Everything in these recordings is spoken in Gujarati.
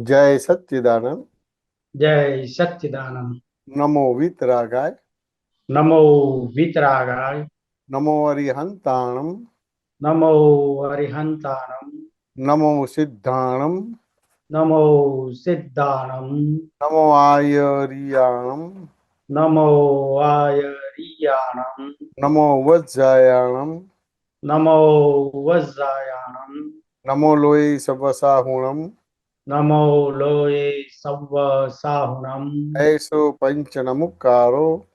जय सच्चिदानंद। जय सच्चिदानंद। नमो वीतरागाय। नमो वीतरागाय। नमो अरिहंताणम। नमो अरिहंताणम। नमो सिद्धाणम। नमो सिद्धाणम। नमो आयरियाणम। नमो आयरियाणम। नमो वज्जायाणम। नमो वज्रायाणम। नमो लोये सवसाहुणम। नमो लोये सव्व साहुणम। ऐसो पंचनमुक्कारो।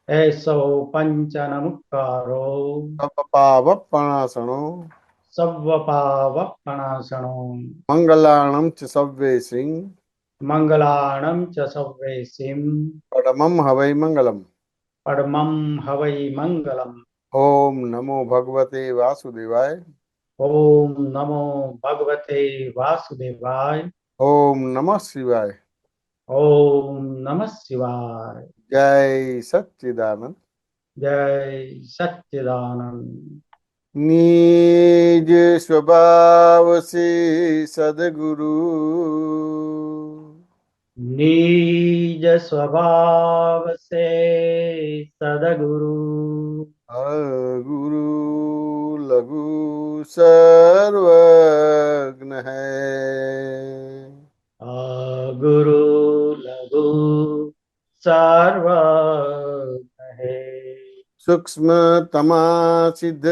ऐसो पंचनमुक्कारो। तप पावप्पणासनो। सव्व पावप्पणासनो। मंगलाणं च सव्वे सिंह। मंगलाणं च सव्वेसिं। परमं हवै मंगलम्। परमं हवै मंगलम्। ओम नमो भगवते वासुदेवाय। ओम नमो भगवते वासुदेवाय। ओम नमः शिवाय। ओम नमः शिवाय। जय सच्चिदानंद। जय सच्चिदानंद। निज स्वभाव से सदगुरु निज स्वभाव से सदगुरु। गुरु लघु सर्वज्ञ है। गुरु लघु सर्वज्ञ है। सूक्ष्म तमा सिद्ध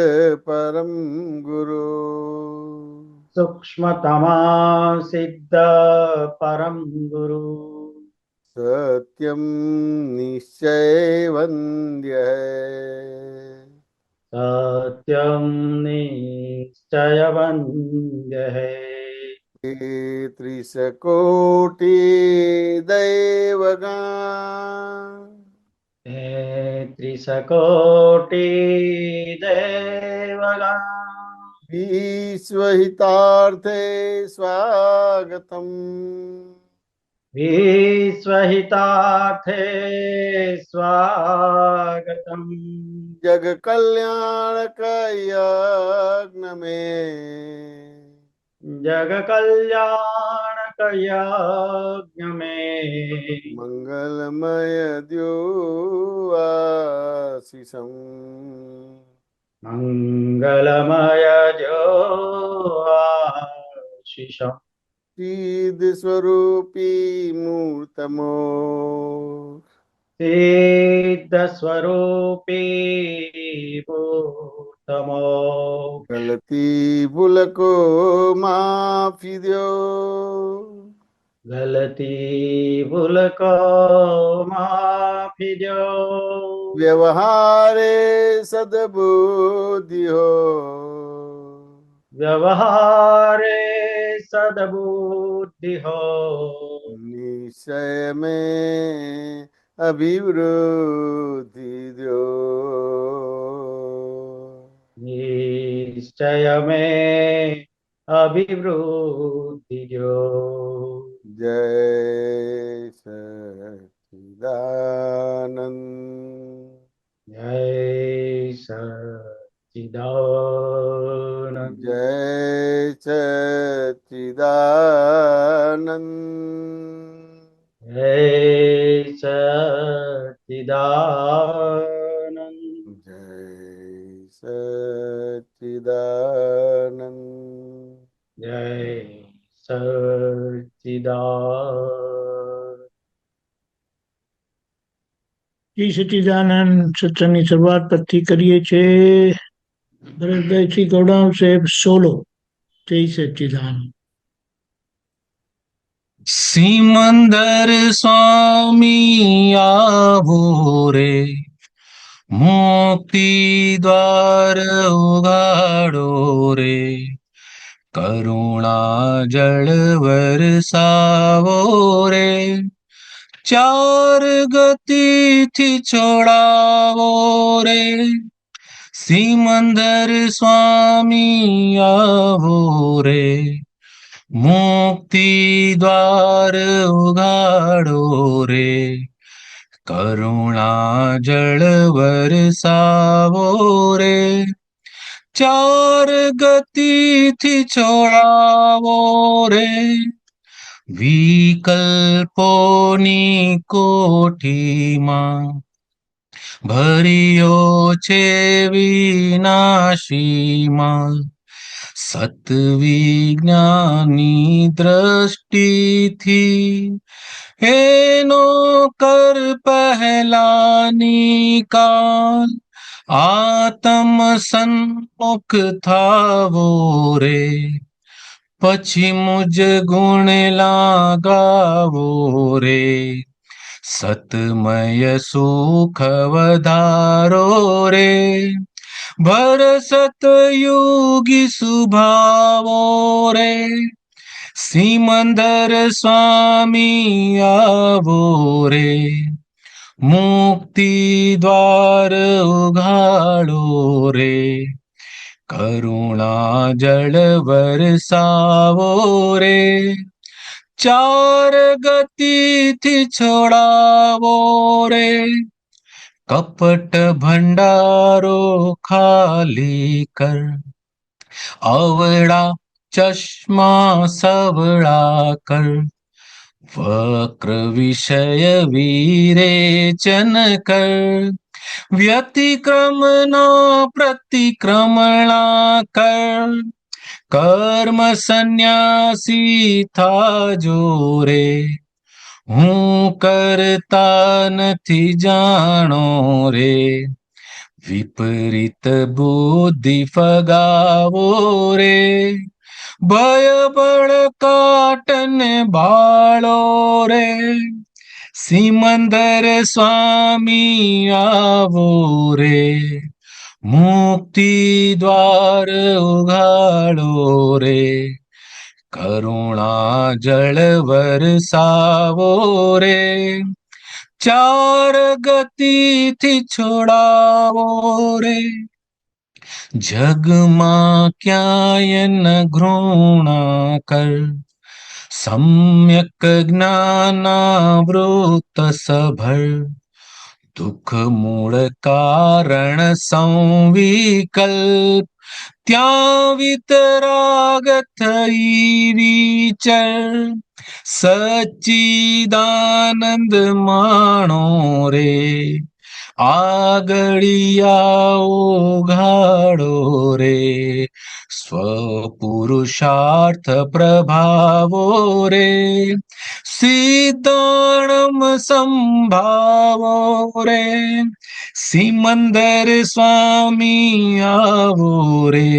परम गुरु। सूक्ष्मतमा सिद्ध परम गुरु। सत्यम निश्चय वन्द्य है। सत्यम निश्चय वन्द्य है। त्रिशकोटि दैवगण त्रिशकोटि देवगण। विश्वहितार्थे स्वागतम्। विश्वहितार्थे स्वागतम्। जग कल्याणक यज्ञ में जग कल्याणक यज्ञ में। मंगलमय द्यो आशीषम्। मंगलमय जो आशीषम्। सिद्ध स्वरूपी मूर्तमो सिद्ध स्वरूपी भूतमो। गलती भूल को माफी दो। गलती भूल को माफी दो। व्यवहारे सद्बुद्धि हो। व्यवहारे सद्बुद्धि हो। निश्चय में अभिवृद्धि दो। निश्चय में अभिवृद्धि जो। जय सच्चिदानंद। जय सच्चिदानंद। जय सच्चिदानंद। जय सच्चिदानंद। जय सच्चिदानंद। जय सच्चिदानंद। જી સચ્ચિદાનંદ સત્સંગની શરૂઆત પરથી કરીએ છીએ. ભરતભાઈથી ગૌડાવશે સોલો. જય સચ્ચિદાનંદ. સિમંદર સ્વામી આવો રે, મુક્તિ દ્વાર ઉગાડો રે, કરુણા જળ વરસાવો રે, ચાર ગતિથી છોડાવો રે. સિમંદર સ્વામી આવો રે, મુક્તિ દ્વાર ઉગાડો રે, કરુણા જળ વરસાવો રે, ચાર ગતિથી છોડાવો રે. વિકલ્પોની કોઠીમાં ભર્યો છે વિનાશીમાં, સત્વિજ્ઞાની દ્રષ્ટિથી એનો કર પહેલા નિકાલ, આત્મ સન્મુખ થાવો રે, પછી મુજ ગુણ લાગાવો રે, સતમય સુખ વધારો રે, ભર સતયુગી સુભાવો રે, સિમંદર સ્વામી આવો રે, મુક્તિ દ્વાર ઉઘાડો રે, કરુણા જળ વરસાવો રે, ચાર ગતિથી છોડાવો રે, કપટ ભંડારો ખાલી કર, અવળા ચશ્મા સવળા કર, વક્ર વિષય વિરેચન કર, વ્યતિક્રમના પ્રતિક્રમણા કર, કર્મ સંન્યાસી થાજો રે, હું કરતા નથી જાણો રે, વિપરીત બુદ્ધિ ફગાવો રે, ભય બળ કાટને બાળો રે, સિમંદર સ્વામી આવો રે, મુક્તિ દ્વાર ઉઘાડો રે, કરુણા જળ વરસાવો રે, ચાર ગતિથી છોડાવો રે, જગમાં ક્યાંય ન ઘૃણા કર, સમ્યક જ્ઞાનાવૃત સભર, દુઃખ મૂળ કારણ સંવિકલ્પ, ત્યાં વિતરાગ થઈ વિચર, સચ્ચિદાનંદ માણો રે, આગળિયા ઉઘાડો રે, સ્વપુરુષાર્થ પ્રભાવો રે, સિદ્ધાણમ સંભાવો રે, સિમંદર સ્વામી આવો રે,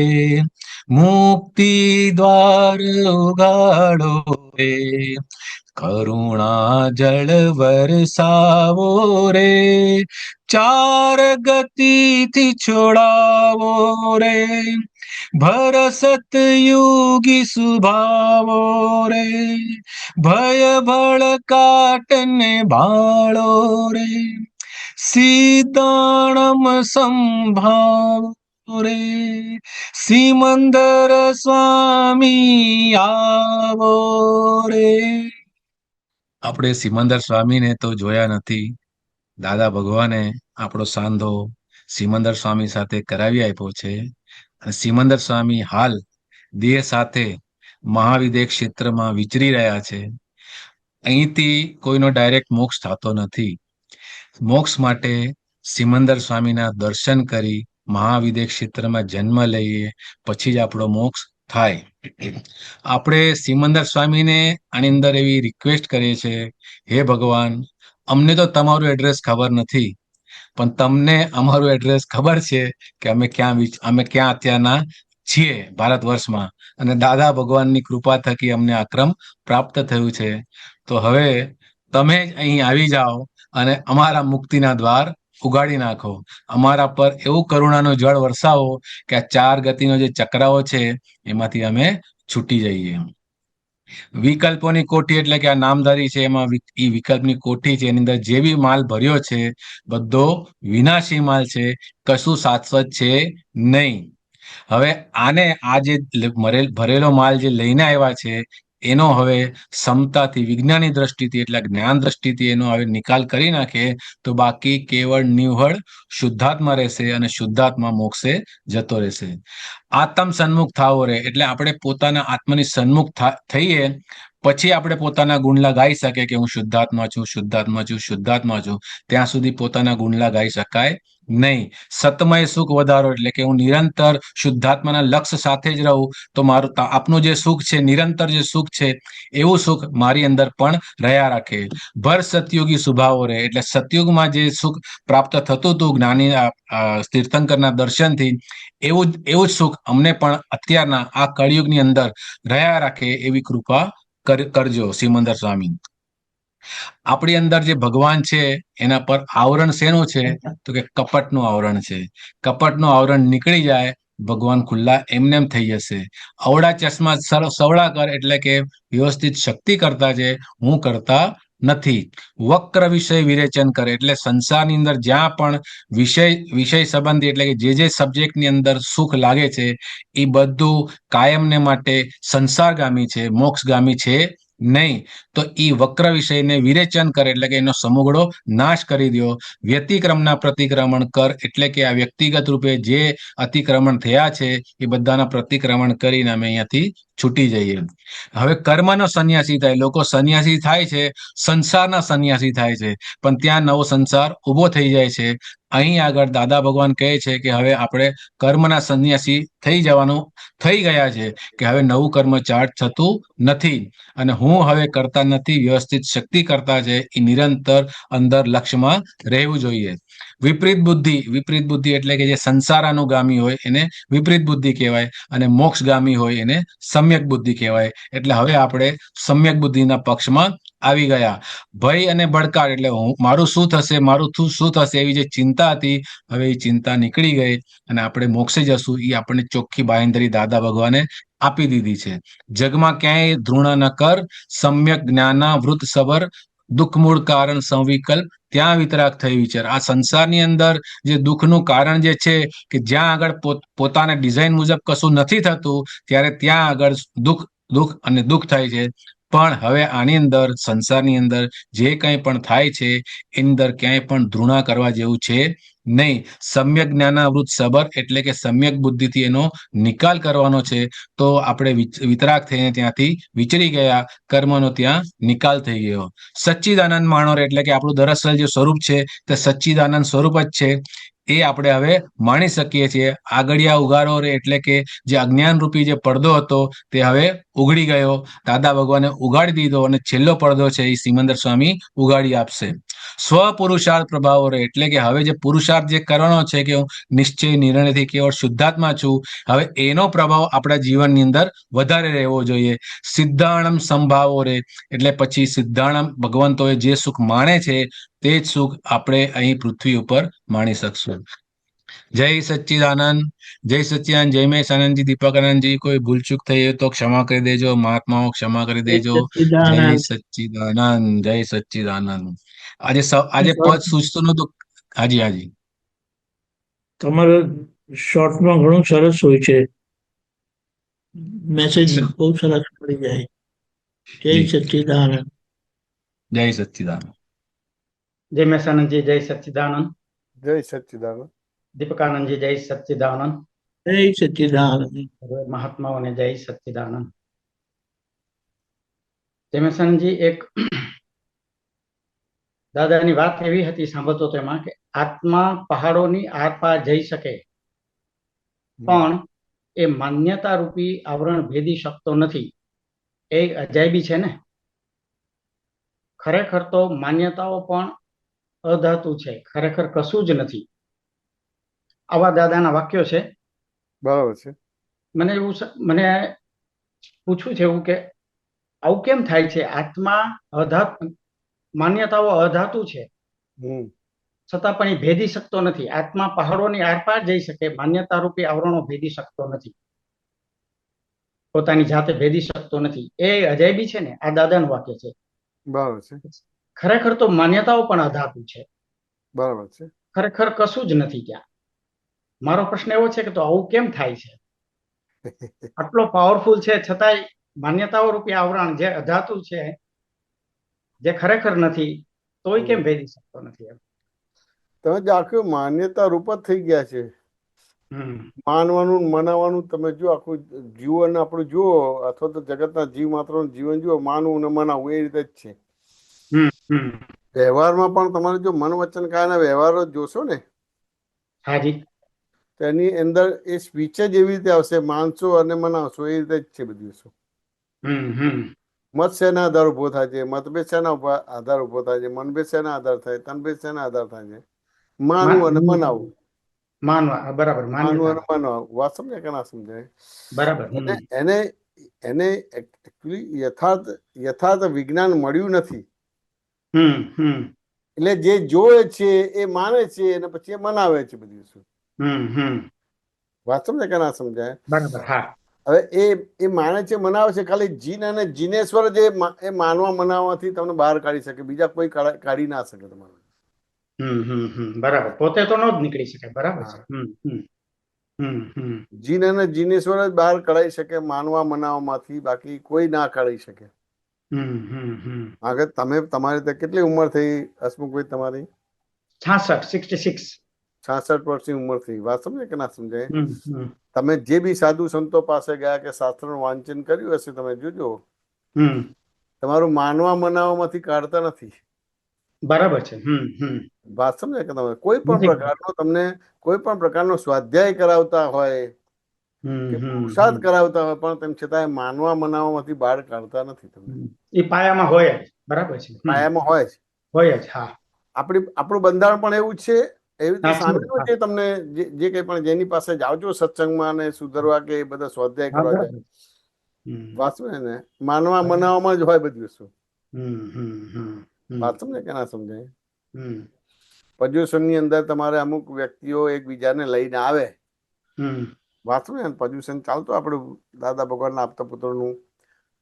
મુક્તિ દ્વાર ઉઘાડો રે, કરુણા જળ વરસાવો રે, ચાર ગતિથી છોડાવો રે, ભર સતયુગી સુભાવો રે, ભય ભળ કાટને બાળો રે, સિદ્ધાણમ સંભાવો રે, સિમંદર સ્વામી આવો રે. આપણે સિમંદર સ્વામીને તો જોયા નથી, દાદા ભગવાને આપણો સાંધો સિમંદર સ્વામી સાથે કરાવી આપ્યો છે, અને સિમંદર સ્વામી હાલ દેહ સાથે મહાવિદેહ ક્ષેત્રમાં વિચરી રહ્યા છે. અહીંથી કોઈનો ડાયરેક્ટ મોક્ષ થતો નથી. મોક્ષ માટે સિમંદર સ્વામીના દર્શન કરી મહાવિદેહ ક્ષેત્રમાં જન્મ લઈએ પછી જ આપણો મોક્ષ થાય. આપણે સિમંદર સ્વામીને આની અંદર એવી રિક્વેસ્ટ કરીએ છીએ, હે ભગવાન, અમને તો તમારું એડ્રેસ ખબર નથી, પણ તમને અમારું એડ્રેસ ખબર છે કે અમે ક્યાં અત્યારના છીએ ભારત વર્ષમાં, અને દાદા ભગવાનની કૃપા થકી અમને આ ક્રમ પ્રાપ્ત થયું છે. તો હવે તમે જ અહીં આવી જાઓ અને અમારા મુક્તિના દ્વાર ઉગાડી નાખો, અમારા પર એવું કરુણાનો જળ વરસાવો કે આ ચાર ગતિનો જે ચક્રાઓ છે એમાંથી અમે છૂટી જઈએ. વિકલ્પોની કોઠી એટલે કે આ નામધારી છે, એમાં એ વિકલ્પની કોઠી છે, એની અંદર જે બી માલ ભર્યો છે બધો વિનાશી માલ છે, કશું શાશ્વત છે નહીં. હવે આને આ જે ભરેલો માલ જે લઈને આવ્યા છે એનો હવે ક્ષમતાથી વિજ્ઞાની દ્રષ્ટિથી એટલે જ્ઞાન દ્રષ્ટિથી એનો હવે નિકાલ કરી નાખે તો બાકી કેવળ નિવ્વળ શુદ્ધાત્મા રહેશે, અને શુદ્ધાત્મા મોક્ષે જતો રહેશે. આત્મ સન્મુખ થાવો રહે એટલે આપણે પોતાના આત્માની સન્મુખ થઈએ પછી આપણે પોતાના ગુણલા ગાઈ શકીએ કે હું શુદ્ધાત્મા છું, શુદ્ધાત્મા છું, શુદ્ધાત્મા છું. ત્યાં સુધી પોતાના ગુણલા ગાઈ શકાય નહીં. સતમય સુખ વધારો એટલે કે હું નિરંતર શુદ્ધાત્માના લક્ષ્ય સાથે જ રહું તો મારું આપનું જે સુખ છે, નિરંતર જે સુખ છે, એવું સુખ મારી અંદર પણ રહ્યા રાખે. ભર સતયુગી સ્વભાવો રહે એટલે સતયુગમાં જે સુખ પ્રાપ્ત થતું હતું જ્ઞાની તીર્થંકરના દર્શનથી, એવું જ સુખ અમને પણ અત્યારના આ કળિયુગની અંદર રહ્યા રાખે એવી કૃપા કરજો સિમંદર સ્વામી. આપણી અંદર જે ભગવાન છે એના પર આવરણ શેનું છે તો કે કપટનું આવરણ છે. કપટનું આવરણ નીકળી જાય, ભગવાન ખુલ્લા એમનેમ થઈ જશે. અવળા ચશ્મા સવળા કર એટલે કે વ્યવસ્થિત શક્તિ કરતા છે, હું કરતા નથી. વક્ર વિષય વિરેચન કરે એટલે સંસારની અંદર જ્યાં પણ વિષય સંબંધી એટલે કે જે સબ્જેક્ટની અંદર સુખ લાગે છે એ બધું કાયમને માટે સંસારગામી છે, મોક્ષગામી છે નહીં. તો એ વક્ર વિષયને વિરેચન કરે એટલે કે એનો સમૂગડો નાશ કરી દો. વ્યતિક્રમના પ્રતિક્રમણ કર એટલે કે આ વ્યક્તિગત રૂપે જે અતિક્રમણ થયા છે એ બધાના પ્રતિક્રમણ કરીને અમે અહીંયાથી છૂટી જઈએ. હવે કર્મનો સંન્યાસી થાય. લોકો સંન્યાસી થાય છે, સંસારના સંન્યાસી થાય છે, પણ ત્યાં નવો સંસાર ઊભો થઈ જાય છે. અહીં આગળ દાદા ભગવાન કહે છે કે હવે આપણે કર્મના સંન્યાસી થઈ ગયા છે કે હવે નવું કર્મ ચાર્ટ થતું નથી અને હું હવે કરતા નથી. વ્યવસ્થિત શક્તિ કરતા છે એ નિરંતર અંદર લક્ષ્યમાં રહેવું જોઈએ. વિપરીત બુદ્ધિ એટલે કે જે સંસારાનુગામી હોય એને વિપરીત બુદ્ધિ કહેવાય અને મોક્ષગામી હોય એને સમ્યક બુદ્ધિ કહેવાય. એટલે હવે આપણે સમ્યક બુદ્ધિના પક્ષમાં આવી ગયા. ભય અને ભડકાર એટલે મારું શું થશે એવી જે ચિંતા હતી, હવે એ ચિંતા નીકળી ગઈ અને આપણે મોક્ષે જશું એ આપણને ચોખ્ખી બાંયધરી દાદા ભગવાને આપી દીધી છે. જગમાં ક્યાંય ધૃણ ન કર, સમ્યક જ્ઞાના વૃત સબર, દુઃખમૂળ કારણ સંવિકલ્પ, ત્યાં વિતરાગ થઈ વિચાર. આ સંસારની અંદર જે દુઃખનું કારણ જે છે કે જ્યાં આગળ પોતાના ડિઝાઇન મુજબ કશું નથી થતું ત્યારે ત્યાં આગળ દુઃખ અને દુઃખ થાય છે. પણ હવે આની અંદર સંસારની અંદર જે કંઈ પણ થાય છે એની અંદર ક્યાંય પણ ધૃણા કરવા જેવું છે નહીં. સમ્યક જ્ઞાનાવૃત સબર એટલે કે સમ્યક બુદ્ધિથી એનો નિકાલ કરવાનો છે. તો આપણે વિતરાગ થઈને ત્યાંથી વિચરી ગયા, કર્મનો ત્યાં નિકાલ થઈ ગયો. સચ્ચિદાનંદ માણોર એટલે કે આપણું દરઅસલ જે સ્વરૂપ છે તે સચ્ચિદાનંદ સ્વરૂપ જ છે. એ આપણે હવે માણી શકીએ છીએ. આગળિયા ઉગારો રે એટલે કે જે અજ્ઞાન રૂપી જે પડદો હતો તે હવે ઉઘડી ગયો. દાદા ભગવાને ઉગાડી દીધો અને છેલ્લો પડદો છે એ સિમંદર સ્વામી ઉગાડી આપશે. સ્વપુરુષાર્થ પ્રભાવો રહે એટલે કે હવે જે પુરુષાર્થ જે કરવાનો છે કે હું નિશ્ચય નિર્ણયથી કેવળ શુદ્ધાત્મા છું, હવે એનો પ્રભાવ આપણા જીવનની અંદર વધારે રહેવો જોઈએ. સિદ્ધાણમ સંભાવો રહે એટલે પછી સિદ્ધાણમ ભગવંતોએ જે સુખ માણે છે તે જ સુખ આપણે અહીં પૃથ્વી ઉપર માણી શકશું. જય સચ્ચિદાનંદ. જય સચ્ચિદાનંદ. જય મહેશ આનંદજી, દીપકાનંદજી. કોઈ ભૂલચૂક થઈ હોય તો ક્ષમા કરી દેજો. મહાત્માઓ ક્ષમા કરી દેજો. જય સચ્ચિદાનંદ. જય સચ્ચિદાનંદ. આજે પદ સૂચતું નતું. હાજી. તમારે શોર્ટમાં ઘણું સરસ હોય છે, મેસેજ બહુ સરસ પડી જાય. જય સચ્ચિદાનંદ. જય સચ્ચિદાનંદ. જય મહેસાનંદજી, જય સચ્ચિદાનંદ. જય સચ્ચિદાનંદ. દીપકાનંદજી, જય સચ્ચિદાનંદ. જય સચ્ચિદાનંદ. મહાત્માઓને જય સચ્ચિદાનંદ. જય મહેસાનંદજી, એક દાદાની વાત એવી હતી સાંભળતો તેમાં કે આત્મા પહાડોની આરપાર જઈ શકે પણ એ માન્યતા રૂપી આવરણ ભેદી શકતો નથી. એ અજાયબી છે ને. ખરેખર તો માન્યતાઓ પણ અધાતુ છે, ખરેખર કશું જ નથી. આવા દાદાના વાક્યો છે. બરાબર છે. મને પૂછવું છે એવું કે આવું કેમ થાય છે? આત્મા માન્યતાઓ અધાતુ છે છતાં પણ એ ભેદી શકતો નથી. આત્મા પહાડોની આરપાર જઈ શકે, માન્યતા રૂપી આવરણો ભેદી શકતો નથી, પોતાની જાતે ભેદી શકતો નથી. એ અજાયબી છે ને. આ દાદાનું વાક્ય છે. બરાબર છે. ખરેખર તો માન્યતાઓ પણ અધાતુ છે. બરાબર છે. ખરેખર કશું જ નથી ત્યાં. મારો પ્રશ્ન એવો છે કે તો આવું કેમ થાય છે? આટલો પાવરફુલ છે છતાંય માન્યતાઓ રૂપી આવરણ જે અધાતુ છે, જે ખરેખર નથી, તોય કેમ ભેદી શકતો નથી? તમે જે આખું માન્યતા રૂપ જ થઈ ગયા છે. માનવાનું ને મનાવવાનું તમે જો આખું જીવન આપણું જુઓ અથવા તો જગતના જીવ માત્રનું જીવન જુઓ, માનવું ને મનાવવું એ રીતે જ છે. વ્યવહારમાં પણ તમારે જો મન વચન કાયાના વ્યવહારો જોશો ને, હાજી. તો એની અંદર એ સ્વિચ જ એવી રીતે આવશે, માનશો અને મનાવશો એ રીતે જ છે બધી વસ્તુ. મત શેના આધાર ઉભો થાય છે, મતભેદ શેના આધાર ઉભો થાય છે, મનભેદ શેના આધાર થાય, તનભેદ શેના આધાર થાય છે? માનવું અને મનાવવું. માનવા, બરાબર. માનવું અને માન્યતા, મનાવવું. વાત સમજાય કે ના સમજાય? બરાબર. એને એને એને એકચ્યુઅલી યથાર્થ વિજ્ઞાન મળ્યું નથી. એટલે જે જોવે છે એ માને છે અને પછી એ મનાવે છે બધી વસ્તુ. વાત સમજાય કે ના સમજાય? બરાબર. હા. હવે એ માને છે, મનાવે છે, ખાલી જીન અને જીનેશ્વર જ એ માનવા મનાવવાથી તમને બહાર કાઢી શકે, બીજા કોઈ કાઢી ના શકે તમારે. બરાબર. પોતે તો નો જ નીકળી શકે. બરાબર છે. જીન અને જીનેશ્વર જ બહાર કઢાઈ શકે માનવા મનાવવામાંથી, બાકી કોઈ ના કાઢી શકે. આગળ તમે તમારી રીતે કેટલી ઉંમર થઈ હસમુખભાઈ તમારી? 66. 66 વર્ષની ઉંમર થઈ. વાત સમજે કે ના સમજાય? તમે જે બી સાધુ સંતો પાસે ગયા કે શાસ્ત્રનું વાંચન કર્યું હશે, તમે જોજો તમારું માનવા મનાવવામાંથી કાઢતા નથી. બરાબર છે. વાત સમજે કે તમે કોઈ પણ પ્રકારનો તમને કોઈ પણ પ્રકારનો સ્વાધ્યાય કરાવતા હોય કે પુરુષાર્થ કરાવતા હોય, પણ તેમ છતાં માનવા મનાવવામાંથી બહાર કાઢતા નથી તમને. એ પાયામાં હોય જ. બરાબર છે. પાયામાં હોય જ. હોય જ. હા. આપણું બંધારણ પણ એવું જ છે. એવી રીતે સાચી વાત. સાંભળ્યું છે તમને, જે કંઈ પણ જેની પાસે જાઓ છો સત્સંગમાં ને સુધરવા કે એ બધા સ્વાધ્યાય હા, કરવા બરાબર. જાય, વાંચો ને માનવા મનાવવામાં જ હોય બધી વસ્તુ. વાત સમજે કે ના સમજાય? પર્યુષણની અંદર તમારે અમુક વ્યક્તિઓ એકબીજાને લઈને આવે. વાત સમજે ને, પર્યુષણ ચાલતું આપણું દાદા ભગવાનના આપતા પુત્રનું,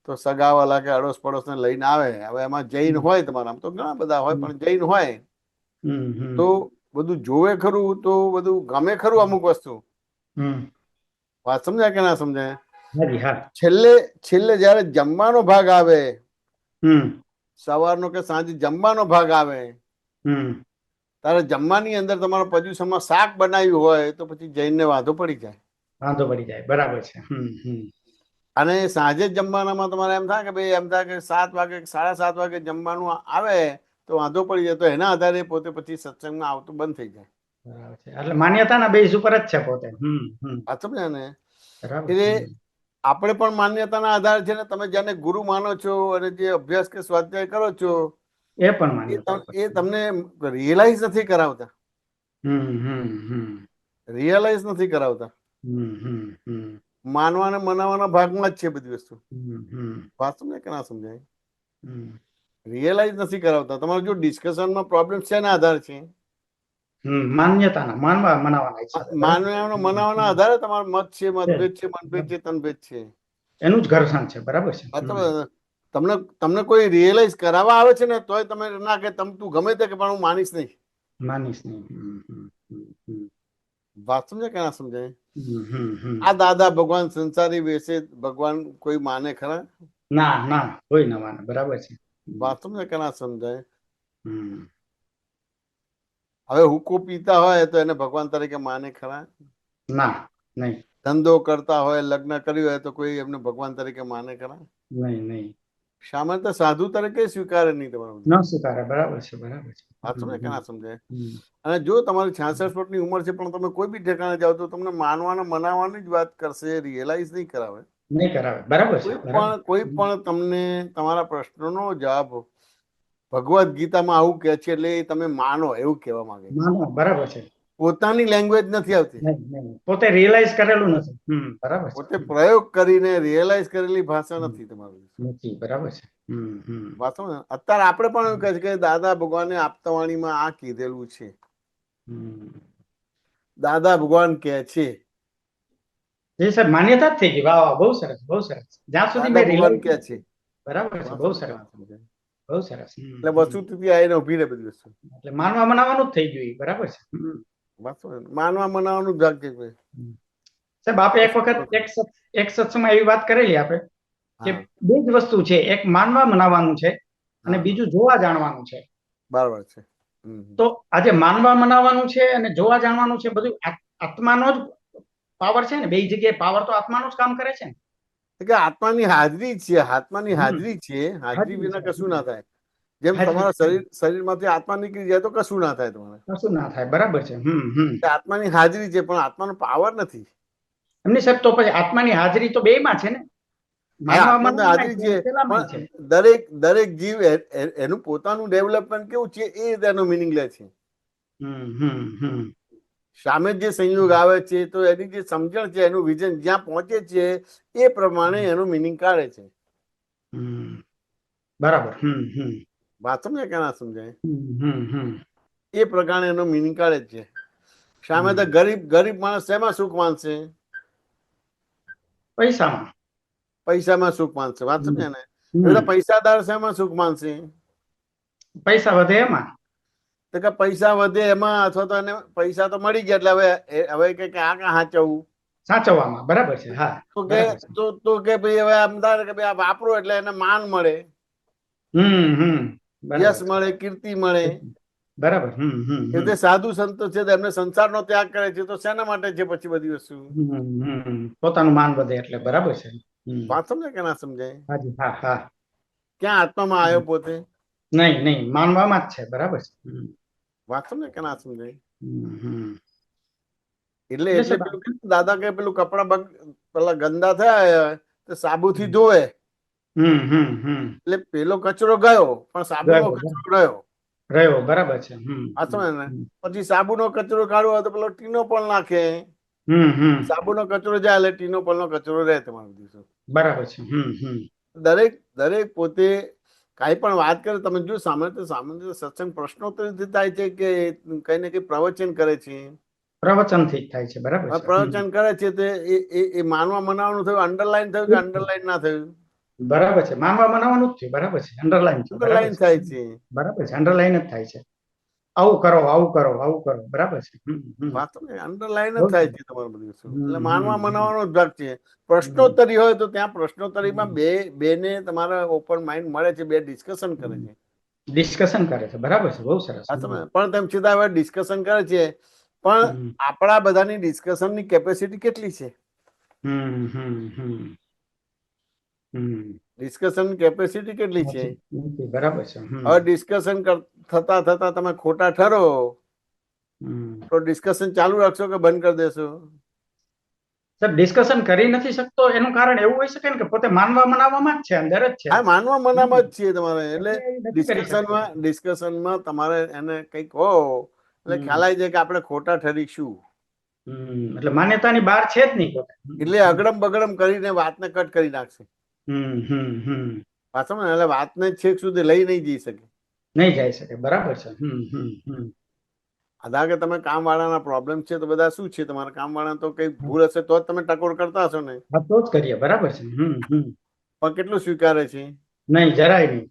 તો સગાવાલા કે અડોસ પડોશને લઈને આવે. હવે એમાં જૈન હોય તમારા, આમ તો ઘણા બધા હોય, પણ જૈન હોય તો બધું જોવે ખરું, તો બધું ગમે ખરું અમુક વસ્તુ. વાત સમજાય કે ના સમજાય? છેલ્લે જયારે જમવાનો ભાગ આવે, સવારનો કે સાંજે જમવાનો ભાગ આવે, તારે જમવાની અંદર તમારા પર્યુષણમાં શાક બનાવ્યું હોય તો પછી જૈનને વાંધો પડી જાય. વાંધો પડી જાય. બરાબર છે. અને સાંજે જમવાનામાં તમારે એમ થાય કે ભાઈ, એમ થાય કે 7 વાગે 7:30 વાગે જમવાનું આવે તો વાંધો પડી જાય, તો એના આધારે પોતે પછી સત્સંગમાં આવતું બંધ થઈ જાય. બરાબર છે. એટલે માન્યતાના બેઝ ઉપર જ છે પોતે. વાત સમજ્યા ને? બરાબર. એટલે આપણે પણ માન્યતાના આધાર છે ને, તમે જેને ગુરુ માનો છો અને જે અભ્યાસ કે સ્વાધ્યાય કરો છો એ પણ માન્યતા એ તમને રિયલાઇઝ નથી કરાવતા. રિયલાઇઝ નથી કરાવતા. માનવા અને મનાવવાના ભાગમાં જ છે બધી વસ્તુ. વાત સમજાય કે ના સમજાય? રિયલાઇઝ નથી કરાવતા. તમારે જો ડિસ્કશનમાં પ્રોબ્લેમ શેના આધાર છે? માન્યતાના, માનવા મનાવવાના. માનવાના મનાવવાના આધારે તમારો મત છે, મતભેદ છે, મનભેદ છે, તનભેદ છે. એનું જ ઘર્ષણ છે. બરાબર છે. તમને કોઈ રિયલાઇઝ કરાવવા આવે છે ને, તોય તમે ના કે તું ગમે તે કે પણ હું માનીશ નહીં. માનીશ નહીં. વાત સમજાય કે ના સમજાય? આ દાદા ભગવાન સંસારી વેશે ભગવાન કોઈ માને ખરા? ના, કોઈ ના માને. બરાબર છે. વાત સમજાય કે ના સમજાય? હવે હુક્કો પીતા હોય તો એને ભગવાન તરીકે માને ખરા? ના, નહીં. ધંધો કરતા હોય, લગ્ન કર્યું હોય તો કોઈ એમને ભગવાન તરીકે માને ખરા? નહીં. સામાન્ય સાધુ તરીકે સ્વીકારે નહીં તમારું. ન સ્વીકારે. બરાબર છે. વાત સમજાય કે ના સમજાય? અને જો તમારી 66 વર્ષની ઉંમર છે પણ તમે કોઈ બી ઠેકાણે જાઓ તો તમને માનવાના મનાવવાની જ વાત કરશે, રિયલાઇઝ નહીં કરાવે. નહીં કરાવે. બરાબર છે. કોઈ પણ તમને તમારા પ્રશ્નનો જવાબ ભગવદ્ ગીતામાં આવું કહે છે એટલે તમે માનો એવું કહેવા માંગે છે. માનો. બરાબર છે. પોતાની લેંગ્વેજ નથી આવતી. પોતે રિયલાઇઝ કરેલું નથી. બરાબર છે. પોતે પ્રયોગ કરીને રિયલાઇઝ કરેલી ભાષા નથી તમારી. નથી. બરાબર છે. વાતો ને અત્યારે આપણે પણ એવું કહે છે કે દાદા ભગવાને આપતા વાણીમાં આ કીધેલું છે. દાદા ભગવાન કહે છે. જી સર, માન્યતા જ થઈ ગઈ. વાહ, બહુ સરસ, બહુ સરસ. જ્યાં સુધી મેં ભગવાન કહે છે. બરાબર છે. બહુ સરસ, બહુ સરસ. એટલે વસ્તુ આવીને ઉભી રહે બધી વસ્તુ. એટલે માનવા મનાવવાનું જ થઈ ગયું. બરાબર છે. માનવા મનાવવાનું ભાગ છે. સાહેબ, આપે એક વખત એક સત્સંગમાં એવી વાત કરેલી આપણે કે બે જ વસ્તુ છે, એક માનવા મનાવવાનું છે અને બીજું જોવા જાણવાનું છે. બરાબર છે. તો આજે માનવા મનાવવાનું છે અને જોવા જાણવાનું છે, બધું આત્માનો જ પાવર છે ને, બે જગ્યાએ પાવર તો આત્માનું જ કામ કરે છે ને. કે આત્માની હાજરી છે, આત્માની હમ. હાજરી છે, હાજરી હાજરી વિના છે. કશું ના થાય. જેમ હાજરી તમારા છે. શરીરમાંથી આત્મા નીકળી જાય તો કશું ના થાય તમારે. કશું ના થાય, બરાબર છે. એટલે આત્માની હાજરી છે પણ આત્માનો પાવર નથી. એમની સાહેબ તો પછી આત્માની હાજરી તો બેયમાં છે ને, હા, માનવા આત્માની મનવામાં હાજરી છે, છે પેલામાં છે. પણ દરેક જીવ એનું પોતાનું ડેવલપમેન્ટ કેવું છે એ રીતે એનો મિનિંગ લે છે. સામે જે સંયોગ આવે છે તો એની જે સમજણ છે, એનું વિઝન જ્યાં પહોંચે છે એ પ્રમાણે એનું મિનિંગ કાઢે છે. બરાબર. વાત સમજાય કે ના સમજાય? હમ એ પ્રકારે એનો મિનિંગ કાઢે છે. સામે તો ગરીબ માણસ શેમાં સુખ માનશે? પૈસામાં. પૈસામાં સુખ માનશે. વાત સમજે ને? એટલે પૈસાદાર શેમાં સુખ માનશે? પૈસા વધે એમાં. તો કે પૈસા વધે એમાં, અથવા તો એને પૈસા તો મળી ગયા એટલે હવે કે આ કાં સાચવવું? સાચવવામાં. બરાબર છે. હા, બરાબર છે. તો કે ભાઈ હવે આમ થાય કે ભાઈ આ વાપરો એટલે એને માન મળે, યશ મળે, કીર્તિ મળે. બરાબર. એટલે સાધુ સંતો છે એમને સંસારનો ત્યાગ કરે છે તો શેના માટે છે પછી બધી વસ્તુ? પોતાનું માન વધે એટલે. બરાબર છે. વાત સમજાય કે ના સમજાય? હાજી. હા હા. ક્યાં આત્મામાં આવ્યો પોતે? નહીં, માનવામાં જ છે. બરાબર છે. વાત સમજાય કે ના સમજાય? એટલે એટલે પેલું દાદા કે પેલું કપડા પેલા ગંદા થયા તો સાબુથી ધોવે એટલે પેલો કચરો ગયો પણ સાબુનો કચરો રહ્યો. બરાબર છે. આ સમય ને પછી સાબુનો કચરો કાઢવો હોય તો પેલો ટીનો પણ નાખે. સાબુનો કચરો જાય એટલે ટીનો પણ નો કચરો રહે તમારા દિવસો. બરાબર છે. દરેક પોતે કાંઈ પણ વાત કરે, તમે જો સામાન્ય સત્સંગ પ્રશ્નોત્તરીથી થાય છે કે કઈ ને કઈ પ્રવચન કરે છે? પ્રવચનથી જ થાય છે. બરાબર છે. પ્રવચન કરે છે તો એ માનવા મનાવવાનું થયું, અંડરલાઈન થયું કે અંડરલાઈન ના થયું? બરાબર છે. માનવા મનાવવાનું જ છે. બરાબર છે. અંડરલાઈન થાય છે. બરાબર છે. અંડરલાઈન જ થાય છે. આવું કરો, આવું કરો, આવું કરો. બરાબર છે. વાતો ને અંડરલાઈન જ થાય છે તમારું બધું. એટલે માનવા મનાવવાનો જ ભાગ છે. પ્રશ્નોત્તરી હોય તો ત્યાં પ્રશ્નોત્તરીમાં બેને તમારા ઓપન માઇન્ડ મળે છે, બે ડિસ્કશન કરે છે. ડિસ્કશન કરે છે. બરાબર છે. બહુ સરસ. પણ તેમ છતાં હવે ડિસ્કશન કરે છે, પણ આપણા બધાની ડિસ્કશનની કેપેસિટી કેટલી છે? ડિસ્કશન કેપેસિટી કેટલી છે? બરાબર છે. હવે ડિસ્કશન થતા થતા તમે ખોટા ઠરો તો ડિસ્કશન ચાલુ રાખશો કે બંધ કરી દેશો? સર, ડિસ્કશન કરી નથી શકતો એનું કારણ એવું હોઈ શકે ને કે પોતે માનવા મનાવવામાં જ છે, અંદર જ છે. હા, માનવા મનામાં જ છીએ તમારે. એટલે ડિસ્કશનમાં તમારે એને કંઈક હો એટલે ખ્યાલ આવી જાય કે આપણે ખોટા ઠરીશું. એટલે માન્યતાની બહાર છે જ નહીં પોતે. એટલે અગડમ બગડમ કરીને વાતને કટ કરી નાખશે. પાછળ એટલે વાતને છેક સુધી લઈ નહીં જઈ શકે. નહીં જઈ શકે. બરાબર છે. આધા કે તમે કામવાળાના પ્રોબ્લેમ છે તો બધા શું છે, તમારા કામવાળા તો કઈ ભૂલ હશે તો જ તમે ટકોર કરતા હશો ને? તો જ કરીએ. બરાબર છે. પણ કેટલું સ્વીકારે છે? નહીં, જરાય નહીં.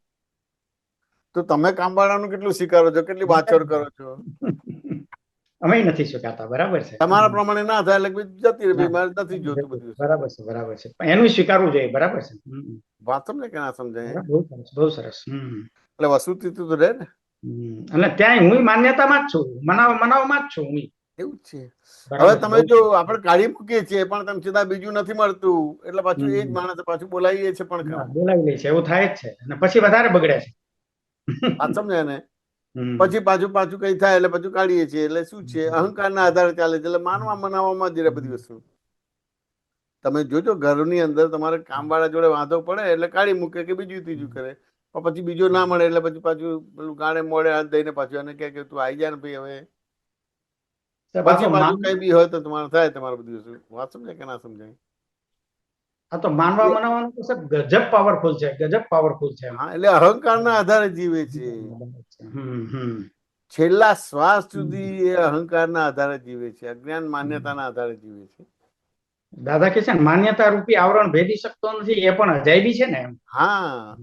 તો તમે કામવાળાનું કેટલું સ્વીકારો છો? કેટલી વાછોડ કરો છો? અમે નથી સ્વીકારતા. બરાબર છે. તમારા પ્રમાણે ના થાય એટલે જતી રહે, મારે નથી જોતું બધું. બરાબર છે. બરાબર છે. એનું સ્વીકારવું જોઈએ. બરાબર છે. વાત સમજે કે ના સમજાય? બહુ સરસ. બહુ સરસ. એટલે વસુતી તો રહે ને. અને ત્યાં હું માન્યતામાં જ છું, મનાવમાં જ છું. એવું જ છે. હવે તમે જો આપણે કાઢી મૂકીએ છીએ પણ તમે સીધા બીજું નથી મળતું એટલે પાછું એ જ માણસ પાછું બોલાવીએ છે પણ બોલાવી લે છે. એવું થાય જ છે અને પછી વધારે બગડે છે. વાત સમજે ને? પછી પાછું કઈ થાય એટલે પાછું કાઢીએ છીએ. એટલે શું છે, અહંકારના આધારે ચાલે છે. એટલે માનવા મનાવવામાં જ રહે બધી વસ્તુ. તમે જોજો ઘરની અંદર તમારે કામવાળા જોડે વાંધો પડે એટલે કાઢી મૂકે કે બીજું ત્રીજું કરે, પણ પછી બીજો ના મળે એટલે પછી પાછું પેલું ગાળે મોડે હાથ દઈને પાછું એને કહે કે તું આવી જાય ને ભાઈ હવે. પછી પાછું કઈ બી હોય તો તમારે થાય તમારું બધું વસ્તુ. વાત સમજાય કે ના સમજાય? આ તો માનવા મનાવવાનું તો સર ગજબ પાવરફુલ છે. ગજબ પાવરફુલ છે. હા, એટલે અહંકારના આધારે જીવે છે. છેલ્લા શ્વાસ સુધી એ અહંકારના આધારે જીવે છે, અજ્ઞાન માન્યતાના આધારે જીવે છે. દાદા કે છે ને, માન્યતા રૂપી આવરણ ભેદી શકતો નથી, એ પણ અજાયબી છે ને. હા,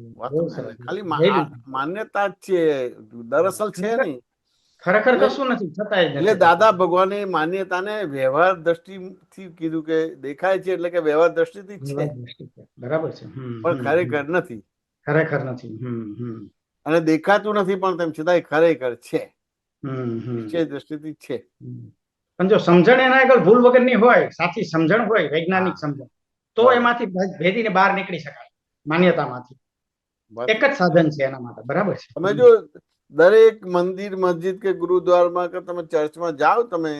ખાલી માન્યતા જ છે, દરઅસલ છે નહીં. ખરેખર કશું નથી. છતાંય એટલે દાદા ભગવાને માન્યતાને વ્યવહાર દ્રષ્ટિથી કીધું કે દેખાય છે એટલે કે વ્યવહાર દ્રષ્ટિથી જ છે. બરાબર છે. પણ ખરેખર નથી. ખરેખર નથી. અને દેખાતું નથી પણ તેમ છતાં ખરેખર છે. નિશ્ચય દ્રષ્ટિથી છે. પણ જો સમજણ એના આગળ ભૂલ વગરની હોય, સાચી સમજણ હોય, વૈજ્ઞાનિક હા, સમજણ, તો બરાબર. એમાંથી ભેદીને બહાર નીકળી શકાય માન્યતામાંથી. વાત એક જ સાધન છે એના માટે. બરાબર છે. તમે જો દરેક મંદિર, મસ્જિદ કે ગુરુદ્વારમાં કે તમે ચર્ચમાં જાઓ, તમે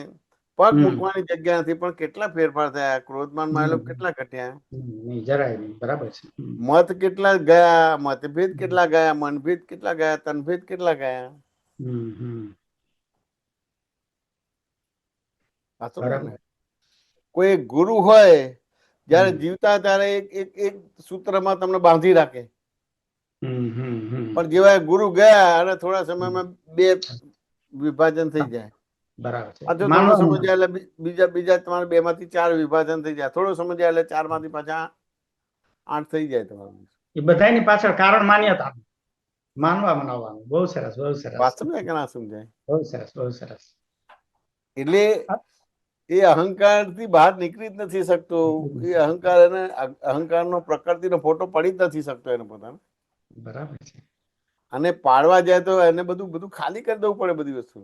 પગ મૂકવાની જગ્યા નથી, પણ કેટલા ફેરફાર થયા. ક્રોધમાનમાં એ લોકો કેટલા ઘટ્યા. નહીં, જરાય નહીં. બરાબર છે. મત કેટલા ગયા, મતભેદ કેટલા ગયા, મનભેદ કેટલા ગયા, તનભેદ કેટલા ગયા. સાચું બરાબર. ને? કોઈ એક ગુરુ હોય, જયારે જીવતા ત્યારે એક સૂત્રમાં તમને બાંધી રાખે, પણ જેવા ગુરુ ગયા અને થોડા સમયમાં બે વિભાજન થઈ જાય. બરાબર છે. પાછો થોડો સમય જાય એટલે બીજા તમારે 2 માંથી 4 વિભાજન થઈ જાય. થોડો સમય જાય એટલે 4 માંથી પાછા 8 થઈ જાય તમારું. એ બધાની પાછળ કારણ માન્યતા, માનવા મનાવવાનું. બહુ સરસ, બહુ સરસ. વાત સમજાય કે ના સમજાય? બહુ સરસ, બહુ સરસ. એટલે એ અહંકાર થી બહાર નીકળી જ નથી શકતો. એ અહંકારનો પ્રકૃતિનો ફોટો પડી જ નથી શકતો એને પોતાને. બરાબર છે. અને પાડવા જાય તો એને બધું ખાલી કરી દેવું પડે, બધી વસ્તુ.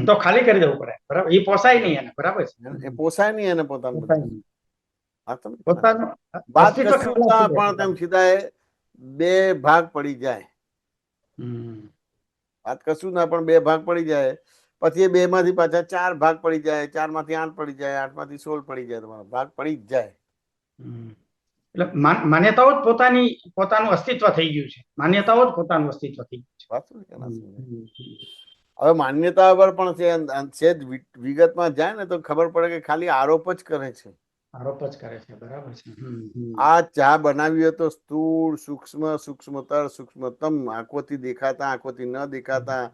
તો ખાલી કરી દેવું પડે. બરાબર. એ પોસાય નહીં એને. બરાબર છે. એ પોસાય નહીં એને પોતાનું. પોતાનું વાત કશું ના પણ તેમ સીધા 2 ભાગ પડી જાય. વાત કશું ના પણ 2 ભાગ પડી જાય. પછી એ 2 માંથી પાછા 4 ભાગ પડી જાય, 4 માંથી 8 પડી જાય, 8 માંથી 16 પડી જાય. તમારો ભાગ પડી જ જાય. એટલે માન્યતાઓ જ પોતાનું અસ્તિત્વ થઈ ગયું છે. માન્યતાઓ જ પોતાનું અસ્તિત્વ થઈ ગયું છે. હવે માન્યતા પર પણ છે વિગતમાં જાય ને તો ખબર પડે કે ખાલી આરોપ જ કરે છે. આરોપ જ કરે છે. બરાબર છે. આ ચા બનાવી હોય તો સ્થૂળ, સૂક્ષ્મ, સૂક્ષ્મતર, સૂક્ષ્મતમ, આંખોથી દેખાતા, આંખોથી ન દેખાતા,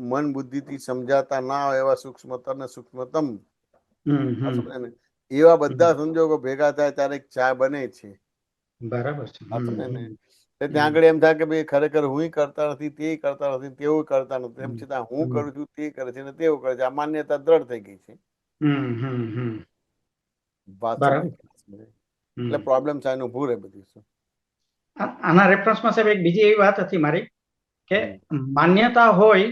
મન બુદ્ધિથી સમજાતા ના હોય એવા સૂક્ષ્મતર ને સૂક્ષ્મતમ, એવા બધા સંજોગો ભેગા થાય ત્યારે ચા બને છે. બરાબર છે. ત્યાં આગળ એમ થાય કે ભાઈ ખરેખર હું કરતા નથી, તે કરતા નથી, તેવું કરતા નથી, તેમ છતાં હું કરું છું, તે કરે છે ને તેવું કરે છે. આ માન્યતા દ્રઢ થઈ ગઈ છે. એટલે પ્રોબ્લેમ થાય ને ઉભું રહે બધું. આના રેફરન્સમાં સાહેબ એક બીજી એવી વાત હતી મારી કે માન્યતા હોય,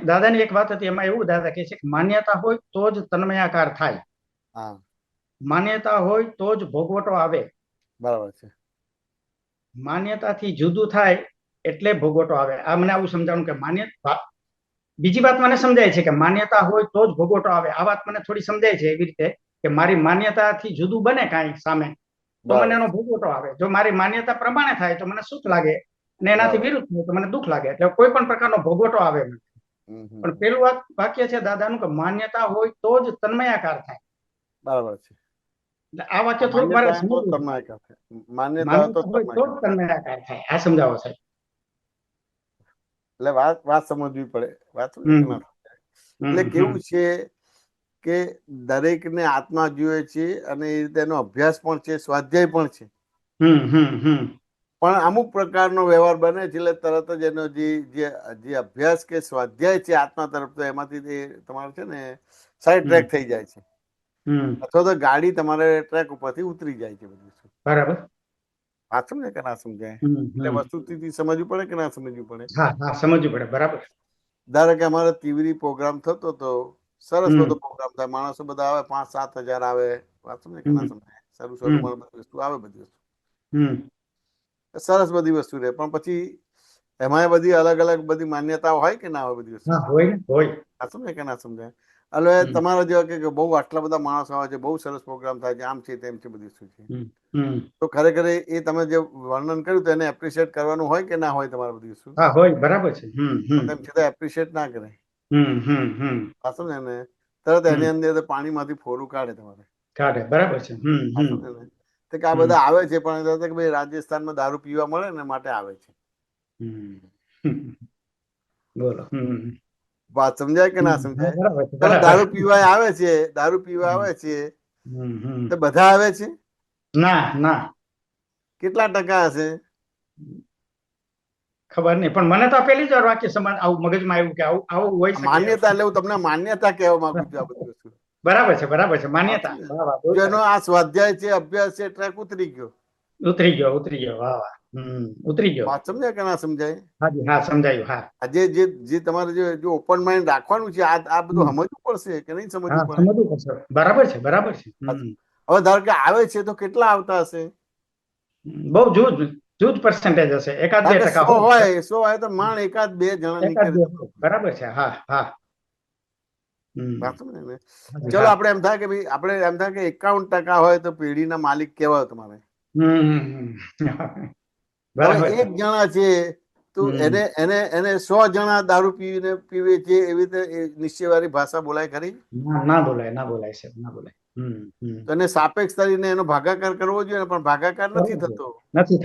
દાદાની એક વાત હતી, એમાં એવું દાદા કહે છે કે માન્યતા હોય તો જ તન્મયાકાર થાય. માન્યતા હોય તો જ ભોગવટો આવે. બરાબર છે. માન્યતાથી જુદું થાય એટલે ભોગવટો આવે. આ મને આવું સમજાવું કે માન્યતા, બીજી વાત મને સમજાય છે કે માન્યતા હોય તો જ ભોગવટો આવે. આ વાત મને થોડી સમજાય છે એવી રીતે કે મારી માન્યતાથી જુદું બને કાંઈ સામે તો મને એનો ભોગવટો આવે. જો મારી માન્યતા પ્રમાણે થાય તો મને સુખ લાગે અને એનાથી વિરુદ્ધ થાય તો મને દુઃખ લાગે. એટલે કોઈ પણ પ્રકારનો ભોગવટો આવે. પણ પેલું વાક્ય છે દાદાનું કે માન્યતા હોય તો જ તન્મયાકાર થાય. બરાબર છે. આ વાક્ય થોડુંક મારે માન્યતા હોય તો તન્મયાકાર થાય. આ સમજાવો સાહેબ. એટલે વાત સમજવી પડે. એટલે કેવું છે કે દરેકને આત્મા જોઈએ છે અને એ રીતે એનો અભ્યાસ પણ છે, સ્વાધ્યાય પણ છે. પણ અમુક પ્રકારનો વ્યવહાર બને છે એટલે તરત જ એનો જે અભ્યાસ કે સ્વાધ્યાય છે આત્મા તરફ, તો એમાંથી તમારે છે ને સાઈડ ટ્રેક થઈ જાય છે, અથવા તો ગાડી તમારે ટ્રેક ઉપરથી ઉતરી જાય છે. બધું બરાબર. વાત સમજે કે ના સમજાય? એટલે વસ્તુથી સમજવું પડે કે ના સમજવું પડે? સમજવું પડે. બરાબર. ધારો કે અમારે તીવરી પ્રોગ્રામ થતો હતો, સરસ બધો પ્રોગ્રામ થાય, માણસો બધા આવે, 5-7 હજાર આવે. વાત સમજે કે ના સમજાય? શરૂમાં બધી વસ્તુ આવે, બધી વસ્તુ સરસ બધી વસ્તુ રહે, પણ પછી એમાં બધી અલગ અલગ બધી માન્યતાઓ હોય કે ના હોય? બધી વસ્તુ સમજે કે ના સમજાય? એટલે તમારા જેવા કે બહુ આટલા બધા માણસો આવે છે, બહુ સરસ પ્રોગ્રામ થાય છે, આમ છે તેમ છે, બધી વસ્તુ છે, તો ખરેખર એ તમે જે વર્ણન કર્યું તો એને એપ્રિશિએટ કરવાનું હોય કે ના હોય? તમારે બધી વસ્તુ હોય. બરાબર છે. તેમ છતાં એપ્રિશિએટ ના કરે. સમજે ને? તરત એની અંદર પાણીમાંથી ફોરું કાઢે તમારે. બરાબર છે. કે આ બધા આવે છે પણ કે ભાઈ રાજસ્થાનમાં દારૂ પીવા મળે ને માટે આવે છે. બોલો. વાત સમજાય કે ના સમજાય? દારૂ પીવા આવે છે, દારૂ પીવા આવે છે તો બધા આવે છે? ના. કેટલા ટકા હશે? ખબર નહીં, પણ મને તો પહેલી જ વાર વાક્ય સમાન આવું મગજમાં આવ્યું કે આવું હોય શકે. માન્યતા એટલે હું તમને માન્યતા કહેવા માંગુ છું. આ બધી વસ્તુ બરાબર છે. બરાબર છે. માન્યતા. જેનો આ સ્વાધ્યાય છે, અભ્યાસ છે, ટ્રેક ઉતરી ગયો. ઉતરી ગયો. વાહ વાહ. ઉતરી ગયો. વાત સમજાય કે ના સમજાય? હાજી હા સમજાયું. હા આજે જે તમારે જે ઓપન માઇન્ડ રાખવાનું છે, આ બધું સમજવું પડશે કે નહીં સમજવું હા પડે? સમજવું પડશે. બરાબર છે, બરાબર છે. હવે ધારો કે આવે છે તો કેટલા આવતા હશે? બહુ જૂજ પર્સન્ટેજ હશે. 1-2% 100 હોય તો માંડ 1-2 જણા નીકળે. બરાબર છે. હા હા. વાત સમજે ને? ચલો આપણે એમ થાય કે ભાઈ આપણે એમ થાય કે 51% હોય તો પેઢીના માલિક કેવાય તમારે. હવે બરાબર 1 જણા છે તો એને 100 જણા દારૂ પીવે છે, એવી રીતે નિશ્ચયવાળી ભાષા બોલાય ખરી? ના બોલાય, ના બોલાય છે, ના બોલાય. તો એને સાપેક્ષ કરીને એનો ભાગાકાર કરવો જોઈએ ને, પણ ભાગાકાર નથી થતો. નથી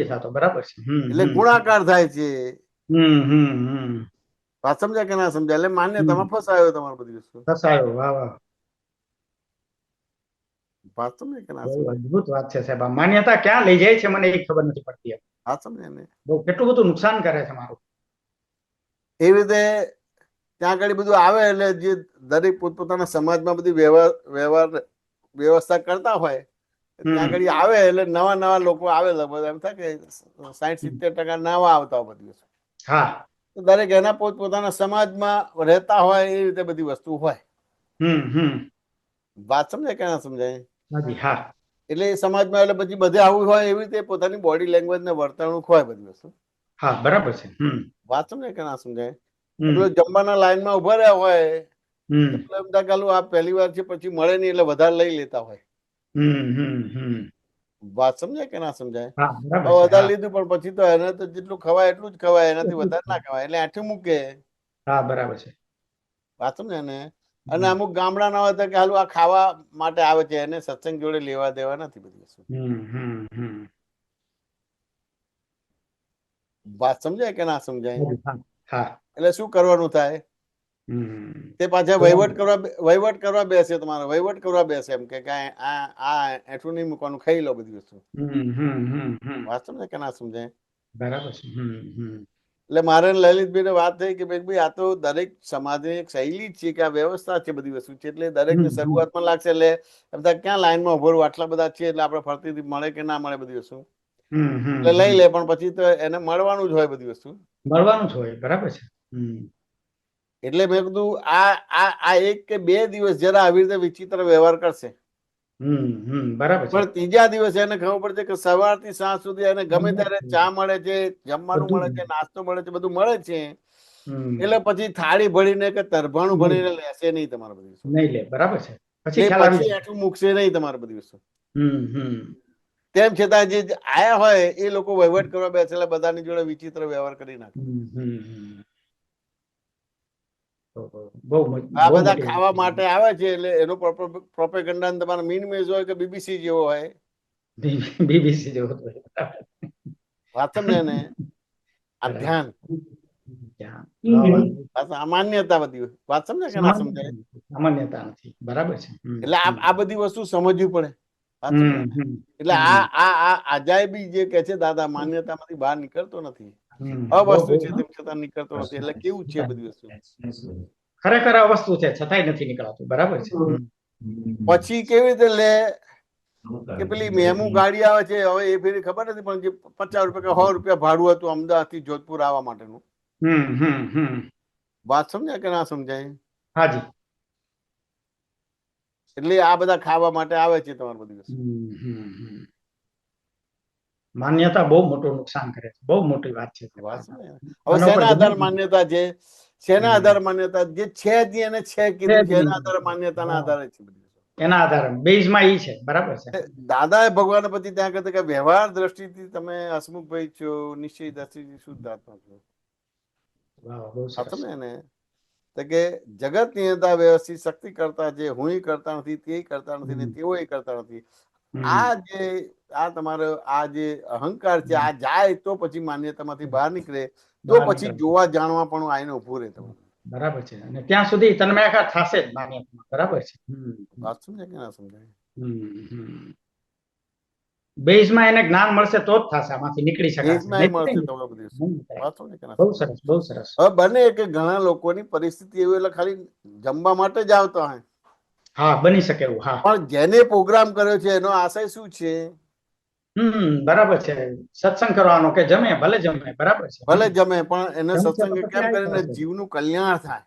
થતો. બરાબર છે. એટલે ગુણાકાર થાય છે. હમ વાત સમજાય કે ના સમજાય? એટલે માન્યતામાં ફસાયો તમારે બધી વસ્તુ. ફસાયો. વાહ વાહ. વાત સમજાય કે ના બહુ સમજાય? અદભુત વાત છે સાહેબ. આ માન્યતા ક્યાં લઈ જાય છે મને એ ખબર નથી પડતી. વાત સમજાય ને? બહુ કેટલું બધું નુકસાન કરે છે મારું. એવી રીતે ત્યાં આગળ બધું આવે એટલે જે દરેક પોતપોતાના સમાજમાં બધી વ્યવસ્થા કરતા હોય, ત્યાં આગળ આવે એટલે નવા લોકો આવે. લગભગ એમ થાય કે 60-70% નવા આવતા હોય બધી વસ્તુ. હા. તો દરેક એના પોતપોતાના સમાજમાં રહેતા હોય એ રીતે બધી વસ્તુ હોય. વાત સમજાય કે ના સમજાય? હા. એટલે એ સમાજમાં એટલે પછી બધે આવું હોય એવી રીતે પોતાની બોડી લેંગ્વેજ ને વર્તણૂક હોય બધી વસ્તુ. હા બરાબર છે. વાત સમજાય કે ના સમજાય? પેલો જમવાના લાઈનમાં ઉભા રહ્યા હોય એટલે એમ થાય કે આ પહેલી વાર છે, પછી મળે નહીં એટલે વધારે લઈ લેતા હોય. વાત સમજાય કે ના સમજાય? વધારે લીધું પણ પછી તો એને તો જેટલું ખવાય એટલું જ ખવાય, એનાથી વધારે ના ખવાય એટલે આઠું મૂકે. હા બરાબર છે. વાત સમજાય ને? અને અમુક ગામડાના હોય તો કે હાલું આ ખાવા માટે આવે છે, એને સત્સંગ જોડે લેવા દેવા નથી બધી વસ્તુ. વાત સમજાય કે ના સમજાય? એટલે શું કરવાનું થાય? તે પાછા વહીવટ કરવા બેસે. તમારે વહીવટ કરવા બેસે એમ કે આ એઠું નહીં મૂકવાનું, ખાઈ લો બધી વસ્તુ. વાત સમજાય કે ના સમજાય? બરાબર છે. એટલે મારે લલિતભાઈને વાત થઈ કે ભાઈ આ તો દરેક સમાજની એક શૈલી જ છે કે આ વ્યવસ્થા છે બધી વસ્તુ છે. એટલે દરેકને શરૂઆતમાં લાગશે એટલે એમ થાય ક્યાં લાઈનમાં ઉભો આટલા બધા છે એટલે આપણે ફરતી મળે કે ના મળે બધી વસ્તુ. એટલે લઈ લે, પણ પછી તો એને મળવાનું જ હોય બધી વસ્તુ. મળવાનું જ હોય. બરાબર છે. એટલે મેં કીધું આ 1 કે 2 દિવસ જરા આવી રીતે વિચિત્ર વ્યવહાર કરશે. બરાબર છે. પણ ત્રીજા દિવસે એને ખબર પડશે કે સવારથી સાંજ સુધી એને ગમે ત્યારે ચા મળે છે, જમવાનું મળે છે, નાસ્તો મળે છે, બધું મળે છે. એટલે પછી થાળી ભરીને કે તરભાણું ભરીને લેશે નહીં તમારે બધી વસ્તુ. નહીં લે. બરાબર છે. પછી આટલું મૂકશે નહીં તમારે બધી વસ્તુ. તેમ છતાં જે આયા હોય એ લોકો વહીવટ કરવા બેસેલા બધાની જોડે વિચિત્ર વ્યવહાર કરી નાખે. આ બધા ખાવા માટે આવે છે એટલે એનો પ્રોપેગન્ડા તમારે મીનમેઝ હોય કે બીબીસી જેવો હોય. બીબીસી જેવો. વાત સમજે ને? આ ધ્યાન માન્યતા બધી વાત સમજે કે ના સમજાય? સામાન્યતા નથી. બરાબર છે. એટલે આ બધી વસ્તુ સમજવી પડે. એટલે આ અજાયબી જે કે છે દાદા, માન્યતામાંથી બહાર નીકળતો નથી. અવસ્તુ છે તેમ છતાં નીકળતો નથી. એટલે કેવું છે બધી વસ્તુ? ખરેખર આ વસ્તુ છે છતાંય નથી નીકળાતું. બરાબર છે. પછી કેવી રીતે લે કે પેલી મેમુ ગાડી આવે છે, હવે એ ફેરી ખબર નથી પણ જે 50 રૂપિયા કે 100 રૂપિયા ભાડું હતું અમદાવાદ થી જોધપુર આવવા માટેનું. વાત સમજાય કે ના સમજાય? હાજી. એટલે આ બધા ખાવા માટે આવે છે તમારે બધી વસ્તુ. માન્યતા બહુ મોટું નુકસાન કરે છે. બહુ મોટી વાત છે. હવે શેના આધારે માન્યતા છે? શેના આધારે માન્યતા? જે છે જ એને છે કીધું છે એના આધારે માન્યતાના આધારે છે બધી. એના આધારે બેઝમાં ઈ છે. બરાબર છે. દાદાએ ભગવાન પછી ત્યાં કહે કે વ્યવહાર દ્રષ્ટિથી તમે હસમુખભાઈ છો, નિશ્ચય દ્રષ્ટિથી શુદ્ધ આત્મા છો. સમજે ને? તો કે જગત નિયંતા વ્યવસ્થિત શક્તિ કરતા જે હું કરતા નથી, તે કરતા નથી ને તેઓ કરતા નથી. આ તમારો આ જે અહંકાર છે આ જાય તો પછી માન્યતામાંથી બહાર નીકળે, તો પછી જોવા જાણવા પણ આઈને ઉભું રહે તમારે. બરાબર છે. અને ત્યાં સુધી તન્મયાકાર થશે જ માન્યતામાં. બરાબર છે. વાત સમજાય કે ના સમજાય? બેઝમાં એને જ્ઞાન મળશે તો જ થશે, આમાંથી નીકળી શકાશે. મળશે તમને બધી વાત સમજે કે ના? બહુ સરસ, બહુ સરસ. હવે બને કે ઘણા લોકોની પરિસ્થિતિ એવી એટલે ખાલી જમવા માટે જ આવતા હોય. હા બની શકે એવું. હા પણ જેને પ્રોગ્રામ કર્યો છે એનો આશય શું છે? બરાબર છે. સત્સંગ કરવાનો કે જમે ભલે જમે, બરાબર છે. ભલે જમે પણ એને જમશે તો સત્સંગ પછી કેમ આ કરીને થશે. જીવનું કલ્યાણ થાય,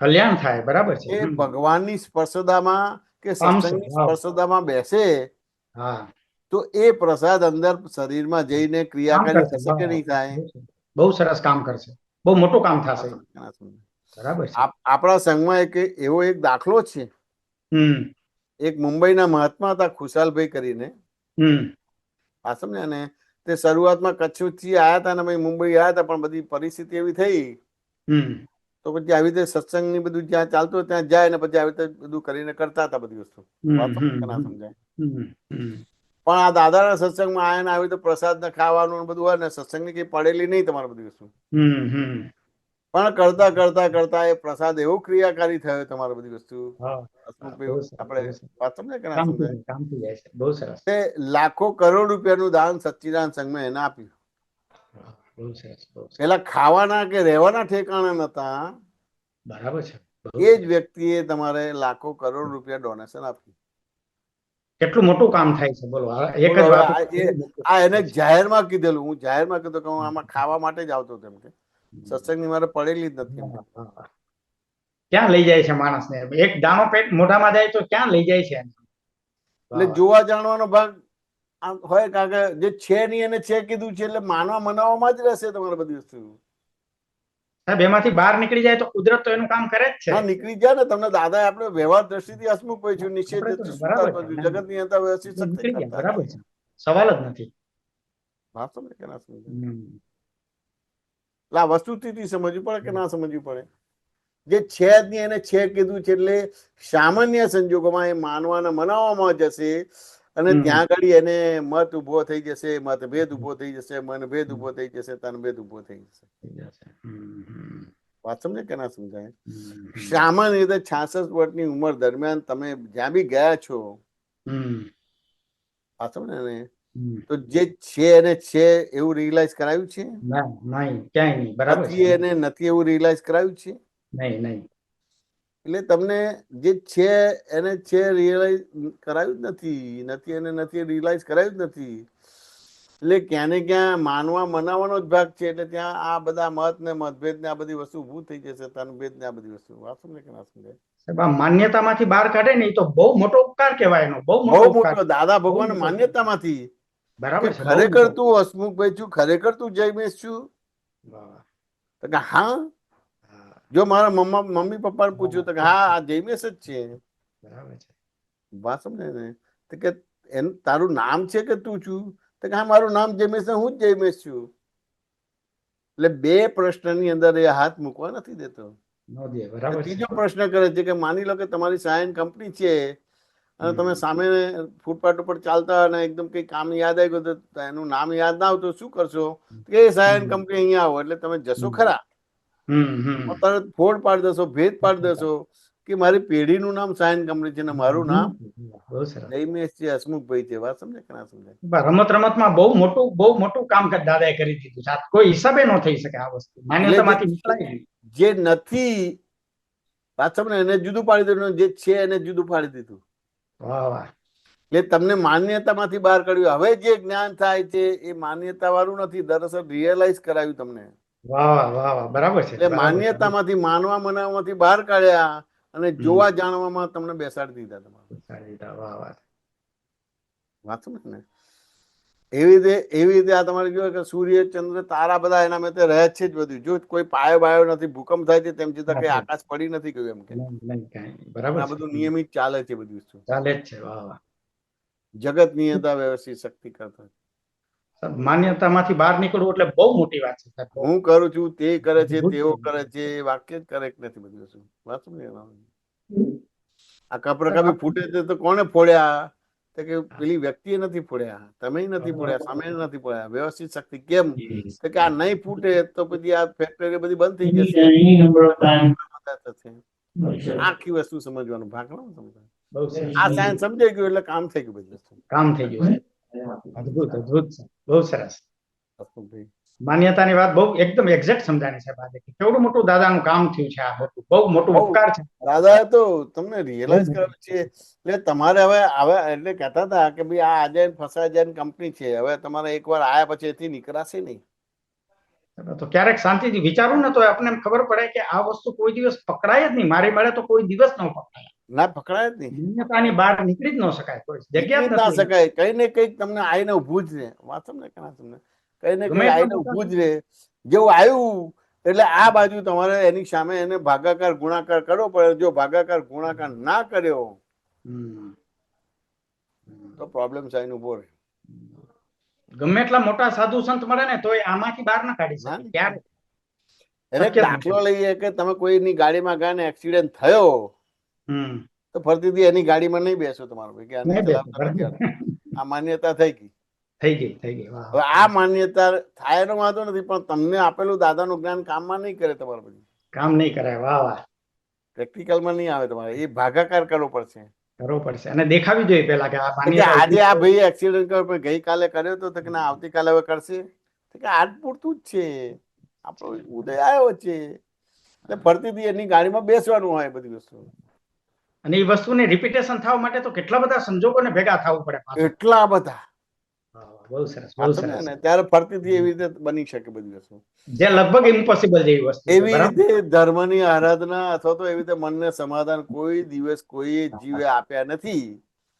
કલ્યાણ થાય, બરાબર છે. એ ભગવાનની સ્પર્શદામાં કે પામશે. સત્સંગની વાહ. સ્પર્શદામાં બેસે હા, તો એ પ્રસાદ અંદર શરીરમાં જઈને કામ ક્રિયાકારી કરશે. થશે વાહ, કે વાહ. નહીં થાય? બહુ સરસ કામ કરશે, બહુ મોટું કામ આ થશે. સમજ કે ના સમજ? બરાબર છે. આપણા સંઘમાં એક એવો એક દાખલો છે. હમ એક મુંબઈના મહાત્મા હતા ખુશાલભાઈ કરીને, હમ આ સમજ્યા ને? તે શરૂઆતમાં કચ્છથી આવ્યા હતા ને ભાઈ મુંબઈ આવ્યા હતા, પણ બધી પરિસ્થિતિ એવી થઈ હમ તો પછી આવી રીતે સત્સંગ ની બધું જ્યાં ચાલતું હોય ત્યાં જાય ને પછી આવી રીતે બધું કરીને કરતા હતા બધી વસ્તુ. વાત હમ સમજ કે ના હમ સમજાય? હમ હમ પણ આ દાદાના સત્સંગમાં આયા ને આવી રીતે પ્રસાદ ને ખાવાનું ને બધું હોય ને, સત્સંગની કઈ પડેલી નહીં તમારે બધી વસ્તુ. હમ પણ કરતા કરતા કરતા એ પ્રસાદ એવો ક્રિયાકારી થયો તમારે બધી વસ્તુ. હા, હસમુખભાઈ, બહુ સરસ, આપણે બહુ સરસ. વાત સમજાય કે ના સમજાય? કામ થઈ જાય છે. બહુ સરસ. તે લાખો કરોડ રૂપિયાનું દાન સચ્ચિદાનંદ સંઘમાં એને આપ્યું. વાહ, બહુ સરસ, બહુ સરસ. પેલા ખાવાના કે રહેવાના ઠેકાણા નતા, બરાબર છે. બહુ એ જ સરસ. વ્યક્તિએ તમારે લાખો કરોડ રૂપિયા ડોનેશન આપ્યું. કેટલું મોટું કામ થાય છે, બોલો. આ એક બોલો જ હવે વાત ઉપર કેટલું મોટું કામ એને થાય છે. જાહેરમાં કીધેલું, હું જાહેરમાં કીધું કે હું આમાં ખાવા માટે જ આવતો હતો એમ કે, સત્સંગની મારે પડેલી જ નથી એમ કે. હા, હા. ક્યાં લઈ જાય છે માણસને? એક દાણો પેટ મોઢામાં જાય તો ક્યાં લઈ જાય છે? વાહ, એટલે વાહ. જોવા જાણવાનો ભાગ આમ હોય, કારણ કે જે છે નહીં એને છે કીધું છે એટલે માનવા મનાવવામાં જ રહેશે તમારે બધી વસ્તુ. સાહેબ, એમાંથી બહાર નીકળી જાય તો કુદરત તો એનું કામ કરે જ છે. ના નીકળી જાય ને. તમને દાદા આપણે વ્યવહાર દ્રષ્ટિથી હસમુખ ભાઈ છું, નિશ્ચય આપણે તો દ્રષ્ટિ બરાબર શુદ્ધાત્મા છે. છું, ના, ના. જગતની અંતર વ્યવસ્થિત આપણે શક્તિ નીકળી ગયા, કરતા બરાબર છીએ. છે. સવાલ જ નથી. વાત સમજે કે ના સમજે? હમ. એટલે આ વસ્તુથી સમજવું પડે કે ના સમજવું પડે? જે છે જ નહીં એને છે કીધું છે એટલે સામાન્ય સંજોગોમાં એ માનવાને મનાવવામાં જશે અને ત્યાં આગળ એને મત ઉભો થઈ જશે, મતભેદ ઉભો થઈ જશે, મનભેદ ઉભો થઈ જશે, તનભેદ ઉભો થઈ જશે. વાત સમજે કે ના સમજાય? સામાન્ય રીતે 66 વર્ષની ઉંમર દરમિયાન તમે જ્યાં બી ગયા છો, વાત સમજે ને, તો જે છે એને છે એવું રિયલાઇઝ કરાયું છે? નહીં, ક્યાંય નહીં. બરાબર છે. નથી એને નથી એવું રિયલાઇઝ કરાયું છે? નહીં, નહીં. એટલે તમને જે છે એને છે રિયલાઇઝ કરાયું જ નથી, નથી એને નથી રિયલાઇઝ કરાયું જ નથી. એટલે ક્યાં ને ક્યાં માનવા મનાવવાનો જ ભાગ છે. એટલે ત્યાં આ બધા મત ને મતભેદ ને આ બધી વસ્તુ ઊભું થઈ જશે, તનભેદ ને આ બધી વસ્તુ. વાત સમજે કે ના સમજે? સાહેબ, આ માન્યતામાંથી બહાર કાઢે ને, એ તો બહુ મોટો ઉપકાર કહેવાય એનો. બહુ બહુ મોટો ઉપકાર. મોટો દાદા બહુ ભગવાન મોટો ઉપકાર. માન્યતામાંથી કે બરાબર છે. બહુ ખરેખર મોટો. તું હસમુખભાઈ છું, ખરેખર તું જયમેશ છું? વાહ, તો કે હા. વાહ. જો મારા મમ્મી પપ્પાને પૂછ્યું તો કે હા આ જયમેશ જ છે. બરાબર છે. વાત સમજે ને? તો કે તારું નામ છે કે તું છું? તો કે હા મારું નામ જયમેશ ને હું જ જયમેશ છું. એટલે બે પ્રશ્નની અંદર એ હાથ મૂકવા નથી દેતો. બરાબર છે. ત્રીજો પ્રશ્ન કરે છે કે માની લો કે તમારી સાયન કંપની છે અને તમે સામે ફૂટપાથ ઉપર ચાલતા અને એકદમ કઈ કામ યાદ આવી ગયું તો એનું નામ યાદ ના આવતું શું કરશો? કે સાયન કંપની અહીંયા આવો એટલે તમે જશો ખરા, તરત ફોડ પાડી દેશો, ભેદ પાડી દેશો કે મારી પેઢીનું નામ સાયન કંપની છે ને મારું નામ બહુ સરસ. જયમેશ છે, હસમુખભાઈ છે. વાત સમજે કે ના સમજે? રમત રમતમાં બહુ મોટું કામ દાદાએ કરી દીધું છે. આ કોઈ હિસાબે ન થઈ શકે આ વસ્તુ. માન્યતામાંથી નીકળાય નહીં. જે નથી, વાત સમજે, એને જુદું પાડી દીધું, જે છે એને જુદું પાડી દીધું. વાહ, વાહ. એટલે તમને માન્યતામાંથી બહાર કાઢ્યું. હવે જે જ્ઞાન થાય છે એ માન્યતા વાળું નથી, દરઅસલ રિયલાઇઝ કરાવ્યું તમને. વાહ, વાહ, વાહ, વાહ. બરાબર છે. એટલે માન્યતામાંથી માનવા મનાવવામાંથી બહાર કાઢ્યા અને જોવા જાણવામાં તમને બેસાડી દીધા તમારે. વાહ, વાહ. વાત સમજ ને? એવી રીતે આ તમારે જોયું કે સૂર્ય ચંદ્ર તારા બધા એના મેં રહે છે જ બધું. જો કોઈ પાયો બાયો નથી, ભૂકંપ થાય છે તેમ છતાં કઈ આકાશ પડી નથી ગયું એમ કે બરાબર આ છે. બધું નિયમિત ચાલે છે બધી વસ્તુ. ચાલે જ છે. વાહ, વાહ. જગત નિયંતા વ્યવસ્થિત શક્તિ કરતા. માન્યતામાંથી બહાર નીકળવું એટલે બહુ મોટી વાત છે. હું કરું છું તે કરે છે, તેઓ કરે છે, વાક્ય જ કરેક્ટ નથી બધી વસ્તુ. વાત સમજે? આ કપરકાપી ફૂટે છે તો કોને ફોડ્યા? તો કે પેલી વ્યક્તિએ નથી ફોડ્યા, તમે નથી ફોડ્યા, સામે નથી ફોડ્યા. વ્યવસ્થિત શક્તિ કેમ? તો કે આ નહીં ફૂટે તો પછી આ ફેક્ટરી બધી બંધ થઈ જશે. આખી વસ્તુ સમજવાનું ભાગ ન સમજાય. આ સાયન્સ સમજાઈ ગયું એટલે કામ થઈ ગયું બધું. કામ થઈ ગયું. અદભુત, અદભુત. બહુ સરસ. હસમુખભાઈ માન્યતાની વાત બહુ એકદમ એક્ઝેક્ટ સમજાણી સાહેબ આજે કે કેવડું મોટું દાદાનું કામ થયું છે, આ મોટું બહુ મોટું બહુ ઉપકાર છે. દાદાએ તો તમને બહુ રિયલાઇઝ મોટું. કરાવ્યું છે. એટલે તમારે હવે હવે એટલે કહેતા હતા કે ભાઈ આ આજે ફસાઈ જાય કંપની છે, હવે તમારે એકવાર આયા પછી એથી નીકળાશે નહીં. તો ક્યારેક શાંતિથી વિચારું ને તો આપણને એમ ખબર પડે કે આ વસ્તુ કોઈ દિવસ પકડાય જ નહીં, મારી મળે તો કોઈ દિવસ ન પકડાય. ના પકડાય જ નહીં, માન્યતાની બહાર નીકળી જ ન શકાય, કોઈ જગ્યા નીકળી જ જ ના નથી. શકાય. કઈ ને કઈક તમને આઈને ઊભું જ રહે. વાત સમજે કે ના સમજે? કઈ ને ગમે કઈ એટલા આઈને મોટા ઊભું જ રહે. જેવું આવ્યું એટલે આ બાજુ તમારે એની સામે એને ભાગાકાર ગુણાકાર કરવો પડે. જો ભાગાકાર ગુણાકાર ના કર્યો હમ. તો પ્રોબ્લેમ સાઈન ઉભો રહે. ગમે એટલા મોટા સાધુ સંત મળે ને તોય આમાંથી બહાર ના કાઢી ના શકે ક્યારે. એને શક્ય જ દાખલો નથી. લઈએ કે તમે કોઈની ગાડીમાં ગયા ને એક્સિડન્ટ થયો હમ. તો ફરતીથી એની ગાડીમાં નહીં બેસો તમારો ભાઈ કે આને નહીં બેસો, ચલાવતા નથી બરાબર. આવડતું. આ માન્યતા થઈ ગઈ. થઈ ગઈ વાહ હવે આ માન્યતા થાય એનો વાંધો નથી, પણ તમને આપેલું દાદાનું જ્ઞાન કામમાં નહીં કરે. તમારે પછી કામ નહીં કરાય. વાહ વાહ. પ્રેક્ટિકલમાં નહીં આવે. તમારે એ ભાગાકાર કરવો પડશે. કરવો પડશે અને દેખાવી જોઈએ પેલા કે આ તો કે માન્યતા આજે આ ભાઈ એક્સિડન્ટ કર્યો પણ ગઈકાલે કર્યો તો કે ના આવતીકાલે હવે કરશે. તો કે આજ પૂરતું જ છે, આપણો ઉદય આવ્યો છે એટલે ફરતીથી એની ગાડીમાં બેસવાનું હોય બધી વસ્તુ. અને એ વસ્તુને રિપીટેશન થવા માટે તો કેટલા બધા સંજોગોને ભેગા થવું પડે પાછું. એટલા બધા વાહ, વાહ, બહુ સરસ બહુ સરસ. ને ત્યારે ફરતીથી એવી રીતે બની શકે બધી વસ્તુ. જે લગભગ ઇમ્પોસિબલ જેવી વસ્તુ છે, એવી બરાબર. રીતે ધર્મની આરાધના અથવા તો એવી રીતે મનને સમાધાન કોઈ દિવસ કોઈ જીવે આપ્યા નથી.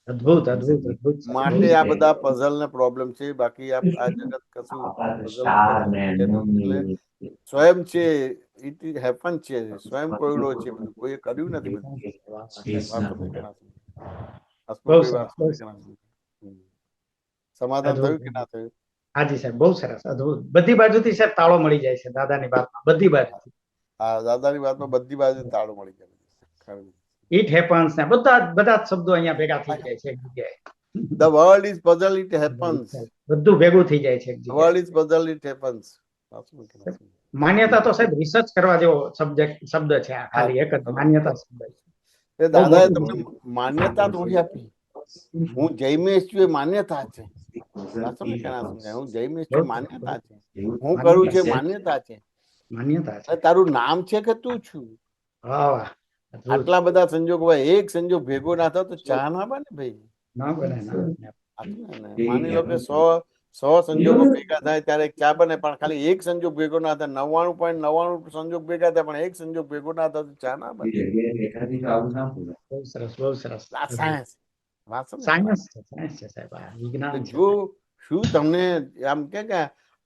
અદ્ભુત અદ્ભુત અદ્ભુત સર. માટે આ બધા પઝલ ને પ્રોબ્લેમ છે. બાકી આ જગત કશું puzzle એટલે સ્વયં છે. ઇટ ઇઝ હેપન છે. સ્વયં કોયડો છે. બધું કોઈએ કર્યું નથી. બધું વાહ, વાહ. વાત સમજે કે ના સમજે? બહુ કોઈ સરસ, વાત બહુ સમજે કે ના સમજે? સમાધાન અદ્ભુત. થયું કે ના થયું? હાજી સાહેબ બહુ સરસ અદ્ભુત. બધી બાજુથી સાહેબ તાળો મળી જાય છે દાદાની વાતમાં, બધી બાજુથી. આ દાદાની વાતમાં બધી બાજુ તાળો મળી જાય. ઇટ હેપન્સ ને બધા બધા જ શબ્દો અહીંયા ભેગા થઈ જાય છે એક જગ્યાએ. The world is puzzle, it happens. બધું ભેગું થઈ જાય છે એક The જગ્યાએ. world is puzzle, it happens. માન્યતા તો સાહેબ રિસર્ચ કરવા જેવો શબ્દ છે આ, ખાલી એક જ માન્યતા શબ્દ છે. એ દાદાએ તમને માન્યતા થોડી આપી. હું જૈમેશ છું એ માન્યતા છે. વાત સમજે કે ના સમજાય? હું જૈમેશ છું માન્યતા છે. હું કરું છે માન્યતા છે. માન્યતા છે. તારું નામ છે કે તું છું. વાહ વાહ. અદ્ભુત. આટલા બધા સંજોગ હોય, એક સંજોગ ભેગો ના થાય તો ચા ના બને ભાઈ. ના બને ના બને. માની લો કે 100 સંજોગો ભેગા થાય ત્યારે ચા બને, પણ ખાલી એક સંજોગ ભેગો ના થાય. 99.99 સંજોગ ભેગા થાય પણ એક સંજોગ ભેગો ના થાય તો ચા ના બને. બહુ સરસ બહુ સરસ. આ સાયન્સ. વાત સમજે? સાયન્સ છે સાયન્સ છે સાહેબ, આ વિજ્ઞાન છે. જો શું તમને આમ કે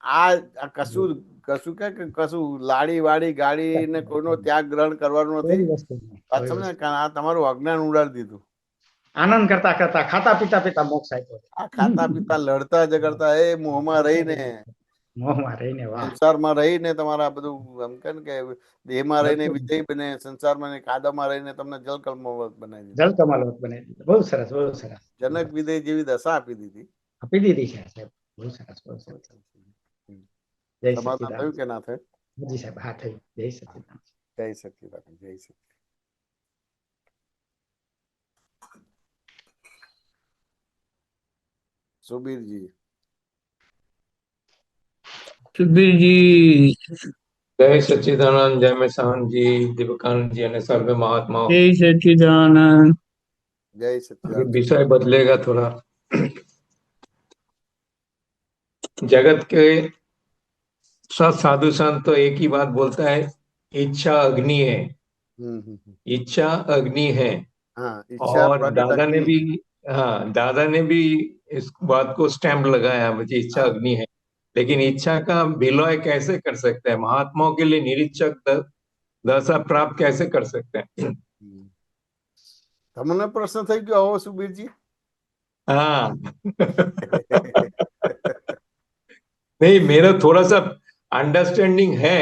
આ કશું કશું કે કશું લાડી વાડી ગાડી ને કોઈનો ત્યાગ ગ્રહણ કરવાનું નથી. કોઈ વસ્તુ નહીં, વાત કોઈ સમજે વસ્તુ. કે આ તમારું અજ્ઞાન ઉડાડી દીધું. આનંદ કરતા કરતા ખાતા પીતા મોક્ષ આપ્યો છે. આ ખાતા પીતા લડતા ઝઘડતા એ મોહમાં રહીને મોહમાં રહીને. વાહ. સંસારમાં રહીને તમારા બધું એમ કે દેહમાં રહીને વિજય બને, સંસારમાં ને કાદવમાં રહીને તમને જલકલ્પમાં બનાવી દીધું. જલ કમાલ બનાવી દીધું. બહુ સરસ બહુ સરસ. જનક વિજય જેવી દશા આપી દીધી. આપી દીધી છે સાહેબ. બહુ સરસ બહુ સરસ. જય સમાધાન સચિદાનંદ. થયું કે ના થયું? જી સાહેબ હા થયું. જય સચિદાનંદ. જય સચિદાનંદ. જય સચિદાનંદ. સુબીરજી. સુબીરજી જય સચ્ચિદાનંદ, જય મેસાનજી, દીપકાનંદજી અને સર્વે મહાત્માઓ. જય સચિદાનંદ. जय सच्चिदानंद। विषय बदलेगा थोड़ा। जगत के सब साधु संत तो एक ही बात बोलता है, इच्छा अग्नि है। इच्छा अग्नि है। हाँ, इच्छा और प्रकट दादा ने अग्नि। भी, हाँ, दादा ने भी इस बात को स्टैम्प लगाया, मुझे इच्छा हाँ। अग्नि है। लेकिन इच्छा का विलय कैसे कर सकते हैं? महात्माओं के लिए निरीक्षक दशा प्राप्त कैसे कर सकते हैं? તમને પ્રશ્ન થઈ ગયો આવો સુબીરજી? हाँ। नहीं, मेरा थोड़ा सा अंडरस्टैंडिंग है,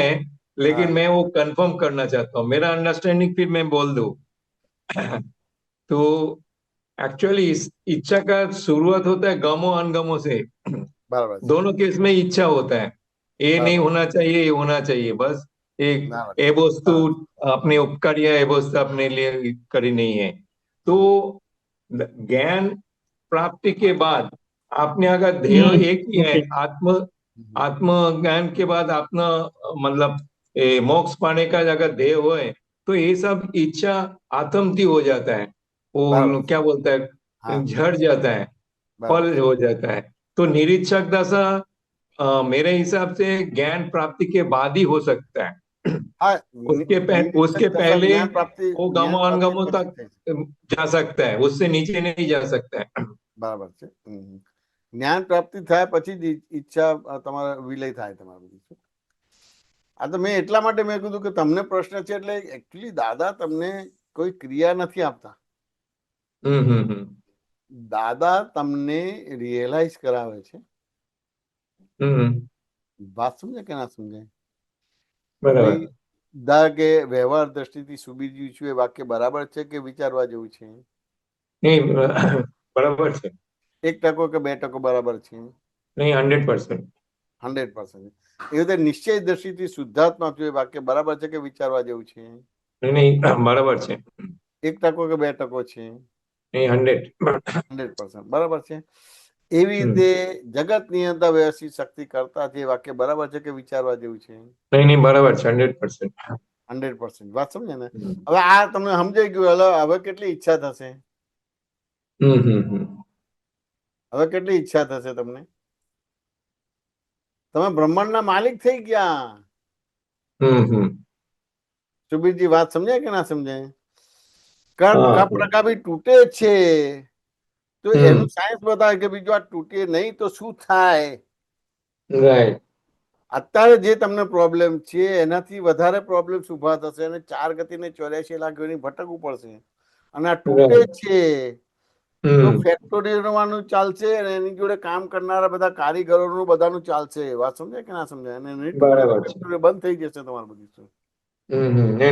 लेकिन हाँ। मैं वो कंफर्म करना चाहता हूँ। मेरा अंडरस्टैंडिंग फिर मैं बोल दूं। तो एक्चुअली इस इच्छा का शुरुआत होता है गमों अनगमों से। बराबर। दोनों केस में इच्छा होता है, ये नहीं होना चाहिए, ये होना चाहिए। बस एक ए वस्तु अपने उपकारी है, ए वस्तु अपने लिए करी नहीं है। तो ज्ञान प्राप्ति के बाद आपने अगर ध्येय एक ही है, आत्म आत्मज्ञान के बाद अपना मतलब मोक्ष पाने का अगर ध्येय होए तो ये सब इच्छा आत्मती हो जाता है, बराबर वो છે. क्या बोलता હા, है, झड़ जाता है, બરાબર फल છે. हो जाता है। तो निरीक्षक दशा मेरे हिसाब से ज्ञान प्राप्ति के बाद ही हो सकता है। હા, उसके નિરીક્ષક દશા पहले वो गमो જ્ઞાન પ્રાપ્તિ अनगमो પછી तक જ થાય છે. जा सकता है, उससे नीचे नहीं जा सकता है। બરાબર છે. જ્ઞાન પ્રાપ્તિ થાય પછી જ ઈચ્છા તમારા વિલય થાય તમારું. આ તો મેં એટલા માટે મેં કીધું કે તમને પ્રશ્ન છે એટલે એકચ્યુઅલી દાદા તમને કોઈ ક્રિયા નથી આપતા. हम्म। દાદા તમને રિયલાઇઝ કરાવે છે. हम्म। વાત સમજે કે ના સમજાય? बराबर। ભાઈ ધારો કે વ્યવહાર દ્રષ્ટિથી સુબીજી છું એ વાક્ય બરાબર છે કે વિચારવા જેવું છે? नहीं बराबर છે, 1% કે 2% બરાબર છે? नहीं 100%। 100%. એ રીતે નિશ્ચય દ્રષ્ટિથી શુદ્ધાત્મા છું એ વાક્ય બરાબર છે કે વિચારવા જેવું છે? नहीं बराबर છે, 1% કે 2% છે? नहीं 100। 100% બરાબર છે. એવી રીતે જગતની અંદર વ્યવસ્થિત શક્તિ કરતા છે એ વાક્ય બરાબર છે કે વિચારવા જેવું છે? नहीं नहीं बराबर છે 100%। 100%. વાત સમજે ને? હવે આ તમને સમજાઈ ગયું. હવે કેટલી ઈચ્છા થશે? हम्म। હવે કેટલી ઈચ્છા થશે તમને? તમે બ્રહ્માંડના માલિક થઈ ગયા. हम्म। સુબીરજી વાત સમજાય કે ના સમજાય? કર્મ હા. કપ બી તૂટે છે તો એનું સાયન્સ બતાવે કે બીજું આ તૂટે નહીં તો શું થાય? રાઈટ। અત્યારે જે તમને પ્રોબ્લેમ છે એનાથી વધારે પ્રોબ્લેમ ઉભા થશે અને 4 ગતિને 84 લાખ ગણી ભટકવું પડશે. અને આ તૂટે છે તો ફેક્ટરીઓનું ચાલશે અને એની જોડે કામ કરનારા બધા કારીગરોનું બધાનું ચાલશે. વાત સમજાય કે ના સમજાય? અને નહીં તૂટે તો બરાબર છે। ફેક્ટરીઓ બંધ થઈ જશે તમારું બધું.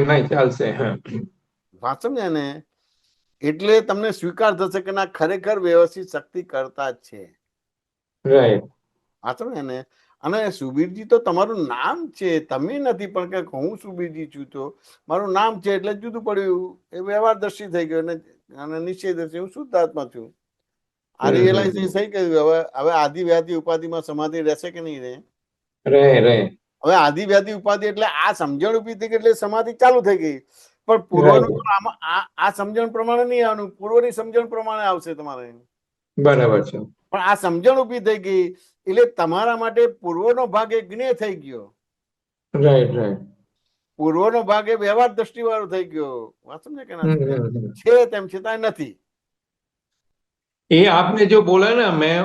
નહીં ચાલશે। વાત સમજાય ને? એટલે તમને સ્વીકાર થશે કે ના ખરેખર વ્યવસ્થિત શક્તિ કરતા જ છે. રાઈટ। વાત સમજાય ને? અને સુબીરજી તો તમારું નામ છે, તમે નથી. પણ કે હું સુબીરજી છું તો મારું નામ છે એટલે જુદું પડ્યું. એ વ્યવહાર દ્રષ્ટિ થઈ ગયો અને નિશ્ચય દ્રષ્ટિ હું શુદ્ધ આત્મા છું. આ રિયલાઇઝેશન થઈ ગયું. હવે આદિ વ્યાધિ ઉપાધિમાં સમાધિ રહેશે કે નહીં રહે? રહે। હવે આદિ વ્યાધિ ઉપાધિ એટલે આ સમજણ ઉભી થઈ ગઈ એટલે સમાધિ ચાલુ થઈ ગઈ. પણ પૂર્વનું આ સમજણ પ્રમાણે નહીં આવવાનું, પૂર્વની સમજણ પ્રમાણે આવશે તમારે. બરાબર છે। પણ આ સમજણ ઉભી થઈ ગઈ એટલે તમારા માટે પૂર્વનો ભાગ એ જ્ઞેય થઈ ગયો. રાઈટ। પૂર્વનો ભાગ એ વ્યવહાર દ્રષ્ટિ વાળો થઈ ગયો. વાત સમજે કે ના સમજે? છે તેમ છતાં નથી. ये आपने जो बोला ना, मैं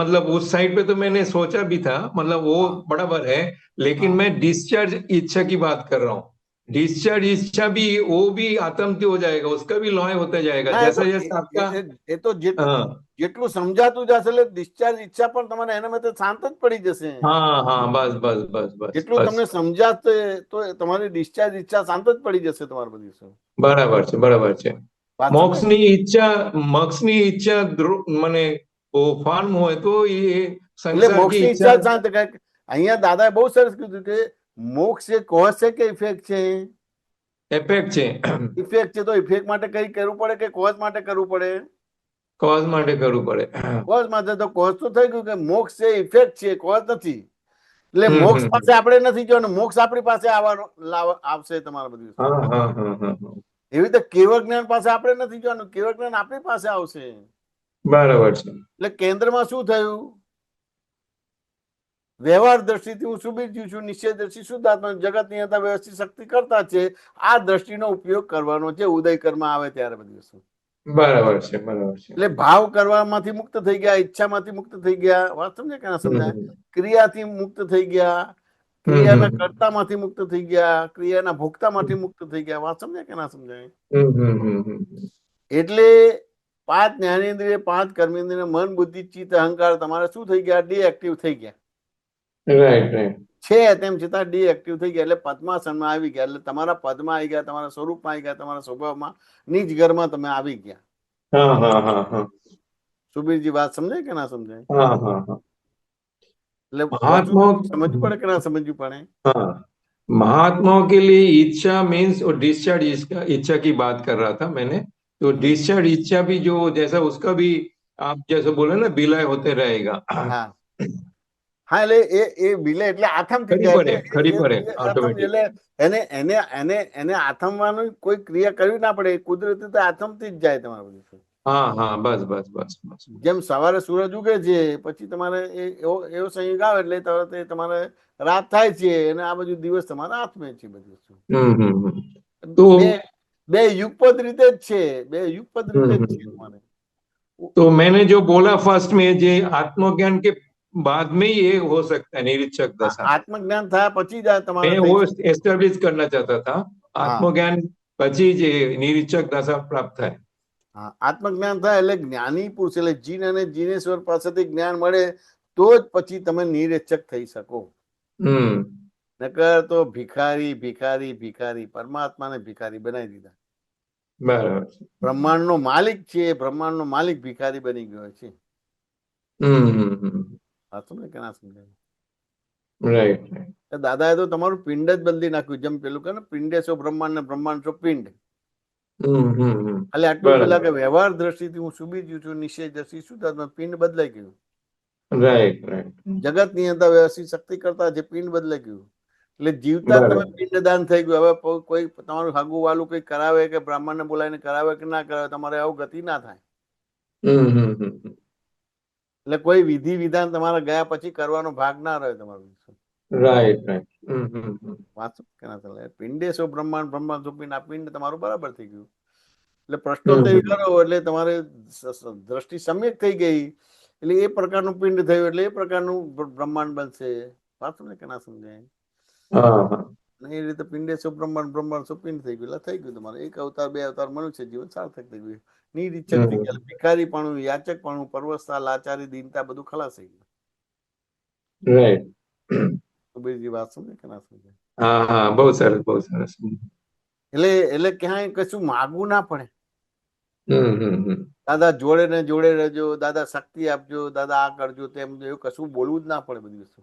मतलब उस साइड पे तो मैंने सोचा भी था, मतलब वो बराबर है। लेकिन मैं डिस्चार्ज इच्छा की बात कर रहा हूँ। डिस्चार्ज इच्छा भी वो भी आत्मती हो जाएगा, उसका भी लॉय होता जाएगा। जैसे जैसे आपका એ તો જેટલું સમજાતું જશે એટલે ડિસ્ચાર્જ ઈચ્છા પણ તમારે એના માટે શાંત જ પડી જશે. हाँ बस बस बस बस જેટલું તમને સમજાશે તો તમારી ડિસ્ચાર્જ ઈચ્છા શાંત જ પડી જશે તમારું બધું. બરાબર છે। મોક્ષની ઈચ્છા મને ફાર્મ હોય તો એ એટલે મોક્ષની ઈચ્છા શાંત. અહીંયા દાદાએ બહુ સરસ કીધું કે મોક્ષ એ કોઝ છે કે ઇફેક્ટ છે? ઇફેક્ટ છે। ઇફેક્ટ છે તો ઇફેક્ટ માટે કઈ કરવું પડે કે કોઝ માટે કરવું પડે? કોઝ માટે કરવું પડે। કોઝ માટે. તો કોઝ તો થઈ ગયું કે મોક્ષ છે ઇફેક્ટ છે, કોઝ નથી. એટલે મોક્ષ પાસે આપણે નથી જવાનું, મોક્ષ આપણી પાસે આવશે તમારા બધું. એવી રીતે કેવળ જ્ઞાન પાસે આપણે નથી જવાનું, કેવળ જ્ઞાન આપણી પાસે આવશે. બરાબર છે। એટલે કેન્દ્રમાં શું થયું? વ્યવહાર દ્રષ્ટિથી હું સુબીરજી છું, નિશ્ચય દ્રષ્ટિ શુદ્ધાત્મા, જગતની અંદર વ્યવસ્થિત શક્તિ કરતા છે. આ દ્રષ્ટિનો ઉપયોગ કરવાનો છે ઉદય કર્મ આવે ત્યારે બધી વસ્તુ. બરાબર છે। એટલે ભાવ કરવામાંથી મુક્ત થઈ ગયા, ઈચ્છામાંથી મુક્ત થઈ ગયા. વાત સમજે કે ના સમજાય? ક્રિયાથી મુક્ત થઈ ગયા, ક્રિયાના કર્તામાંથી મુક્ત થઈ ગયા, ક્રિયાના ભોગતામાંથી મુક્ત થઈ ગયા. વાત સમજે કે ના સમજાય? એટલે 5 જ્ઞાનેન્દ્રિય, 5 કર્મેન્દ્રિય, મન, બુદ્ધિ, ચિત્ત, અહંકાર તમારે શું થઈ ગયા? ડીએક્ટિવ થઈ ગયા. રાઈટ। છે તેમ છતાં ડીએક્ટિવ થઈ ગયા. એટલે પદ્માસનમાં આવી ગયા. એટલે તમારા પદમાં આવી ગયા, તમારા સ્વરૂપમાં આવી ગયા, તમારા સ્વભાવમાં, નિજ ઘરમાં તમે આવી ગયા. સુબીરજી વાત સમજાય કે ના સમજાય? એટલે समझ पड़े कि ना समझ पड़े? महात्माओं के लिए इच्छा मीन्स और डिस्चार्ज इच्छा की बात कर रहा था मैंने। तो डिस्चार्ज इच्छा भी जो जैसा उसका भी आप जैसे बोले ना विलय होते रहेगा। હા, એટલે એ વિલે એટલે આથમ થઈ જાય, એટલે ખરી પડે આથમ ઓટોમેટિક. એટલે એને એને એને એને આથમવાનું કોઈ ક્રિયા કરવી ના પડે, કુદરતી તો આથમથી જ જાય તમારે બધું. હા હા, બસ બસ બસ બસ. જેમ સવારે સૂરજ ઉગે છે પછી તમારે એવો એવો સંયોગ આવે એટલે તરત એ તમારે રાત થાય છે અને આ બધું દિવસ તમારા હાથમાં છે બધું. તો બે બે યુગપદ રીતે જ છે, બે યુગપદ રીતે જ છે તમારે. तो मैंने जो बोला फर्स्ट में, जे आत्मज्ञान के बाद में ही ये हो सकता है निरीक्षक दशा। આત્મજ્ઞાન થયા પછી જ તમારે मैं થઈ वो શકે. एस्टेब्लिश करना चाहता था, હા आत्मज्ञान પછી જે નિરીક્ષક દશા પ્રાપ્ત થાય. હા, આત્મજ્ઞાન થાય એટલે જ્ઞાની પુરુષ એટલે જીન અને જીનેશ્વર પાસેથી જ્ઞાન મળે તો જ પછી તમે નિરીક્ષક થઈ શકો. નકર તો ભિખારી ભિખારી ભિખારી, પરમાત્માને ભિખારી બનાવી દીધા. બરાબર. બ્રહ્માંડનો માલિક છે, બ્રહ્માંડનો માલિક ભિખારી બની ગયો છે. આ સમજે કે ના સમજાય? રાઈટ. દાદાએ તો તમારું પિંડ જ બદલી નાખ્યું, જેમ પેલું કે ને પિંડે છો બ્રહ્માંડ ને બ્રહ્માંડ છો પિંડ. ખાલી આટલું પેલા કે વ્યવહાર દ્રષ્ટિથી હું સુબીજ્યું છું, નિશ્ચય દ્રષ્ટિ શું પિંડ બદલાઈ ગયું. Right right. જગત ની અંદર વ્યવસ્થિત શક્તિ કરતા જે પિંડ બદલાઈ ગયું, એટલે જીવતા જ તમે પિંડદાન થઈ ગયું. હવે કોઈ તમારું હાગુ વાલું કઈ કરાવે કે બ્રાહ્મણને બોલાવીને કરાવે કે ના કરાવે, તમારે આવું ગતિ ના થાય. એટલે કોઈ વિધિ વિધાન તમારા ગયા પછી કરવાનો ભાગ ના રહે તમારું. Right right. વાંચો કે ના ચાલે. પિંડે છો બ્રહ્માંડ બ્રહ્માંડ છો પિંડ, આ પિંડ તમારું બરાબર થઈ ગયું. એટલે પ્રશ્નોત્તરી કરો એટલે તમારે દ્રષ્ટિ સમ્યક થઈ ગઈ, એટલે એ પ્રકારનું પિંડ થયું, એટલે એ પ્રકારનું બ્રહ્માંડ બનશે. વાંચો ને કે ના સમજાય? એ રીતે પિંડે છો બ્રહ્માંડ બ્રહ્માંડ છો પિંડ થઈ ગયું, એટલે થઈ ગયું તમારે. એક અવતાર બે અવતાર મનુષ્ય જીવન સાર્થક થઈ ગયું. નિરીક્ષક થઈ ગયા, ભિખારી પણ યાચક પણ પરવસતા લાચારી દીનતા બધું ખલાસ થઈ ગયું. રાઈટ. બીજી વાત સમજે કે ના સમજાય? હા હા, બહુ સરસ બહુ સરસ. એટલે ક્યાંય કશું માગવું ના પડે. દાદા જોડે ને જોડે રહેજો, દાદા શક્તિ આપજો, દાદા આ કરજો તેમ, એવું કશું બોલવું જ ના પડે બધી વસ્તુ.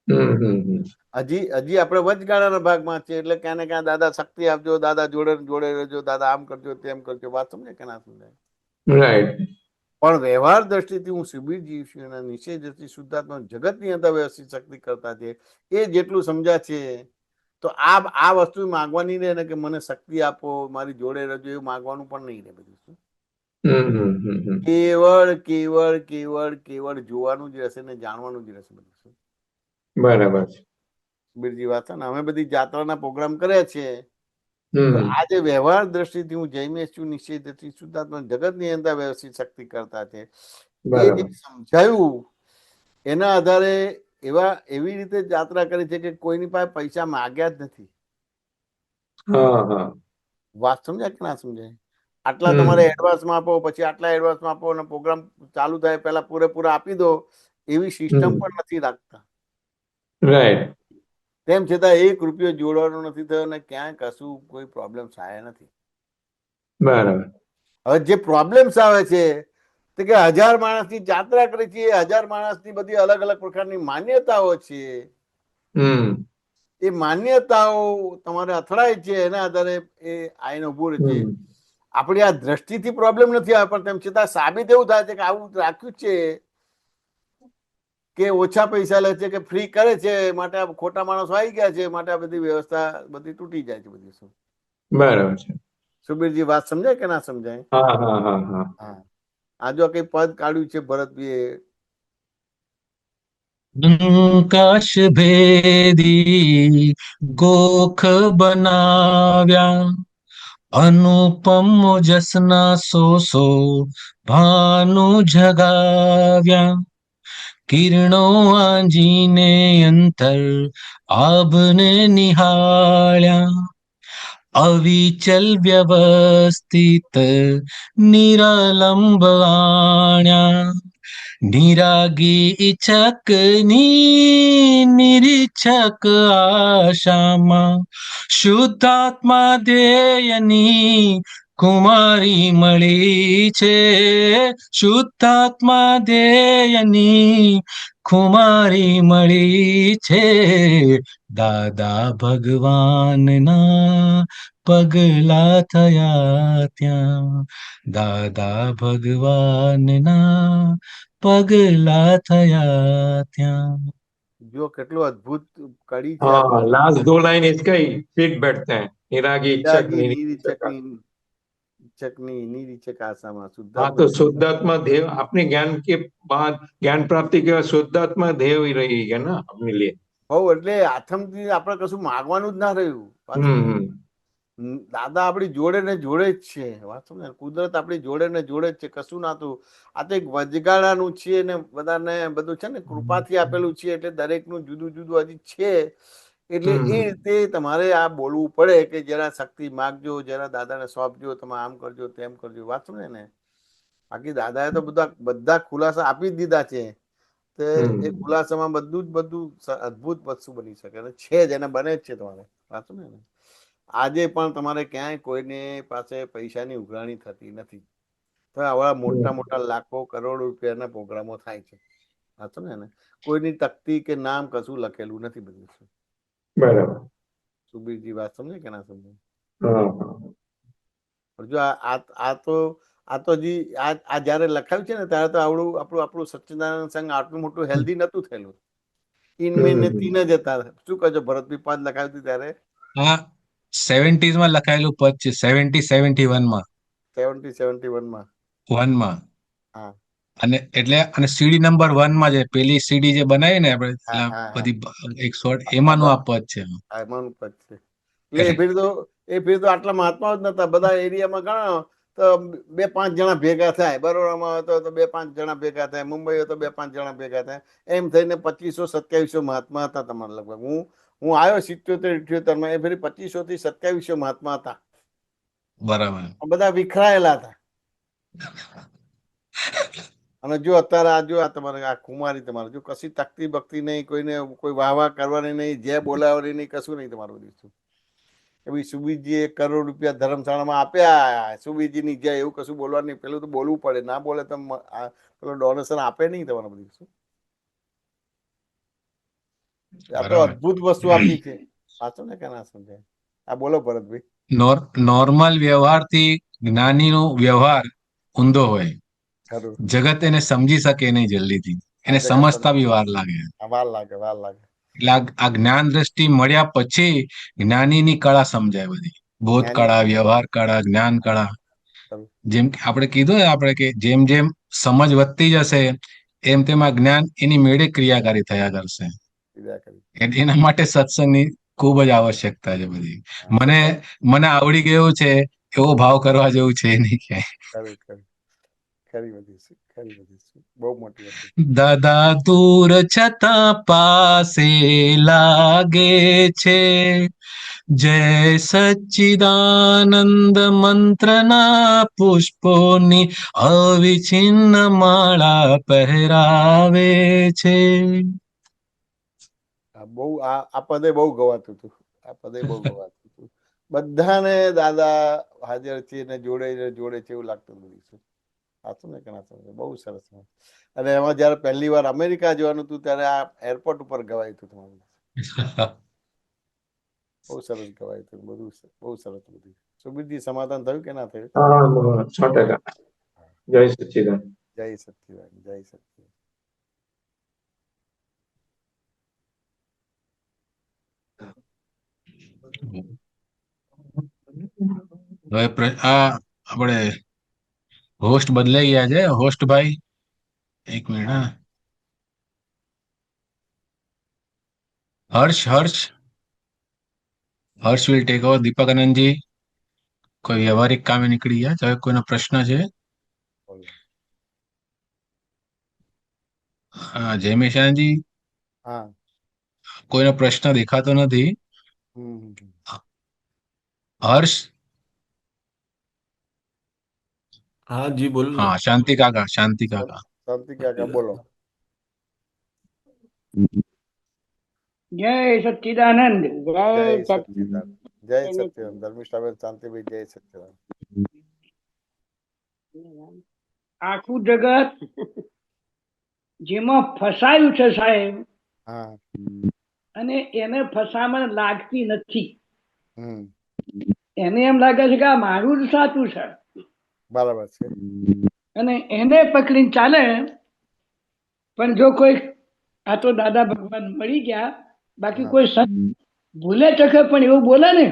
હજી આપણે વચગાળાના ભાગમાં છે, એટલે ક્યાં ને ક્યાં દાદા શક્તિ આપજો, દાદા જોડે જોડે રહેજો, દાદા આમ કરજો તેમ કરજો. વાત સમજે કે ના સમજાય? રાઈટ. પણ વ્યવહાર દ્રષ્ટિથી હું સુબીર જીવ છું અને નિશ્ચય દ્રષ્ટિ શુદ્ધાત્મા જગતની અંદર વ્યવસ્થિત શક્તિ કરતા છે, એ જેટલું સમજ્યા છે તો આ વસ્તુ માંગવાની રહે ને કે મને શક્તિ આપો, મારી જોડે રહેજો, એવું માંગવાનું પણ નહીં રહે. બધું કેવળ કેવળ કેવળ કેવળ જોવાનું જ રહેશે ને જાણવાનું જ રહેશે બધું. બરાબર છે. બીજી વાત છે ને, અમે બધી જાત્રાના પ્રોગ્રામ કર્યા છે, તો આજે વ્યવહાર દ્રષ્ટિથી હું જૈમેશ છું, નિશ્ચય દ્રષ્ટિ શુદ્ધાત્મા જગતની અંદર વ્યવસ્થિત શક્તિ કરતા છે, એ જે સમજાયું એના આધારે એવી રીતે જાત્રા કરી છે કે કોઈની પાસે પૈસા માગ્યા જ નથી. વાત સમજાય કે ના સમજાય? આટલા તમારે એડવાન્સમાં આપો, પછી આટલા એડવાન્સમાં આપો, અને પ્રોગ્રામ ચાલુ થાય પહેલા પૂરેપૂરા આપી દો, એવી સિસ્ટમ પણ નથી રાખતા. રાઈટ. તેમ છતાં 1 રૂપિયો જોડવાનો નથી થયો ને ક્યાંય કશું કોઈ પ્રોબ્લેમ થાય નથી. બરાબર. હવે જે પ્રોબ્લેમ્સ આવે છે તો કે 1000 માણસની જાત્રા કરી છે, 1000 માણસની બધી અલગ અલગ પ્રકારની માન્યતાઓ છે, એ માન્યતાઓ તમારે અથડાય છે, એના આધારે એ આઈને ઉભું રહે છે. આપણી આ દ્રષ્ટિથી પ્રોબ્લેમ નથી આવે, પણ તેમ છતાં સાબિત એવું થાય છે કે આવું રાખ્યું છે કે ઓછા પૈસા લે છે કે ફ્રી કરે છે, માટે આ ખોટા માણસો આવી ગયા છે, માટે આ બધી વ્યવસ્થા બધી તૂટી જાય છે બધી. શું બરાબર છે સુબીરજી? વાત સમજાય કે ના સમજાય? હા. આ જો કઈ પદ કાઢ્યું છે ભરતભાઈએ, કાશ ભેદી ગોખ બનાવ્યા, અનુપમ જસના સો ભાનુ જગાવ્યા, કિરણો આંજીને અંતર આભને નિહાળ્યા, અવિચલ વ્યવસ્થિત નિરાલંબ આણ્યા, નિરાગી ઈચ્છકની નિરીક્ષક આશામાં, શુદ્ધાત્મા ધ્યેયની કુમારી મળી છે, શુદ્ધાત્મા ધ્યેયની કુમારી મળી છે, દાદા ભગવાનના પગલા થયા ત્યાં, દાદા ભગવાનના પગલા થયા ત્યાં. જો કેટલું અદ્ભુત કડી છે આ हाँ બધી. लास्ट 2 लाइन इसका ही फिट बैठते हैं, निरागी इच्छक ઈચ્છાની निरीक्षक। ઈચ્છકની નિરીક્ષક આશામાં हाँ શુદ્ધાત્મા तो शुद्धात्मा देव अपने ज्ञान के बाद, ज्ञान प्राप्ति के बाद शुद्धात्मा देव ही रही है ना अपने लिए। બહુ એટલે આથમથી આપણે કશું માગવાનું જ ના રહ્યું પાછું. हम्म દાદા આપણી જોડે ને જોડે જ છે. વાંચો ને, કુદરત આપણી જોડે ને જોડે જ છે, કશું નાતું. આ તો એક વચગાળાનું છે ને બધાને બધું છે ને કૃપાથી આપેલું છે, એટલે દરેકનું જુદું જુદું હજી છે. એટલે એ રીતે તમારે આ બોલવું પડે કે જરા શક્તિ માગજો, જરા દાદાને સોંપજો, તમે આમ કરજો તેમ કરજો. વાંચો ને, બાકી દાદાએ તો બધા ખુલાસા આપી જ દીધા છે. તે એ ખુલાસામાં બધું અદ્ભુત વસ્તુ બની શકે અને છે જ, એને બને જ છે તમારે. વાંચો ને, આજે પણ તમારે ક્યાંય કોઈને પાસે પૈસાની ઉઘરાણી થતી નથી. તો આવા મોટા મોટા લાખો કરોડો રૂપિયાના પ્રોગ્રામો થાય છે. વાંચો ને, કોઈની તકતી કે નામ કશું લખેલું નથી બધું. बराबर। સુબીરજી વાત સમજે કે ના સમજે? हाँ જો આ તો હજી આ જયારે લખાયું છે ને ત્યારે તો આપણું સચ્ચિદાનંદ સંઘ આટલું મોટું હેલ્ધી નતું થયેલું. ઇનમેન ને તીન જ હતા. શું કહો છો ભરતભાઈ? 5 લખાયું હતું ત્યારે હા 70s માં લખાયેલું પદ છે, 71 માં 71 માં. હા અને સીડી નંબર 1 માં જે પેલી સીડી જે બનાવી ને આપણે બધી 108 એમાંનું આ પદ છે. એમાંનું પદ છે. એટલે એ ફીર તો આટલા મહાત્માઓ જ નતા. બધા એરિયામાં ગણો તો 2-5 જણા ભેગા થાય. બરોડામાં હતો તો 2-5 જણા ભેગા થાય. મુંબઈ હતો 2-5 જણા ભેગા થાય. એમ થઈને 2500-2700 મહાત્મા હતા તમારા લગભગ. હું આવ્યો 77-78 માં, એ ફરી 2500 થી 2700 મહાત્મા હતા. બરાબર. બધા વિખરાયેલા હતા. અને જો અત્યારે આ તમારે આ કુમારી, તમારે જો કશી તકતી બકતી નહીં, કોઈને કોઈ વાહ કરવાની નહીં, જે બોલાવવાની નહીં, કશું નહીં તમારું બધું. એવી સુબીરજી 1 કરોડ રૂપિયા ધર્મશાળામાં આપ્યા. સુબીરજીની જગ્યાએ એવું કશું બોલવાનું નહીં. પેલું તો બોલવું પડે, ના બોલે તો પેલો ડોનેશન આપે નહીં તમારે બધું. શું આ તો અદ્ભુત વસ્તુ આપી છે. સાચો ને કે ના સમજાય? આ બોલો ભરતભાઈ. નોર્મલ વ્યવહારથી જ્ઞાનીનો વ્યવહાર ઊંધો હોય. જગત એને સમજી શકે નહીં જલ્દીથી, એને સમજતા બી વાર લાગે. એટલે આ જ્ઞાન દ્રષ્ટિ મળ્યા પછી જ્ઞાનીની કળા સમજાય બધી. બોધ કળા, વ્યવહાર કળા, જ્ઞાન કળા. જેમ કે આપણે કીધું ને આપણે કે જેમ જેમ સમજ વધતી જશે એમ તેમ આ જ્ઞાન એની મેળે ક્રિયાકારી થયા કરશે. એના માટે સત્સંગની ખૂબ જ આવશ્યકતા છે બધી. મને આવડી ગયું છે એવો ભાવ કરવા જેવું છે નહીં ક્યાંય. દાદા દૂર છતાં પાસે લાગે છે, જય સચ્ચિદાનંદ મંત્રના પુષ્પોની અવિછિન્ન માળા પહેરાવે છે. આ પદે બહુ ગવાતું હતું. બધાને દાદા હાજર છે ને જોડે છે એવું લાગતું બધું. સાચું ને કે ના સમજે? બહુ સરસ. અને એમાં જયારે પહેલી વાર અમેરિકા જવાનું હતું ત્યારે આ એરપોર્ટ ઉપર ગવાયું હતું તમારું. બહુ સરસ ગવાયું હતું બધું. બહુ સરસ બધું. સુબીરજી સમાધાન થયું કે ના થયું? 100%. જય સચ્ચિદાનંદ. જય સચ્ચિદાનંદ. જય સચ્ચિદાનંદ. હવે આપણે હોસ્ટ બદલાઈ ગયા છે. હોસ્ટ ભાઈ 1 મિનિટ. હા, હર્ષ વિલ ટેક ઓવર. દીપક આનંદજી કોઈ વ્યવહારિક કામે નીકળી ગયા. ચાहे કોઈનો પ્રશ્ન છે? હા, જયમેશાનજી કોઈનો પ્રશ્ન દેખાતો નથી. હર્ષ? હા જી બોલો. હા, શાંતિ કાકા બોલો. જય સચ્ચિદાનંદ. જય સચ્ચિદાનંદ. જય સચ્ચિદાનંદ. ધર્મિષ્ઠાબેન શાંતિભાઈ, જય સચ્ચિદાનંદ. આખું જગત જેમાં ફસાયું છે સાહેબ, અને એને ફસામણ લાગતી નથી. એને એમ લાગે છે કે આ મારું જ સાચું છે. બરાબર છે. અને એને પકડીને ચાલે પણ જો કોઈ આ તો દાદા ભગવાન મળી ગયા, બાકી હા. કોઈ સંત ભૂલે ચખે પણ એવું બોલે ને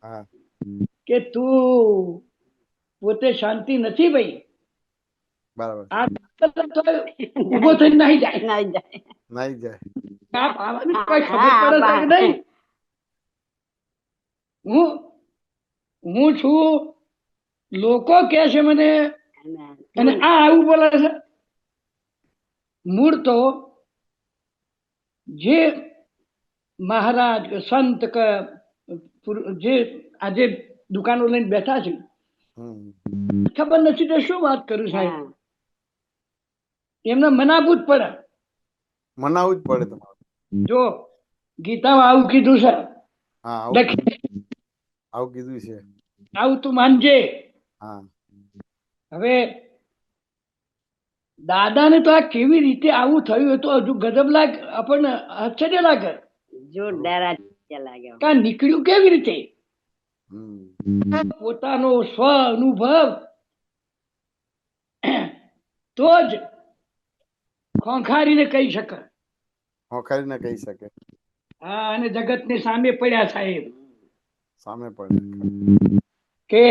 હા કે તું પોતે શાંતિ નથી ભાઈ, બરાબર આ તો ઉભો થઈને નાહી જાય. નાઈ જાય. આ ભાવની કોઈ ખબર પડે છે કે નહીં? હું છું, લોકો કહે છે મને, અને આ આવું બોલે છે. મૂળ તો જે મહારાજ કે સંત કે જે આજે દુકાનો લઈને બેઠા છે, હમ ખબર નથી તો શું વાત કરું સાહેબ, એમને મનાવવું જ પડે. મનાવવું જ પડે તમારે. જો ગીતામાં આવું કીધું છે, હા આવું કીધું છે. આવું તું માનજે. હા હવે દાદાને તો આ કેવી રીતે આવું થયું એ તો હજુ ગજબ લાગે, આપણને આશ્ચર્ય લાગે. જોરદાર આશ્ચર્ય લાગે. કે આ નીકળ્યું કેવી રીતે? હમ પોતાનો સ્વ અનુભવ તો જ ખોંખારીને કહી શકે. હોખારીને કહી શકે. હા, અને જગતને સામે પડ્યા સાહેબ સામે પડે. કે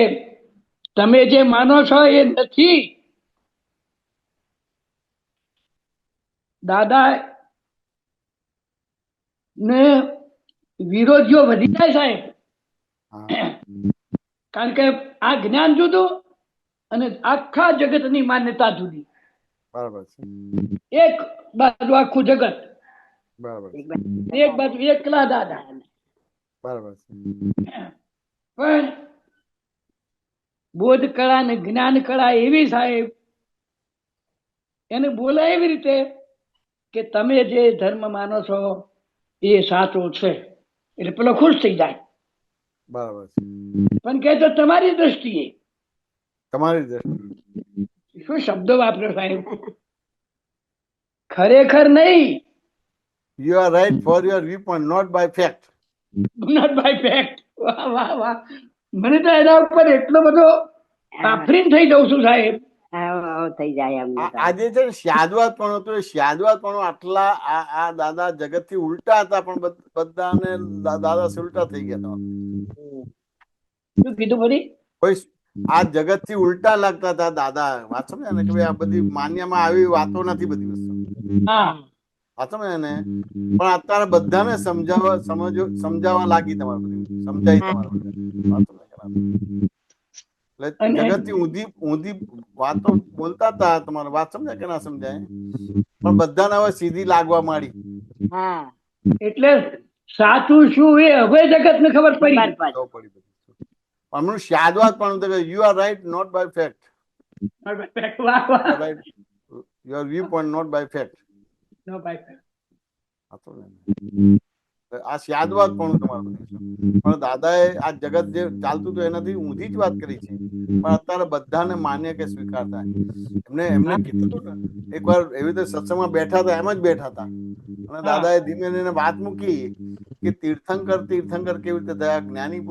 તમે જે માનો છો એ નથી. દાદા ને વિરોધીઓ વધી જાય સાહેબ, હા કારણ કે આ જ્ઞાન જુદું અને આખા જગતની માન્યતા જુદી. બરાબર છે. એક બાજુ આખું જગત, બરાબર છે. એક બાજુ એકલા દાદા. બરાબર છે. પણ બોધ કળા ને જ્ઞાન કળા એવી સાહેબ, એને બોલાય એવી રીતે કે તમે જે ધર્મ માનો છો એ સાચો છે, એટલે પેલો ખુશ થઈ જાય. બરાબર છે. પણ કે તો તમારી દ્રષ્ટિએ તમારી દ્રષ્ટિએ શું શબ્દો વાપર્યો સાહેબ, ખરેખર નહીં. You are right for your view point, not by fact. Not by fact. વાહ વાહ વાહ, મને તો એના ઉપર એટલો બધો આફરીન થઈ જઉં છું સાહેબ. થઈ જાય અમને તો. આજે છે ને સ્યાદવાદ પણ હતું, એ સ્યાદવાદ પણ આટલા આ દાદા જગત થી ઉલટા હતા, પણ બધાને દાદા થી ઉલટા થઈ ગયા હતા. શું કીધું ફરી? કોઈ આ જગત થી ઉલટા લાગતા હતા દાદા. વાત સમજ્યા ને કે ભાઈ આ બધી માન્યમાં આવી વાતો નથી બધી વસ્તુ. હા, વાત સમજ્યા ને? પણ અત્યારે બધાને સમજાવવા લાગી તમારે બધી સમજાય તમારે બધા. વાત સમજ્યા? એટલે જગત થી ઊંધી વાતો બોલતા હતા તમારે. વાત સમજાય કે ના સમજાય? પણ બધાને હવે સીધી લાગવા માંડી. હા, એટલે સાચું શું એ હવે જગત ને ખબર પડી. ખબર પડી બધી. પણ સ્યાદવાદ પણ you are right not by fact. વાહ વાહ. Right your view point not by fact. No by fact. આ સ્યાદવાદ પણ તમારે બધી છે. પણ દાદાએ આ જગત જે ચાલતું હતું એનાથી ઊંધી જ વાત કરી છે, પણ અત્યારે બધાને માન્ય કે સ્વીકાર થાય. એમને કીધું હતું ને, એકવાર એવી રીતે સત્સંગમાં બેઠા હતા, એમ જ બેઠા હતા, અને દાદાએ ધીમે ધીમે વાત મૂકી કે તીર્થંકર કેવી રીતે થયા, જ્ઞાની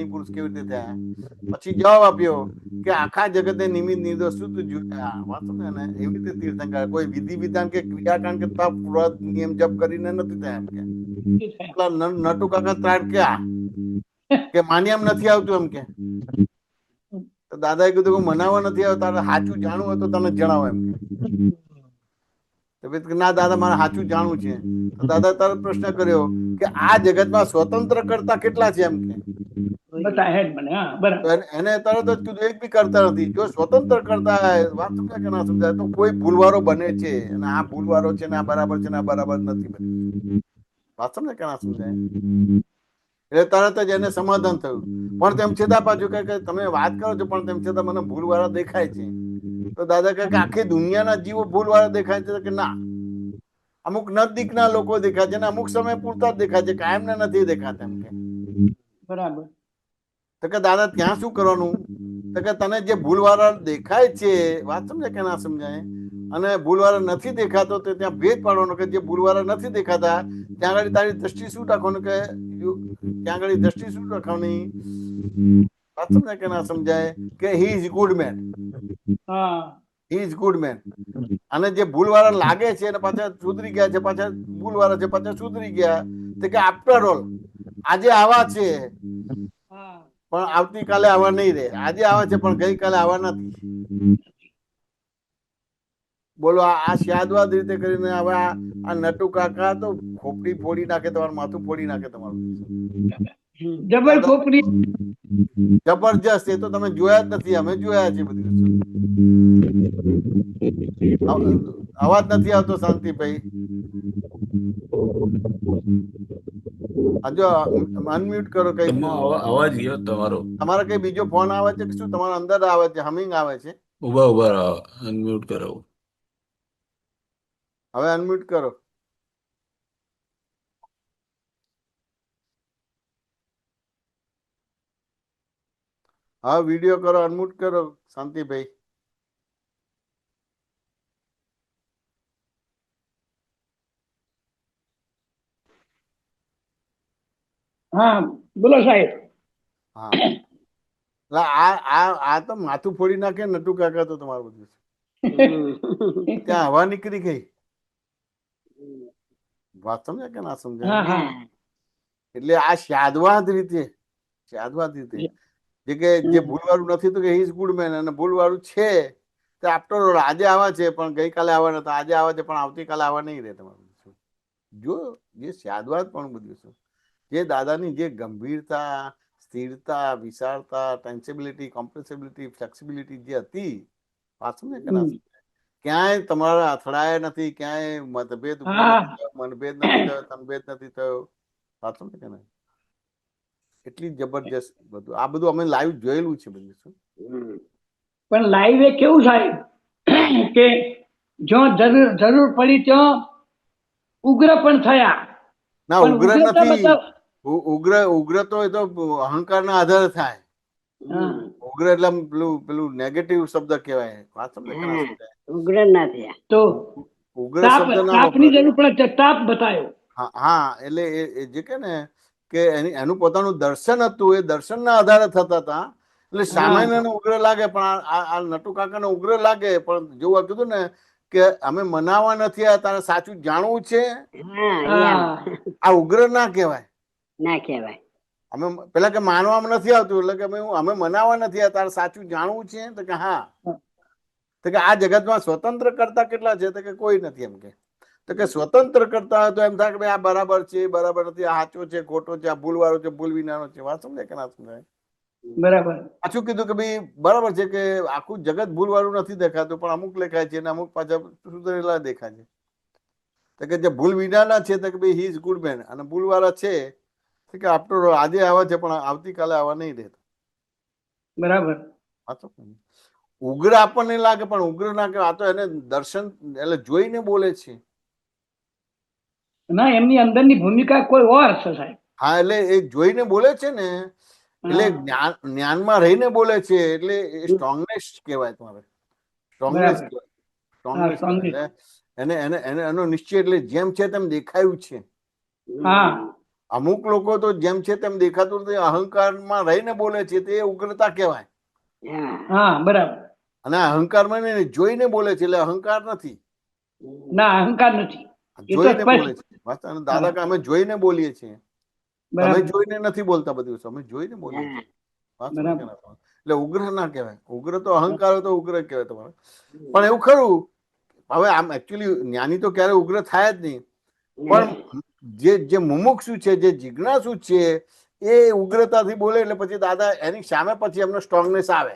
પુરુષ કેવી રીતે થયા. પછી જવાબ આપ્યો કે આખા જગતે નિમિત્ત નિર્દોષ શુદ્ધ જોયા. વાંચો ને એવી રીતે તીર્થંકર કોઈ વિધિ વિધાન કે ક્રિયાકાંડ કે તપ વ્રત નિયમ જપ કરીને નથી થયા એમ કે. નટુ કાકા ત્રાટક્યા કે માન્યામ નથી આવતું એમ કે. દાદાએ કીધું કે મનાવવા નથી આવતા, તારે સાચું જાણવું હોય તો તને જણાવો એમ કે. ના દાદા મારે સાચું જાણવું છે. તો દાદા તારો પ્રશ્ન કર્યો કે આ જગતમાં સ્વતંત્ર કરતા કેટલા છે એમ કે. એને તરત જ કીધું એક બી કરતા નથી. જો સ્વતંત્ર કરતા વાત સમજાય કે ના સમજાય તો કોઈ ભૂલવારો બને છે, અને આ ભૂલવારો છે ને આ બરાબર છે ને આ બરાબર નથી બની. વાત સમજાય કે ના સમજાય? એટલે તરત જ એને સમાધાન થયું. પણ તેમ છતાં પાછું કે તમે વાત કરો છો પણ તેમ છતાં મને ભૂલવાળા દેખાય છે. તો દાદા કહે કે આખી દુનિયાના જીવો ભૂલવાળા દેખાય છે કે ના, અમુક નજદીકના લોકો દેખાય છે ને અમુક સમય પૂરતા જ દેખાય છે, કાયમને નથી દેખાતા એમ કે. બરાબર. તો કે દાદા ત્યાં શું કરવાનું? તો કે તને જે ભૂલવાળા દેખાય છે, વાત સમજાય કે ના સમજાય, અને ભૂલવાળા નથી દેખાતો તો ત્યાં ભેદ પાડવાનો કે જે ભૂલવાળા નથી દેખાતા ત્યાં આગળ તારી દ્રષ્ટિ શું રાખવાનું કે ત્યાં આગળ દ્રષ્ટિ શું રાખવાની? વાત સમજાય કે ના સમજાય કે હી ઇઝ ગુડ મેન. હા, હી ઇઝ ગુડ મેન. અને જે ભૂલવાળા લાગે છે અને પાછા સુધરી ગયા છે, પાછા ભૂલવાળા છે પાછા સુધરી ગયા, તો કે આફ્ટર ઓલ આજે આવા છે હા પણ આવતીકાલે આવા નહીં રહે, આજે આવા છે પણ ગઈકાલે આવા નથી. બોલો આ સ્યાદવાદ રીતે કરીને હવે આ નટુ કાકા તો ખોપડી ફોડી નાખે, તમારું માથું ફોડી નાખે તમારું. જબર ખોપરી. જબરજસ્ત. એ તો તમે જોયા જ નથી, અમે જોયા છે બધી વસ્તુ. અવાજ નથી આવતો શાંતિભાઈ. હજુ અનમ્યુટ કરો. કઈ અવાજ ગયો તમારો. તમારે કઈ બીજો ફોન આવે છે કે શું? તમારા અંદર આવે છે, હમિંગ આવે છે. ઉભા અનમ્યુટ કરો. હવે અનમ્યુટ કરો. હા વિડીયો કરો, અનમ્યુટ કરો શાંતિભાઈ. હા બોલો સાહેબ. હા આ તો માથું ફોડી નાખે નટુ કાકા તો તમારું બધું. ત્યાં હવા નીકળી ગઈ. વાત સમજે કે ના સમજે? હા હા એટલે આ સ્યાદવાદ રીતે જે કે જે ભૂલવાળું નથી તો કે હી ઇઝ ગુડ મેન, અને ભૂલવાળું છે તો આફ્ટર ઓલ આજે આવા છે પણ ગઈકાલે આવા નતા, આજે આવા છે પણ આવતીકાલે આવા નહીં રહે તમારું. જો જે સ્યાદવાદ પણ બધું છે, જે દાદાની જે ગંભીરતા, સ્થિરતા, વિશાળતા, ટેન્સિબિલિટી, કોમ્પ્રેસિબિલિટી, ફ્લેક્સિબિલિટી જે હતી, વાત સમજે કે ના સમજે? ક્યાંય તમારા અથડાયા નથી, ક્યાંય મતભેદ ઉભો નથી થયો, મનભેદ નથી થયો, તનભેદ નથી થયો. વાત સમજે કે ના? એટલી જબરજસ્ત બધું. આ બધું અમે લાઈવ જોયેલું છે બધું. શું પણ લાઈવ એ કેવું સાહેબ કે જો જરૂર પડી ત્યાં ઉગ્ર પણ થયા. ના, પણ ઉગ્ર ઉગ્રતા નથી. બતાવ. ઉગ્ર તો એ તો અહંકારના આધારે થાય. હા ઉગ્ર એટલે આમ પેલું નેગેટિવ શબ્દ કહેવાય. વાત સમજે કે ના સમજે? ઉગ્ર ના થયા. તો ઉગ્ર તાપ શબ્દ ના તાપની વપરાય. જરૂર પડે તો તાપ બતાવ્યો. હા એટલે એ જે કે ને કે એનું પોતાનું દર્શન હતું, એ દર્શનના આધારે થતા હતા. એટલે સામાન્ય ઉગ્ર લાગે પણ આ નટુ કાકાને ઉગ્ર લાગે, પણ જેવું કીધું ને કે અમે મનાવા નથી, આ તારે સાચું જાણવું છે, આ ઉગ્ર ના કહેવાય. ના કહેવાય. અમે પેલા કે માનવામાં નથી આવતું, એટલે કે અમે મનાવા નથી, આ તારે સાચું જાણવું છે. તો કે હા. તો કે આ જગતમાં સ્વતંત્ર કરતા કેટલા છે? તો કે કોઈ નથી. એમ કે તો કે સ્વતંત્ર કરતા હોય તો એમ થાય કે ભાઈ આ બરાબર છે, બરાબર નથી, આ સાચો છે, ખોટો છે, આ ભૂલવાળો છે, ભૂલ વિનાનો છે. વાત સમજાય કે ના સમજાય? બરાબર. પાછું કીધું કે ભાઈ બરાબર છે કે આખું જગત ભૂલવાળું નથી દેખાતું, પણ અમુક લેખાય છે અને અમુક પાછા સુધરેલા દેખાય છે. તો કે જે ભૂલ વિનાના છે તો કે ભાઈ હી ઇઝ ગુડ મેન, અને ભૂલવાળા છે તો કે આફ્ટર ઓલ આજે આવા છે પણ આવતીકાલે આવા નહીં રહેતા. બરાબર. ઉગ્ર આપણને લાગે પણ ઉગ્ર ના કે આ તો એને દર્શન એટલે જોઈને બોલે છે. ના, એમની અંદરની ભૂમિકા કોઈ ઓર છે સાહેબ. હા એટલે એ જોઈને બોલે છે ને, એટલે જ્ઞાનમાં રહીને બોલે છે, એટલે એ સ્ટ્રોંગનેસ કહેવાય. તમારે સ્ટ્રોંગનેસ કહેવાય. સ્ટ્રોંગનેસ કહેવાય. એટલે એને એને એને એનો નિશ્ચય એટલે જેમ છે તેમ દેખાયું છે. હા અમુક લોકો તો જેમ છે તેમ દેખાતું નથી, અહંકારમાં રહીને બોલે છે, તે ઉગ્રતા કહેવાય. હા બરાબર. અને અહંકારમાં જોઈને બોલે છે એટલે અહંકાર નથી. ના, અહંકાર નથી. જોઈને બોલે છે. દાદા કે અમે જોઈને બોલીએ છીએ, તમે જોઈને નથી બોલતા. બધું અમે જોઈને બોલીએ છીએ. એટલે ઉગ્ર ના કહેવાય. ઉગ્ર તો અહંકાર તો ઉગ્ર કહેવાય તમારે. પણ એવું ખરું, હવે આમ એકચ્યુઅલી જ્ઞાની તો ક્યારે ઉગ્ર થાય જ નહીં, પણ જે મુમુક્ષુ છે, જે જિજ્ઞાસુ છે, એ ઉગ્રતાથી બોલે એટલે પછી દાદા એની સામે પછી એમનો સ્ટ્રોંગનેસ આવે,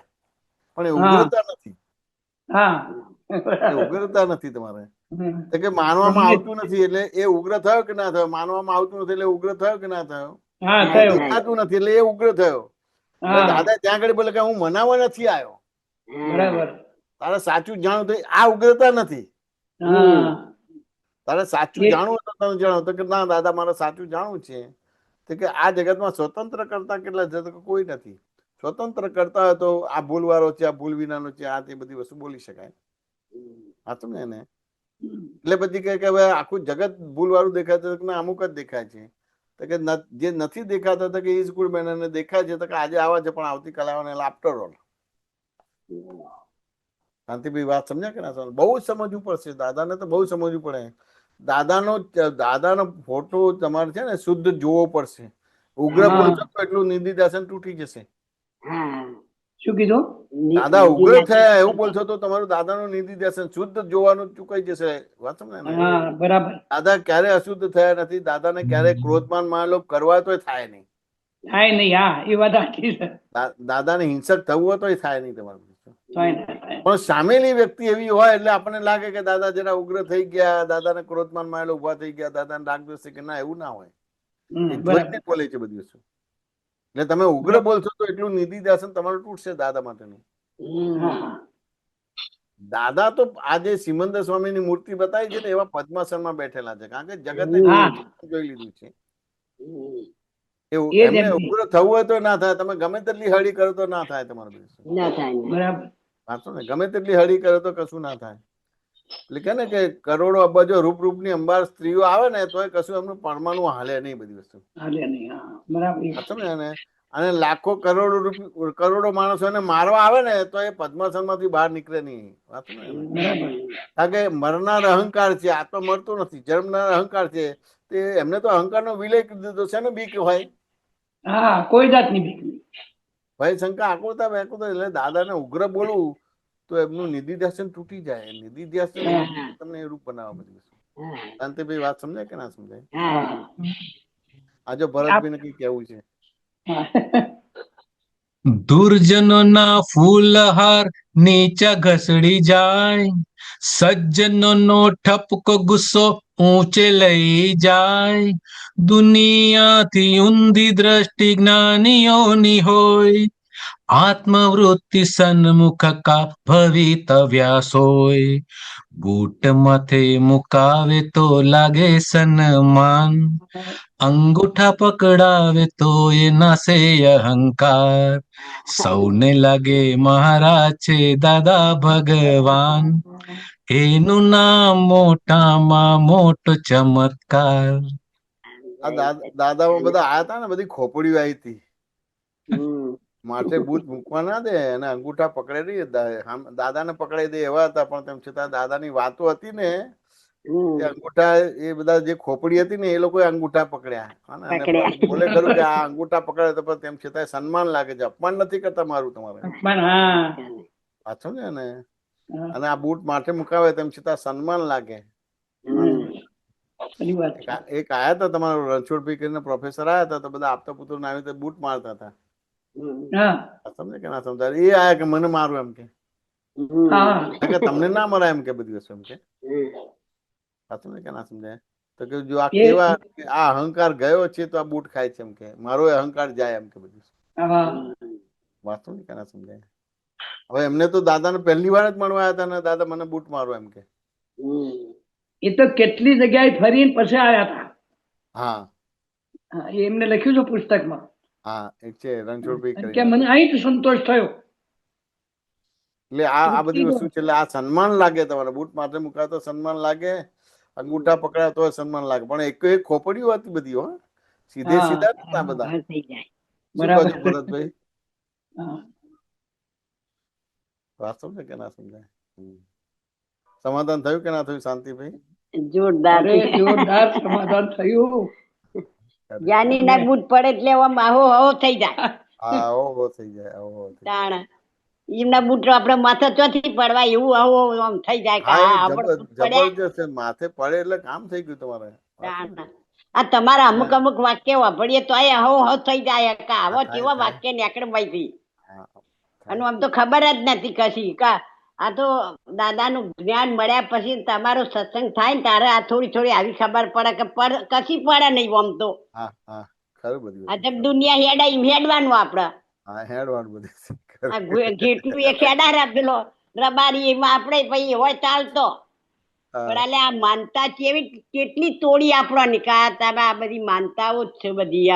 પણ એ ઉગ્રતા નથી. એ ઉગ્રતા નથી તમારે. તો કે માનવામાં આવતું નથી એટલે એ ઉગ્ર થયો કે ના થયો? માનવામાં આવતું નથી એટલે ઉગ્ર થયો કે ના થયો? દેખાતું નથી એટલે એ ઉગ્ર થયો. દાદા ત્યાં આગળ બોલે કે હું મનાવવા નથી આવ્યો, બરાબર. તારે સાચું જાણવું તો આ ઉગ્રતા નથી. તારે સાચું જાણવું તો તમે જાણો. તો કે ના દાદા મારે સાચું જાણવું છે. તો કે આ જગતમાં સ્વતંત્ર કરતા કેટલા છે? તો કે કોઈ નથી. સ્વતંત્ર કરતા હોય તો આ ભૂલવાળો છે, આ ભૂલ વિનાનો છે, આ તે બધી વસ્તુ બોલી શકાય. હા તો ને એને એટલે પછી કે હવે આખું જગત ભૂલવાળું દેખાય છે કે અમુક જ દેખાય છે? તો કે જે નથી દેખાતા તો કે ઈ સ્કૂલ મેન એને દેખાય છે તો કે આજે આવા છે પણ આવતીકાલે આવવાના, આફ્ટર ઓલ. શાંતિભાઈ વાત સમજ્યા કે ના સમજ? બહુ જ સમજવું પડશે દાદાને, તો બહુ સમજવું પડે. દાદાનો ફોટો તમારે છે ને શુદ્ધ જોવો પડશે. ઉગ્ર હા. બોલશો તો એટલું નિધિધ્યાસન તૂટી જશે. હા શું કીધું? દાદા ઉગ્ર થયા એવું બોલશો તો તમારું દાદાનું નિધિધ્યાસન શુદ્ધ જોવાનું ચૂકાઈ જશે. વાત સમજે ને? હા બરાબર. દાદા ક્યારે અશુદ્ધ થયા નથી. દાદાને ક્યારે ક્રોધમાન માન કરવા તોય થાય નહીં. થાય નહીં. હા એ વાત સાચી છે. દાદાને હિંસક થવું હોય તોય થાય નહીં તમારું. થાય ને, થાય. પણ સામેની વ્યક્તિ એવી હોય એટલે આપણને લાગે કે દાદા જરા ઉગ્ર થઈ ગયા, દાદાને ક્રોધમાન માં ઉભા થઈ ગયા, દાદાને રાગ દ્વેષ કે ના, એવું ના હોય. એ બરાબર. જોઈને બોલે છે બધી વસ્તુ. એટલે તમે ઉગ્ર બોલશો તો એટલું નિધિધ્યાસન તમારું તૂટશે દાદા માટેનું. હા. દાદા તો આજે સિમંદર સ્વામીની મૂર્તિ બતાવી છે ને એવા પદ્માસનમાં બેઠેલા છે, કારણ કે જગતને હા. જોઈ લીધું છે. એ એવું જ એમને એમની. ઉગ્ર થવું હોય તો ના થાય. તમે ગમે તેટલી હળી કરો તો ના થાય તમારું. ના થાય ને. બરાબર. વાંચો ને, ગમે તેટલી હળી કરો તો કશું ના થાય. એટલે કે ને કે કરોડો અબજો રૂપની અંબાર સ્ત્રીઓ આવે ને તોય કશું એમનું પરમાણુ હાલે નહીં બધી વસ્તુ. હાલે નહીં. હા બરાબર. વાંચો ને એને. અને લાખો કરોડો માણસો એને મારવા આવે ને તો એ પદ્માસન માંથી બહાર નીકળે નહીં. વાંચો ને એને. બરાબર. કારણ કે મરનાર અહંકાર છે, આત્મા મરતો નથી. જન્મનાર અહંકાર છે, તે એમને તો અહંકારનો વિલય કરી દીધો છે ને. બીક હોય, હા કોઈ જાતની બીક નહીં. ભય શંકા આકુરતા વ્યાકુરતા. એટલે દાદાને ઉગ્ર બોલવું તો એમનું નિધિધ્યાસન તૂટી જાય. નિધિધ્યાસન તમને એ રૂપ બનાવવા બધી વસ્તુ. શાંતિભાઈ વાત સમજાય કે ના સમજાય? હા આજે ભરતભાઈને કઈ કેવું છે? દુર્જનોના ફૂલહાર નીચા ઘસડી જાય, સજ્જનોનો ઠપકો ગુસ્સો ઊંચે લઈ જાય. દુનિયાથી ઊંધી દ્રષ્ટિ જ્ઞાનીઓની હોય, આત્મવૃત્તિ સન્મુખ કા ભવિતવ્યાસોય. બૂટ માથે મુકાવે તો લાગે સન્માન, અંગૂઠા પકડાવે તો એ નાસે અહંકાર. સૌને લાગે મહારાજ છે દાદા ભગવાન, એનું નામ મોટામાં મોટો ચમત્કાર. આ દાદામાં બધા આયા હતા ને, બધી ખોપડીઓ આવી હતી. માથે બૂટ મૂકવા ના દે અને અંગૂઠા પકડે દાદાને પકડાઈ દે એવા હતા. પણ તેમ છતાં દાદાની વાતો હતી ને, એ અંગૂઠા એ બધા જે ખોપડી હતી ને એ લોકો અંગૂઠા પકડ્યા. બોલે ખરું કે આ અંગૂઠા પકડે તો પણ તેમ છતાં સન્માન લાગે છે. અપમાન નથી કરતા મારું તમારે. પાછો ને. અને આ બૂટ માથે મુકાવે તેમ છતાં સન્માન લાગે. એક આયા હતા તમારો રણછોડભાઈ કરીને પ્રોફેસર આયા હતા, તો બધા આપતા પુત્રો ના આવી બૂટ મારતા હતા. સમજે કે ના સમજાય? એ આયા કે મને મારું એમ કે તમને ના મરાય એમ કે બધી વસ્તુ એમ કે. સમજે કે ના સમજાય? તો કે જો આ કેવા આ અહંકાર ગયો છે તો આ બૂટ ખાય છે એમ કે. મારો અહંકાર જાય એમ કે બધું. વાંચો ને કે ના સમજાય? હવે એમને તો દાદાને પહેલી વાર જ મળવા આવ્યા હતા ને દાદા મને બૂટ મારો એમ કે. એ તો કેટલી જગ્યાએ ફરીને પછી આવ્યા હતા. હા એમને લખ્યું છે પુસ્તકમાં. હા એક છે રણછોડભાઈ કે મને અહીં જ સંતોષ થયો. એટલે આ બધી વસ્તુ છે. એટલે આ સન્માન લાગે તમારે. બૂટ માથે મુકાય તો સન્માન લાગે, અંગૂઠા પકડાય તો સન્માન લાગે. પણ એક એક ખોપડીઓ હતી બધી. હો, સીધે સીધા નતા બધા. શું કહો છો ભરતભાઈ? વાત સમજે કે ના સમજાય? સમાધાન થયું કે ના થયું શાંતિભાઈ? જોરદાર જોરદાર સમાધાન થયું. જ્ઞાની ના બૂટ પડે એટલે આવો હવો થઈ જાય. હા ઓહો થઈ જાય. એમના બૂટ આપડે માથે ચોથી પડવા એવું આવો આમ થઈ જાય. જબરજસ્ત માથે પડે એટલે કામ થઈ ગયું તમારે. આ તમારા અમુક અમુક વાક્ય વાપરીએ તો હવો હવ થઈ જાય. આવો કેવા વાક્ય નીકળે ભાઈ. અને આમ તો ખબર જ નથી કશી. આ તો દાદાનું જ્ઞાન મળ્યા પછી તમારો સત્સંગ થાય ને ત્યારે આ થોડી થોડી આવી ખબર પડે કે કશી પડે નહીં. આમ તો દુનિયા હેડા હેડવાનું આપડે. જેટલું એ ખેડા રાખેલો રબારી એમાં આપડે ભાઈ હોય ચાલતો. પણ એટલે આ માનતા કેટલી તોડી આપણને તમે આ બધી માનતાઓ જ છે બધી.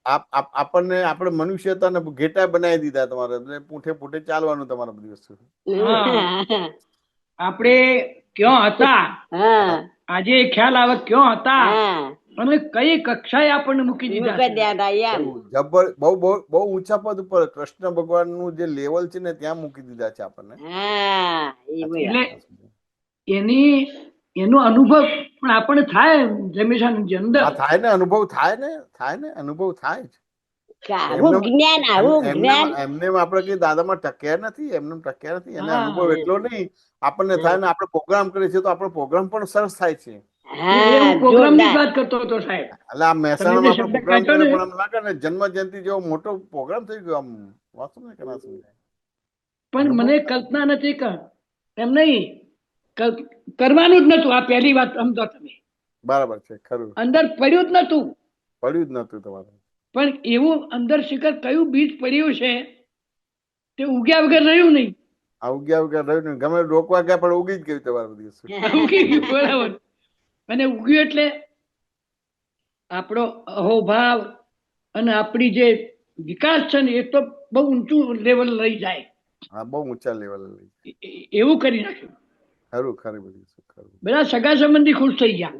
આમ આપણને આપણે મનુષ્યતાને ઘેટા બનાવી દીધા તમારે. પૂઠે પૂઠે ચાલવાનું તમારે બધી વસ્તુ. આપણે ક્યાં હતા આજે ખ્યાલ આવે ક્યાં હતા. અને કઈ કક્ષાએ આપણને મૂકી દીધા મૂકી છે. દ્યા હતા એમ. જબર બહુ બહુ બહુ ઊંચા પદ ઉપર કૃષ્ણ ભગવાનનું જે લેવલ છે ને ત્યાં મૂકી દીધા છે આપણને. હા એ બોલ્યા. એટલે એનો અનુભવ પણ આપણને થાય જમેશાનંદજી અંદર. હા થાય ને, અનુભવ થાય ને અનુભવ થાય જ. આવું જ્ઞાન આવું જ્ઞાન. એમને આપણે કઈ દાદામાં ટક્યા નથી, એમને ટક્યા નથી. એને હા. અનુભવ એટલો નહીં આપણને થાય ને. આપણે પ્રોગ્રામ કરીએ છીએ તો આપણો પ્રોગ્રામ પણ સરસ થાય છે. હા પ્રોગ્રામ ની જોરદાર. વાત કરતો હતો સાહેબ. એટલે આ મહેસાણામાં તમે જે આપણે પ્રોગ્રામ શબ્દ કાઢ્યો કરે ને, પણ આમ લાગે ને જન્મ જયંતિ જેવો મોટો પ્રોગ્રામ થઈ ગયો. આમ વાંચો ને કે ના સમજાય. પણ મને કલ્પના નથી એમ નહીં કરવાનું જ નતું. આ પહેલી વાત સમજો તમે. બરાબર છે, ખરું. અંદર પડ્યું જ નતું. પડ્યું જ નતું તમારે. પણ એવું અંદર શિખર કયું બીજ પડ્યું છે તે ઉગ્યા વગર રહ્યું નહીં. આ ઉગ્યા વગર રહ્યું ને, ગમે રોકવા ગયા પણ ઉગી જ ગયું તમારું દિવસ. ઉગી ગયું બરાબર. અને ઉગ્યું એટલે આપણો અહોભાવ અને આપણી જે વિકાસ છે ને એ તો બહુ ઊંચું લેવલ લઈ જાય. હા, બહુ ઊંચા લેવલ લઈ. એવું કરી નાખ્યું. ખરું ખરું બધું ખરું. બધા સગા સંબંધી ખુશ થઈ ગયા.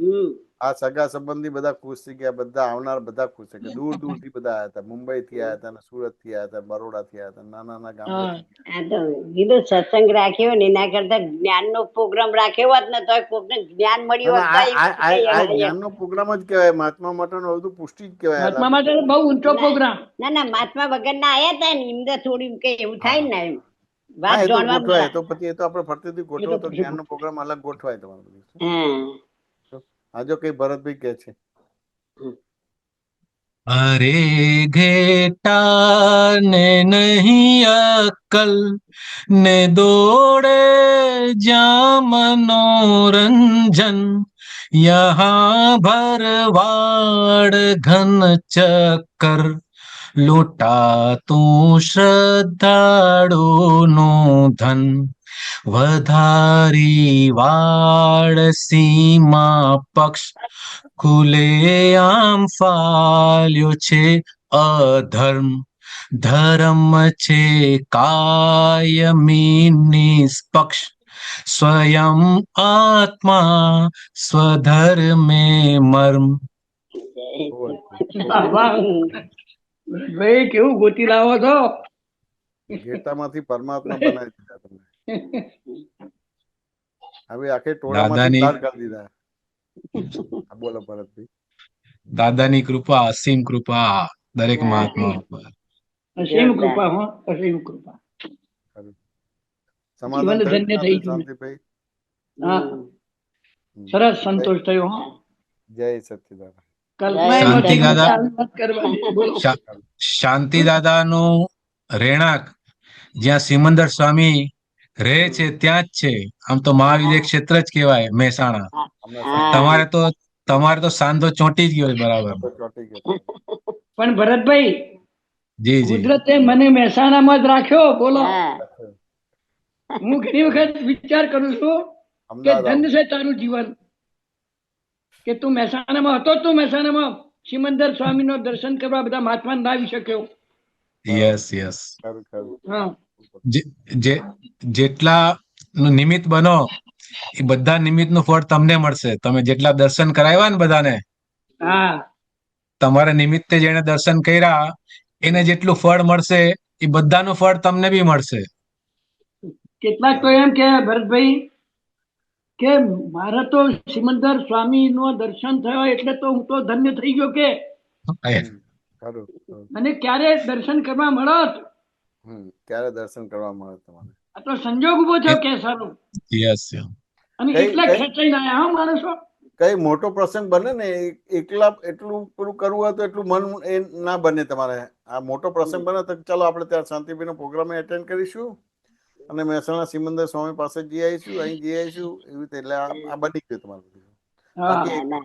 આ સગા સંબંધી બધા ખુશ થઈ ગયા. બધા આવનાર બધા ખુશ થઈ ગયા. દૂર દૂર થી બધા આવ્યા હતા. મુંબઈ થી આવ્યા હતા, સુરત થી આવ્યા હતા, બરોડા થી આવ્યા હતા, નાના નાના ગામ. આ તો કીધું સત્સંગ રાખ્યો ને એના કરતા જ્ઞાન નો પ્રોગ્રામ રાખ્યો હોત ને તો કોકને જ્ઞાન મળ્યું હોત તો આ જ્ઞાન નો પ્રોગ્રામ જ કહેવાય. મહાત્મા માટેનો બધું પુષ્ટિ જ કહેવાય. મહાત્મા માટે બહુ ઊંચો પ્રોગ્રામ. ના ના મહાત્મા વગર ના આયા હતા ને એમને થોડી કઈ એવું થાય ને એમ હા, વાત એ તો જાણવા ગોઠવાય. મળે. તો પછી એ તો આપણે ફરતીથી ગોઠવો તો જ્ઞાન નો પ્રોગ્રામ અલગ ગોઠવાય તમારું બધું. હા આજો કઈ ભરતભાઈ કે છે. અરે ઘેટા ને નહીં અક્કલ ને દોડે જ્યાં મનોરંજન, યહાં ભરવાડ ઘન ચક્કર, લૂંટા તું શ્રદ્ધાળુનું ધન, વધારી વાડ સીમા પક્ષ, ખુલે આમ ફાલ્યો છે અધર્મ, ધર્મ છે કાયમી નિષ્પક્ષ, સ્વયં આત્મા સ્વધર્મે મર્મ. ભાઈ કેવું ગોતી લાવો છો. ગીતામાંથી પરમાત્મા બનાવી દીધા તમે. હવે આખે દાદાની ટોળામાંથી બહાર કરી દીધા. બોલો ભરતભાઈ. દાદાની કૃપા, અસીમ કૃપા દરેક મહાત્મા ઉપર. અસીમ કૃપા. હો અસીમ કૃપા. સમાધાન જીવન ધન્ય થઈ ગયું. શાંતિભાઈ. હા સરસ સંતોષ થયો. હો જય સચ્ચિદાનંદ. શાંતિ દાદા. બોલો. શાંતિ દાદાનું રહેણાંક જ્યાં સિમંદર સ્વામી રહે છે ત્યાં જ છે. આમ તો મહાવિદ્ય ક્ષેત્ર જ કહેવાય મહેસાણા. તમારે તો સાંધો ચોંટી જ ગયો બરાબર. પણ ભરતભાઈ જી જી. કુદરતે મને મહેસાણામાં જ રાખ્યો. બોલો. હું ઘણી વખત વિચાર કરું છું કે ધન્ય છે તારું જીવન કે તું મહેસાણામાં હતો. તું મહેસાણામાં સિમંદર સ્વામી નો દર્શન કરવા બધા મહાત્મા ના આવી શક્યો. Yes yes. હા જેટલા નિમિત્ત બનો એ બધા નિમિત્ત નું ફળ તમને મળશે. તમે જેટલા દર્શન કરાવ્યા ને બધાને, હા તમારા નિમિત્તે જેને દર્શન કર્યા એને જેટલું ફળ મળશે એ બધાનું ફળ તમને બી મળશે. કેટલાક તો એમ કે ભરતભાઈ કે મારે તો સિમંદર સ્વામી નો દર્શન થયો એટલે તો હું તો ધન્ય થઈ ગયો. કે મને ક્યારે દર્શન કરવા મળત. ક્યારે દર્શન કરવા મળે તમારે. આ તો સંજોગ ઉભો થયો કે સારું. યસ. અને એટલે ખેંચાઈને આયા હા માણસો. કઈ મોટો પ્રસંગ બને ને એકલા એટલું પૂરું કરવું હોય તો એટલું મન એ ના બને તમારે. આ મોટો પ્રસંગ બને તો ચાલો આપણે ત્યાં શાંતિભાઈ નો પ્રોગ્રામ એટેન્ડ કરીશું અને મહેસાણા સિમંદર સ્વામી પાસે જઈ આવીશું, અહીં જઈ આવીશું. એવી રીતે એટલે આ બની ગયું તમારું.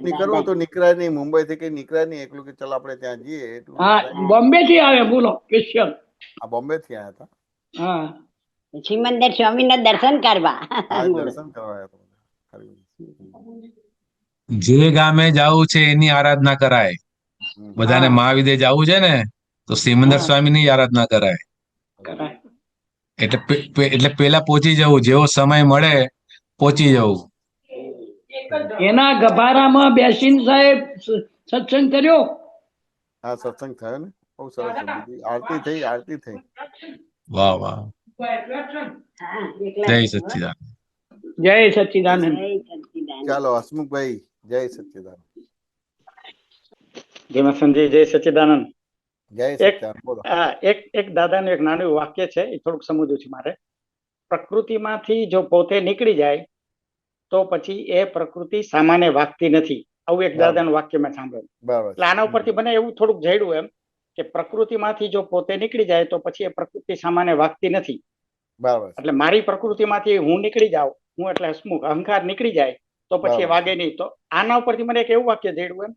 નીકળવું તો નીકળાય નહીં. મુંબઈ થી કઈ નીકળાય નહીં એકલું કે ચાલો આપણે ત્યાં જઈએ. હા બોમ્બે થી આવે. બોલો સ્પેશિયલ. આ બોમ્બે થી આવ્યા હતા. હા સિમંદર સ્વામી ના દર્શન કરવા. દર્શન કરવા આવ્યા. જે ગામે જવું છે એની આરાધના કરાય. બધાને મહાવિદ્ય જવું છે ને તો સિમંદર સ્વામી ની આરાધના કરાય. એટલે પેલા પહોંચી જવું. જેવો સમય મળે પહોંચી જવું. એના ગભારામાં બેસીને સાહેબ સત્સંગ કર્યો. હા, સત્સંગ થયો ને, બહુ સરસ છે. આરતી થઈ, આરતી થઈ. વાહ વાહ, હા, જય એકલા સચ્ચિદાનંદ. જય સચ્ચિદાનંદ. જય સચ્ચિદાનંદ. ચાલો હસમુખભાઈ, જય સચ્ચિદાનંદ. જેમાં સંજય જય સચ્ચિદાનંદ. જય સચ્ચિદાનંદ. બોલો. એક દાદાનું એક નાનું વાક્ય છે, એ થોડુંક સમજવું છે મારે. પ્રકૃતિમાંથી જો પોતે નીકળી જાય તો પછી એ પ્રકૃતિ સામાન્ય વાગતી નથી, આવું એક દાદાનું વાક્ય મેં સાંભળ્યું. બરાબર. એટલે આના ઉપરથી મને એવું થોડુંક જડ્યું એમ કે પ્રકૃતિમાંથી જો પોતે નીકળી જાય તો પછી એ પ્રકૃતિ સામાન્ય વાગતી નથી. બરાબર. એટલે મારી પ્રકૃતિમાંથી હું નીકળી જાઉં, હું એટલે હસમુખ, અહંકાર નીકળી જાય તો પછી એ વાગે નહીં. તો આના ઉપરથી મને એક એવું વાક્ય જડ્યું એમ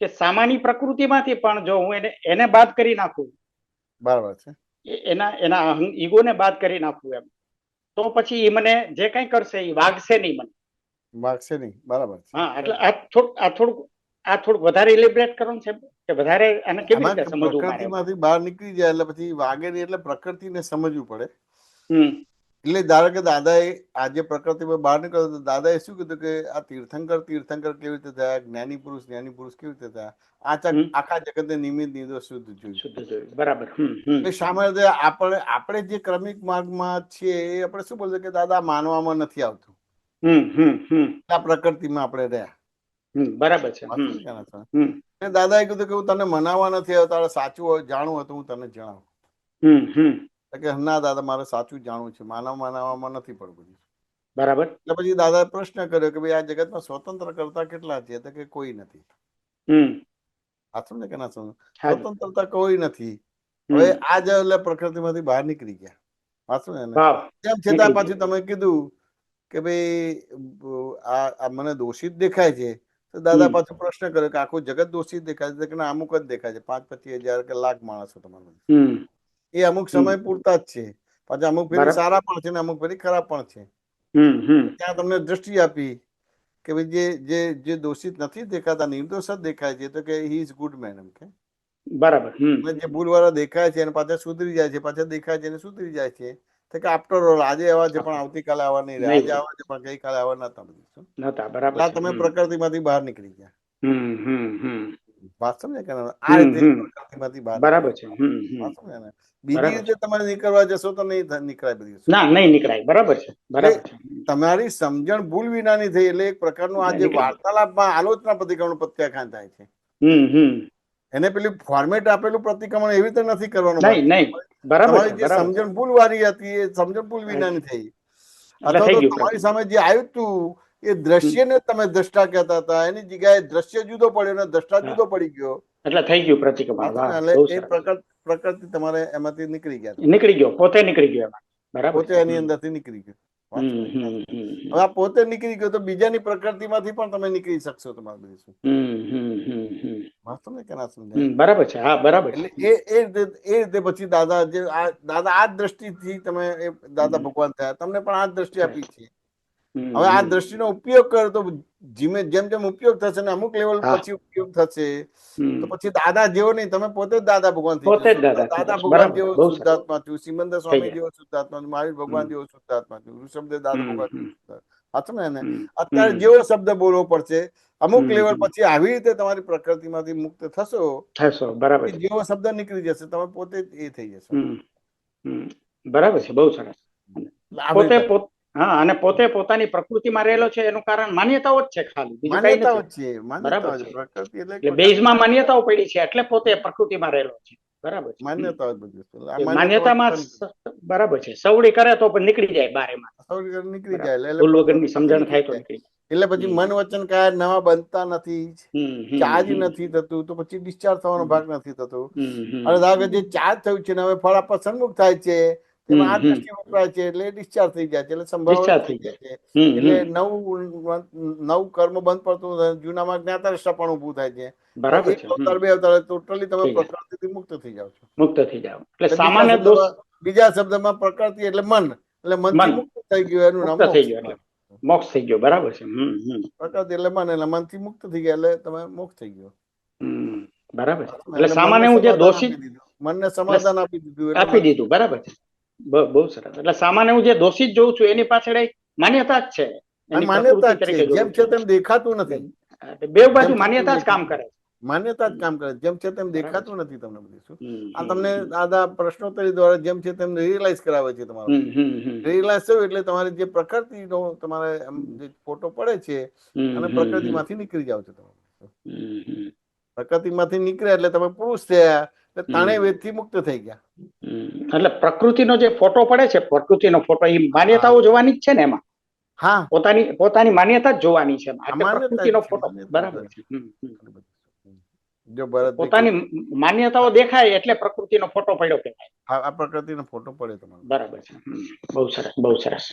કે સામાન્ય પ્રકૃતિમાંથી પણ જો હું એને બાદ કરી નાખું, બરાબર છે, એના ઈગોને બાદ કરી નાખું એમ, તો પછી એ મને જે કઈ કરશે એ વાગશે નહીં મને. વાગશે નહીં. બરાબર છે. હા, એટલે આ થોડુંક વધારે ઇલેબરેટ કરવાનું છે કે વધારે આને કેવી રીતે સમજવું મારે? પ્રકૃતિમાંથી બહાર નીકળી જાય એટલે પછી વાગે નહીં, એટલે પ્રકૃતિને સમજવું પડે. હમ એટલે ધારો કે દાદાએ આજે પ્રકૃતિમાં બહાર નીકળ્યો તો દાદાએ શું કીધું કે આ તીર્થંકર કેવી રીતે થયા, જ્ઞાની પુરુષ કેવી રીતે થયા, આખા જગતને નિમિત્ત નિર્દોષ શુદ્ધ જોયું. બરાબર. એટલે સામાન્ય રીતે આપણે જે ક્રમિક માર્ગમાં છીએ એ આપણે શું બોલશે કે દાદા માનવામાં નથી આવતું. આ પ્રકૃતિમાં આપણે રહ્યા. બરાબર છે. દાદાએ કીધું કે હું તને મનાવવા નથી આવ્યો, તારે સાચું જાણવું હતું હું તને જણાવું. કે ના દાદા, મારે સાચું જાણવું છે, માનવામાં નથી પડવું. બરાબર. એટલે પછી દાદાએ પ્રશ્ન કર્યો કે ભાઈ આ જગતમાં સ્વતંત્ર કરતા કેટલા છે? તો કે કોઈ નથી. આ સમજે કે ના સમજ? સ્વતંત્રતા કોઈ નથી. હવે આ જ એટલે પ્રકૃતિમાંથી બહાર નીકળી ગયા. વાંચો ને, તેમ છતાં પાછું તમે કીધું કે ભાઈ આ મને દોષિત દેખાય છે, તો દાદા પાછો પ્રશ્ન કર્યો કે આખું જગત દોષિત દેખાય છે કે અમુક જ દેખાય છે? 5-25,000 કે લાખ માણસો તમારા, એ અમુક સમય પૂરતા જ છે. પાછા અમુક ફેરી સારા પણ છે ને અમુક ફેરી ખરાબ પણ છે. ત્યાં તમને દ્રષ્ટિ આપી કે ભાઈ જે દોષિત નથી દેખાતા, નિર્દોષ જ દેખાય છે, તો કે હી ઇઝ ગુડ મેન એમ કે. બરાબર. જે ભૂલ વાળા દેખાય છે અને પાછા સુધરી જાય છે, પાછા દેખાય છે અને સુધરી જાય છે, તો કે આફ્ટર ઓલ આજે આવા છે પણ આવતીકાલે આવા નહીં રહે, આજે આવા છે પણ ગઈકાલે આવા નતા. બરાબર. તમે પ્રકૃતિમાંથી બહાર નીકળી ગયા. વાત સમજે કે આ રીતે પ્રકૃતિમાંથી બહાર. બરાબર છે. બીજી રીતે તમારે નીકળવા જશો તો નહીં નીકળાય. બધી નહીં નીકળાય. બરાબર છે. બરાબર છે. તમારી સમજણ ભૂલ વિનાની થઈ, એટલે એક પ્રકારનું આ જે વાર્તાલાપમાં આલોચના પ્રતિક્રમણ પ્રત્યાખ્યાન થાય છે. એને પેલું ફોર્મેટ આપેલું પ્રતિક્રમણ એવી રીતે નથી કરવાનું. તમારી જે સમજણ ભૂલ વાળી હતી એ સમજણ ભૂલ વિનાની થઈ, અથવા તો તમારી સામે જે આવ્યું હતું એ દ્રશ્યને તમે દ્રષ્ટા કહેતા હતા, એની જગ્યાએ દ્રશ્ય જુદો પડ્યો અને દ્રષ્ટા જુદો પડી ગયો, એટલે થઈ ગયું પ્રતિક્રમણ. એ પ્રકૃતિ તમારે એમાંથી નીકળી ગયા, નીકળી ગયો, પોતે નીકળી ગયો એમાં. બરાબર. પોતે એની અંદરથી નીકળી ગયો. હવે આ પોતે નીકળી ગયો તો બીજાની પ્રકૃતિમાંથી પણ તમે નીકળી શકશો. તમારે બધું વાસ્તવ કે ના સમજાય? બરાબર છે. હા, બરાબર. એટલે એ રીતે પછી દાદા આ દ્રષ્ટિથી તમે દાદા ભગવાન થયા, તમને પણ આ દ્રષ્ટિ આપી છે. હવે આ દ્રષ્ટિનો ઉપયોગ કરો તો જેમ જેમ ઉપયોગ થશે ને અમુક લેવલ પછી ઉપયોગ થશે તો પછી દાદા જેવો નહીં, તમે પોતે જ દાદા ભગવાન થઈ જશો. દાદા ભગવાન જેવો શુદ્ધાત્મા થયું, સિમંદર સ્વામી જેવો શુદ્ધાત્મા થયું, મહાવીર ભગવાન જેવો શુદ્ધાત્મા થયું, ઋષભદેવ દાદા ભગવાન. અત્યારે જેવો શબ્દ બોલવો પડશે, અમુક લેવલ પછી આવી રીતે તમારી પ્રકૃતિમાંથી મુક્ત થશો. બરાબર. જેવો શબ્દ નીકળી જશે તમે પોતે જ એ થઈ જશો. બરાબર છે. બહુ સરસ. હા, અને પોતે પોતાની પ્રકૃતિમાં રહેલો છે એનું કારણ માન્યતાઓ જ છે, ખાલી માન્યતાઓ છે. પ્રકૃતિ એટલે બેઝમાં માન્યતાઓ પડી છે, એટલે પોતે પ્રકૃતિમાં રહેલો છે. બરાબર. માન્યતાઓ માન્યતામાં બરાબર છે. સવડી કરે તો પણ નીકળી જાય બારેમાં, સવડી નીકળી જાય, ભૂલ વગરની સમજણ થાય તો નીકળી જાય. એટલે પછી મન વચન કાયા નવા બનતા નથી, ચાર્જ નથી થતું, તો પછી ડિસ્ચાર્જ થવાનો ભાગ નથી થતો. અને ધારો જે ચાર્જ થયું છે ને હવે ફળ આપવા સન્મુખ થાય છે, એમાં આ દ્રષ્ટિ વપરાય છે એટલે ડિસ્ચાર્જ થઈ જાય છે, એટલે સંભાવના થઈ જાય છે. એટલે નવું કર્મ બંધ પડતું, જૂનામાં જ્ઞાતા પણ ઉભું થાય છે. બરાબર છે. ટોટલી તમે પ્રકૃતિથી મુક્ત થઈ જાવ છો. મુક્ત થઈ જાવ એટલે સામાન્ય દોષ, બીજા શબ્દમાં પ્રકૃતિ એટલે મન, એટલે મનથી મુક્ત થઈ ગયું, એનું નામ થઈ ગયું, મોક્ષ થઈ ગયો. બરાબર છે. પ્રકૃતિ એટલે મન, એટલે મનથી મુક્ત થઈ ગયા એટલે તમે મોક્ષ થઈ ગયો. બરાબર છે. એટલે સામાન્ય હું જે દોષિત, મનને સમાધાન આપી દીધું. બરાબર છે. બહુ સરસ. એટલે સામાન્ય હું જે દોષિત જોઉં છું એની પાછળ માન્યતા જ છે. માન્યતા છે, જેમ છે તેમ દેખાતું નથી. બે બાજુ માન્યતા જ કામ કરે છે. માન્યતા જ કામ કરે, જેમ છે તેમ દેખાતું નથી તમને બધી શું. આ તમને હમ દાદા પ્રશ્નોત્તરી દ્વારા જેમ છે તેમ રિયલાઇઝ કરાવે છે તમારું. રિયલાઇઝ થયું એટલે તમારી જે પ્રકૃતિનો તમારે જે ફોટો પડે છે અને પ્રકૃતિમાંથી નીકળી જાવ છો તમે. પ્રકૃતિમાંથી નીકળ્યા એટલે તમે પુરુષ થયા, એટલે ત્રણેય વેદથી મુક્ત થઈ ગયા. એટલે પ્રકૃતિનો જે ફોટો પડે છે, પ્રકૃતિનો ફોટો, એ માન્યતાઓ જોવાની જ છે ને એમાં. હા, પોતાની માન્યતા જ જોવાની છે એમાં. એટલે માન્યતા પ્રકૃતિનો જ છે, ફોટો માન્યતા બરાબર જ છે. જો ભરત પોતાની માન્યતાઓ દેખાય એટલે પ્રકૃતિનો ફોટો પડ્યો કહેવાય. આ પ્રકૃતિનો ફોટો પડે તમારો. બરાબર છે. બહુ સરસ, બહુ સરસ.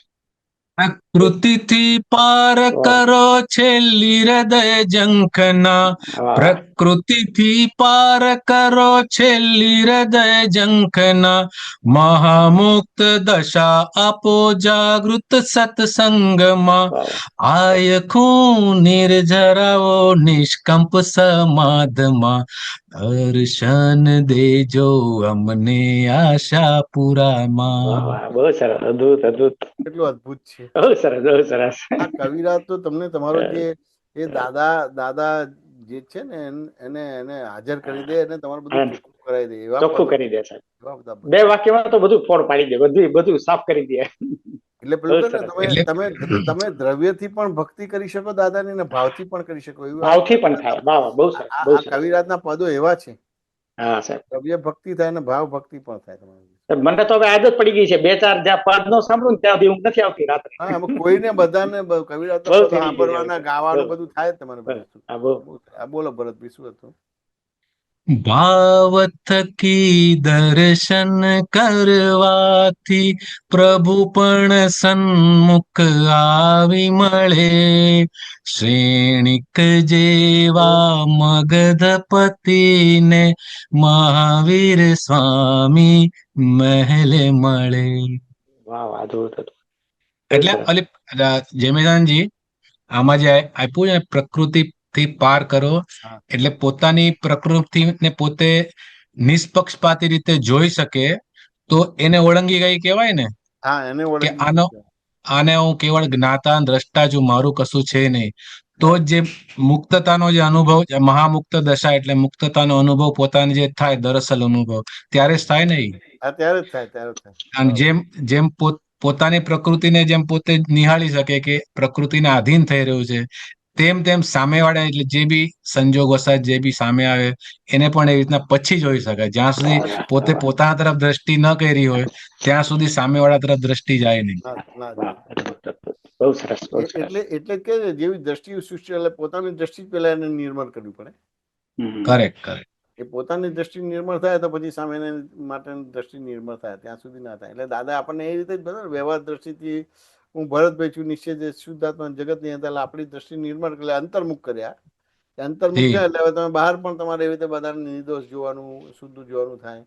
પ્રકૃતિથી પાર કરો છેલ્લી હૃદય ઝંખના, પ્રકૃતિથી પાર કરો છેલ્લી હૃદય ઝંખના, મહામુક્ત દશા આપો જાગૃત સત્સંગમાં, આયખું નિર્જરાવો નિષ્કંપ સમાધમાં, દર્શન દેજો અમને આશા પુરામાં. બહુ સરસ, અદભુત અદભુત. કેટલું અદ્ભુત છે. બહુ સરસ, બહુ સરસ. આ કવિરાજ તો તમને તમારો જે એ દાદા જે છે ને એને હાજર કરી દે અને તમારું બધું ચોખ્ખું કરાવી દે. ચોખ્ખું કરી દે સાહેબ. એવા બધા 2 વાક્યમાં તો બધું ફોડ પાડી દે, બધું સાફ કરી દે. એટલે પેલું કે ને તમે દ્રવ્યથી પણ ભક્તિ કરી શકો દાદાની ને ભાવથી પણ કરી શકો. એવું ભાવથી પણ થાય. વાહ, બહુ સરસ, બહુ સરસ. કવિરાજના પદો એવા છે. હા સાહેબ. દ્રવ્ય ભક્તિ થાય ને ભાવ ભક્તિ પણ થાય તમારી. મને તો હવે આદત પડી ગઈ છે, 2-4 જ્યાં પદ નો સાંભળું ત્યાં સુધી ઊંઘ નથી આવતી રાત્રે. હા, કોઈને બધાને કવિરાજ સાંભળવાના ગાવાનું બધું થાય જ તમારે બધું. બોલો ભરતભાઈ, શું હતું? ભાવ થકી દર્શન કરવાથી પ્રભુ પણ સન્મુખ આવી મળે, શ્રેણિક જેવા મગધપતિને મહાવીર સ્વામી મહેલે મળે. એટલે જેમેદાનજી આમાં જે આપ્યું છે પ્રકૃતિ થી પાર કરો, એટલે પોતાની પ્રકૃતિને પોતે નિષ્પક્ષપાતી રીતે જોઈ શકે તો એને ઓળંગી ગઈ કહેવાય ને. હા, એને કે આને હું કેવળ જ્ઞાતા દ્રષ્ટા છું, મારું કશું છે નહીં. તો જે મુક્તતાનો જે અનુભવ, મહામુક્ત દશા એટલે મુક્તતાનો અનુભવ પોતાને જે થાય, દરઅસલ અનુભવ ત્યારે જ થાય ને. ત્યારે જ થાય. અને જેમ પોતાની પ્રકૃતિને જેમ પોતે નિહાળી શકે કે પ્રકૃતિને આધીન થઈ રહ્યું છે, તેમ સામેવાળા એટલે જે બી સંજોગ વસાત જે બી સામે આવે એને પણ એ રીતના પછી જોઈ શકાય. જ્યાં સુધી પોતે પોતાના તરફ દ્રષ્ટિ ન કરી હોય ત્યાં સુધી સામેવાળા તરફ દ્રષ્ટિ જાય નહીં. એટલે કે જેવી દ્રષ્ટિ સૃષ્ટિ, એટલે પોતાની દ્રષ્ટિ પેલા એને નિર્માણ કરવી પડે. કરેક્ટ. એ પોતાની દ્રષ્ટિ નિર્મળ થાય તો પછી સામે માટેની દ્રષ્ટિ નિર્મળ થાય, ત્યાં સુધી ના થાય. એટલે દાદા આપણને એ રીતે જ બધા વ્યવહાર દ્રષ્ટિથી હું ભરતભાઈ છું, નિશ્ચય જે શુદ્ધાત્મા જગતની અંદર આપણી દ્રષ્ટિ નિર્માણ એટલે અંતર્મુખ કર્યા. અંતર્મુખ થયા એટલે હવે તમે બહાર પણ તમારે એવી રીતે બધાને નિર્દોષ જોવાનું, શુદ્ધ જોવાનું થાય.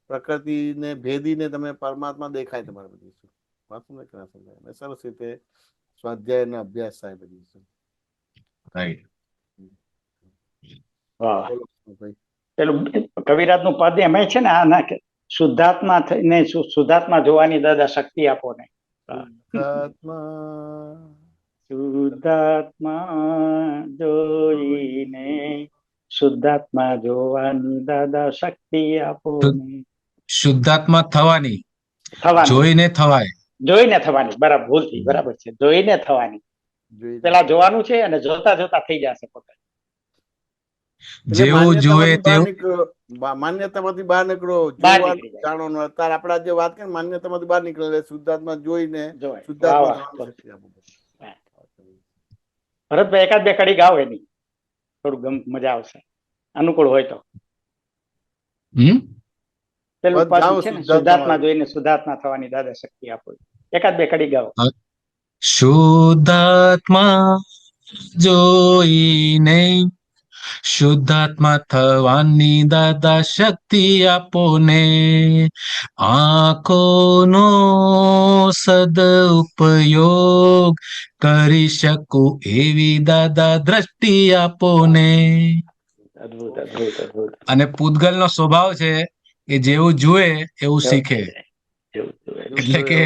પ્રકૃતિને ભેદીને તમે પરમાત્મા દેખાય તમારે બધી વાતું ને ક્યાં સમજાય. સરસ રીતે સ્વાધ્યાય અને અભ્યાસ થાય બધી. પેલું કવિરાજ નું પદ એમાં છે ને, આના શુદ્ધાત્મા થઈને શુદ્ધાત્મા જોવાની દાદા શક્તિ આપો ને. શુદ્ધાત્મા જોઈને શુદ્ધાત્મા જોવાની દાદા શક્તિ આપો ને. શુદ્ધાત્મા થવાની, જોઈને થવાય. જોઈને થવાની, બરાબર, ભૂલથી બરાબર છે. જોઈને થવાની, પેલા જોવાનું છે અને જોતા જોતા થઈ જશે પોતે. જેવું જુએ તેવું. માન્યતામાંથી બહાર નીકળો, જાણવાનું. અત્યારે આપડા જે વાત કરી માન્યતામાંથી બહાર નીકળે, શુદ્ધાત્મા જોઈને ભરતભાઈ એકાદ 2 કડી ગાવ એની, થોડું મજા આવશે, અનુકૂળ હોય તો. પેલું પદ છે ને, શુદ્ધાત્મા જોઈને શુદ્ધાત્મા થવાની દાદા શક્તિ આપો, એકાદ 2 કડી ગાવ. શુદ્ધાત્મા જોઈને શુદ્ધાત્મા થવાની દાદા શક્તિ આપો ને, આંખોનો સદઉપયોગ કરી શકું એવી દાદા દ્રષ્ટિ આપો ને. અને પૂતગલનો સ્વભાવ છે એ જેવું જુએ એવું શીખે. એટલે કે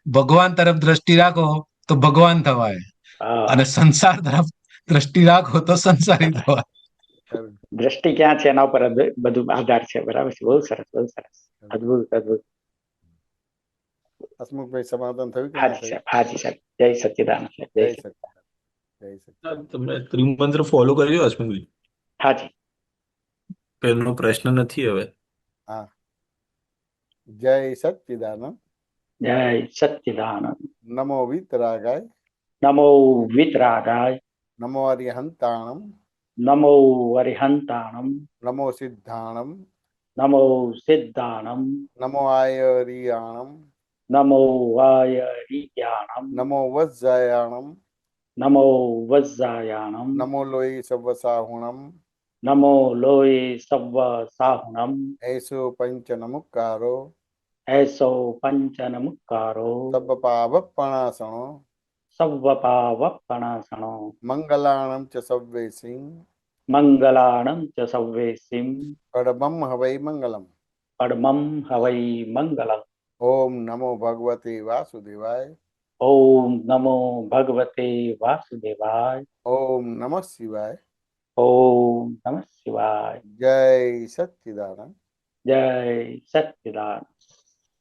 ભગવાન તરફ દ્રષ્ટિ રાખો તો ભગવાન થવાય, અને સંસાર તરફ દ્રષ્ટિ રાખો તો સંસારી થવાય. ખરું. દ્રષ્ટિ ક્યાં છે એના ઉપર બધું આધાર છે. બરાબર છે. બહુ સરસ, બહુ સરસ, અદભુત, અદભુત. હસમુખભાઈ સમાધાન થયું કે ના હાજી થયું? સાહેબ, હાજી સાહેબ. જય સચ્ચિદાનંદ સાહેબ, જય જય સચ્ચિદાનંદ. સચિદાનંદ, જય સચિદાનંદ. તમે ત્રિમંત્ર ફોલો કર્યો હસમુખભાઈ? હાજી. એમનો પ્રશ્ન નથી હવે. હા, જય સચિદાનંદ. જય સચ્ચિદાનંદ. નમો વિતરાગાય, નમો વિતરાગાય, નમો અરિહંતાણમ, નમો અરિહંતાણમ, નમો સિદ્ધાણમ, નમો સિદ્ધાણમ, નમો આયરિયાણમ, નમો વાયરિયાણમ, નમો વજ્જાયાણમ, નમો વજ્જાયાણમ, નમો લોહી સવસાહુણમ, નમો લોય સવ્વ સાહુણમ, એસો પંચ નમુકારો, એસો પંચનમુક્કારો, સબ પાપ પણાસણો, સવ્વ પાવપણાસણો, મંગલાણમ ચ સવ્વે સિંહ, મંગલાણં ચ સવ્વેસિમ, કડબમ હવૈ મંગલમ. પડમં હવૈ મંગલમ. ઓમ નમો ભગવતે વાસુદેવાય. ઓમ નમો ભગવતે વાસુદેવાય. ઓમ નમઃ શિવાય. ઓમ નમઃ શિવાય. જય સચ્ચિદાનંદ. જય સચ્ચિદાનંદ.